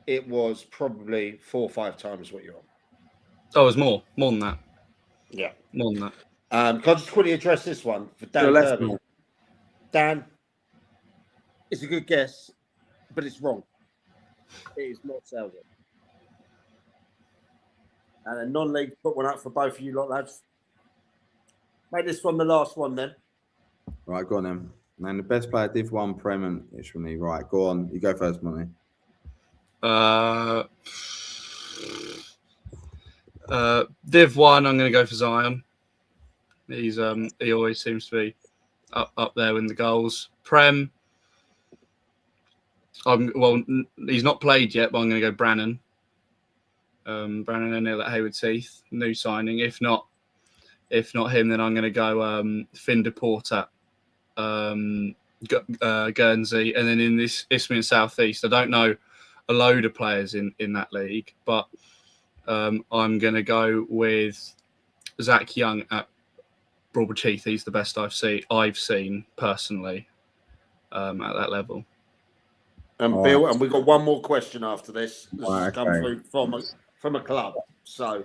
it was probably 4 or 5 times what you're on. Oh, it was more than that. Yeah. More than that. Can I just quickly address this one for Dan Kirby? Dan, it's a good guess, but it's wrong. It is not Selby. And a non-league put one up for both of you lot, lads. Make this one the last one then. Right, go on then. And the best player, Div 1, Prem and Ishmael. Right, go on. You go first, Monty. Div 1, I'm going to go for Zion. He's he always seems to be up there in the goals. Prem, he's not played yet, but I'm going to go Brannan. Brannan O'Neill at Hayward Heath, new signing. If not him, then I'm going to go Finn DePort at Guernsey, and then in this Isthmian South East, I don't know a load of players in that league, but I'm going to go with Zach Young at Broadbridge Heath. He's the best I've seen personally at that level. And Bill, and we've got one more question after this. This has come through from a club. So,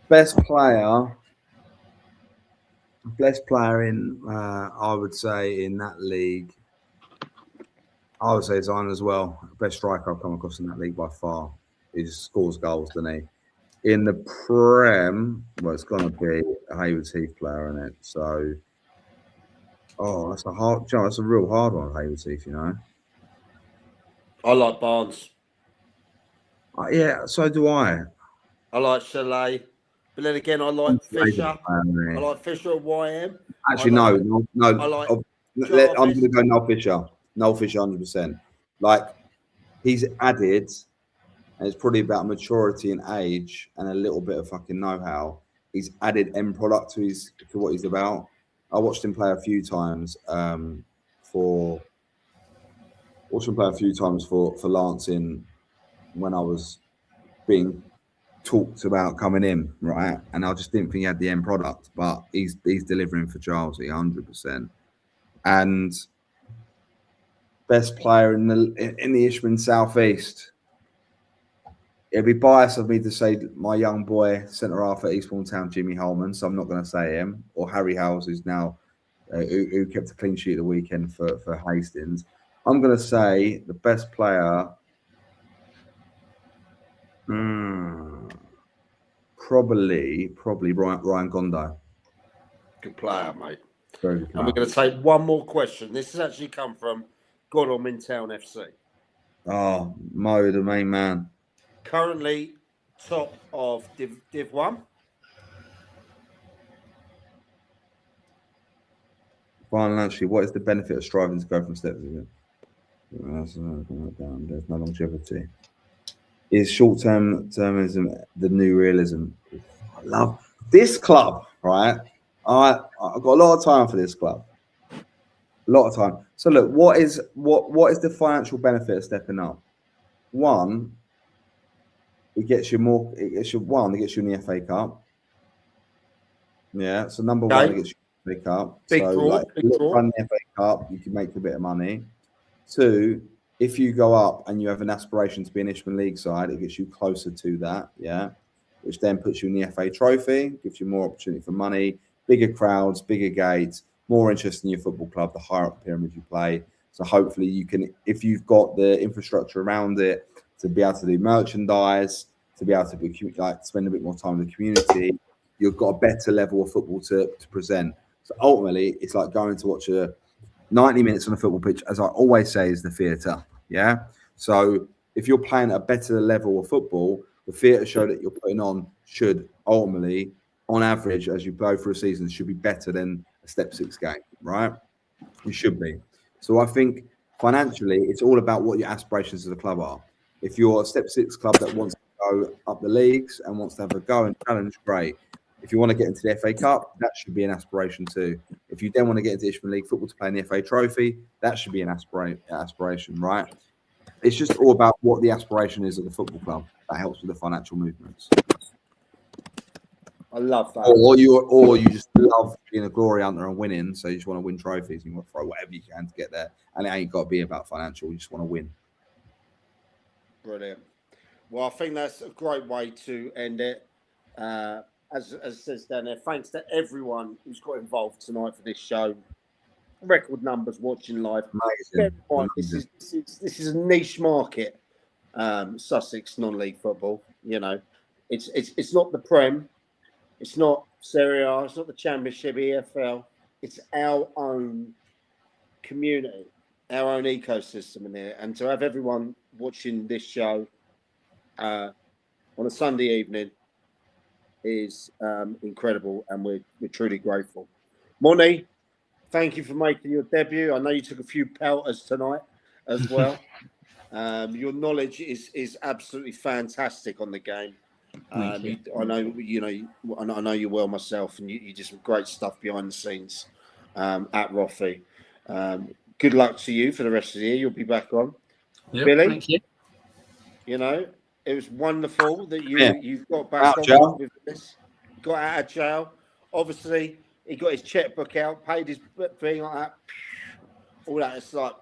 best player in, I would say, in that league, I would say Zion as well. Best striker I've come across in that league by far. He just scores goals, doesn't he? In the Prem, well, it's going to be a Hayward Heath player, isn't it? So, that's a real hard one, Hayward Heath, you know. I like Barnes. Yeah, so do I. I like Chalet. But then again, I like Fisher. I like Fisher at YM. Actually, no. I'm going to go Noel Fisher. Noel Fisher, 100%. Like, he's added, and it's probably about maturity and age and a little bit of fucking know-how. He's added end product to what he's about. I watched him play a few times for Lancing when I was being talked about coming in, right? And I just didn't think he had the end product, but he's delivering for Charlesy 100%. And best player in the Ishman Southeast. It'd be biased of me to say my young boy centre half at Eastbourne Town, Jimmy Holman, so I'm not going to say him, or Harry Howes, who's now who kept a clean sheet the weekend for Hastings. I'm going to say the best player. Probably Ryan Gondo. Good player, mate. Very good player. And we're going to take one more question. This has actually come from Godham in Town FC. Oh, Mo, the main man. Currently top of Div 1. Financially, what is the benefit of striving to go from steps? There's no longevity. Is short-termism the new realism? I love this club, right? I've got a lot of time for this club. A lot of time. So look, what is the financial benefit of stepping up? One, it gets you in the FA Cup. Yeah, so number one, it gets you in the FA Cup. Big draw. Run the FA Cup, you can make a bit of money. Two, if you go up and you have an aspiration to be an Ishman League side, it gets you closer to that, yeah, which then puts you in the FA Trophy, gives you more opportunity for money, bigger crowds, bigger gates, more interest in your football club, the higher up the pyramid you play. So hopefully you can, if you've got the infrastructure around it, to be able to do merchandise, to be able to be, spend a bit more time with the community, you've got a better level of football to present. So ultimately, it's like going to watch 90 minutes on a football pitch, as I always say, is the theatre. Yeah. So if you're playing at a better level of football, the theatre show that you're putting on should ultimately, on average, as you go through a season, should be better than a Step 6 game, right? It should be. So I think financially, it's all about what your aspirations of the club are. If you're a Step 6 club that wants to go up the leagues and wants to have a go and challenge, great. If you want to get into the FA Cup, that should be an aspiration too. If you then want to get into Ishmael League football to play in the FA Trophy, that should be an aspiration, right? It's just all about what the aspiration is of the football club. That helps with the financial movements. I love that. Or you just love being a glory hunter and winning, so you just want to win trophies. You want to throw whatever you can to get there, and it ain't got to be about financial. You just want to win. Brilliant. Well, I think that's a great way to end it. As it says down there, thanks to everyone who's got involved tonight for this show. Record numbers watching live. Amazing. This is a niche market. Sussex non-league football. You know, it's not the Prem, it's not Serie A, it's not the Championship, EFL. It's our own community, our own ecosystem in here, and to have everyone watching this show on a Sunday evening is incredible, and we're truly grateful. Monty, thank you for making your debut. I know you took a few pelters tonight as well. Your knowledge is absolutely fantastic on the game. I know I know you well myself, and you did some great stuff behind the scenes at Roffey. Good luck to you for the rest of the year. You'll be back on. Yep, Billy, thank you. You know, it was wonderful that you got back Out on jail. with this. Got out of jail. Obviously, he got his checkbook out, paid his thing like that. All that. It's like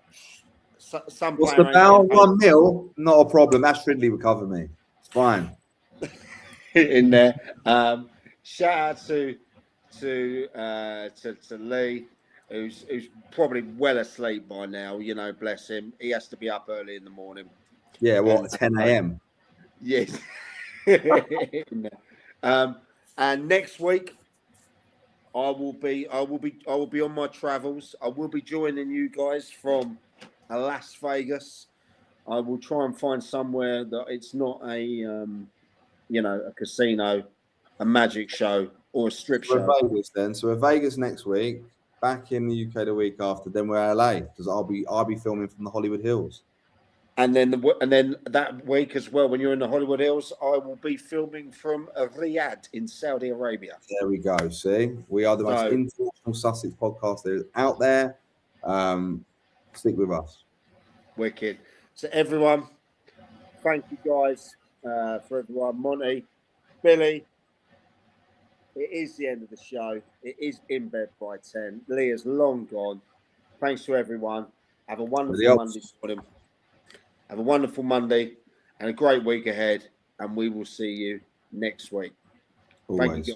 some. What's the bail? 1 mil? Not a problem. Ash Ridley will cover me. It's fine. In there. Shout out to Lee, who's probably well asleep by now. You know, bless him. He has to be up early in the morning. Yeah, what, 10 a.m.? Yes. And next week I will be on my travels. I will be joining you guys from Las Vegas. I will try and find somewhere that it's not a a casino, a magic show, or a strip show. We're Vegas then. So we're Vegas next week, back in the UK the week after. Then we're LA because I'll be filming from the Hollywood Hills. And then that week as well, when you're in the Hollywood Hills, I will be filming from Riyadh in Saudi Arabia. There we go. See, we are the most international Sussex podcast that is out there. Stick with us. Wicked. So everyone, thank you guys for everyone. Monty, Billy, it is the end of the show. It is in bed by 10. Leah's long gone. Thanks to everyone. Have a wonderful Monday morning. Have a wonderful Monday and a great week ahead. And we will see you next week. Always. Thank you.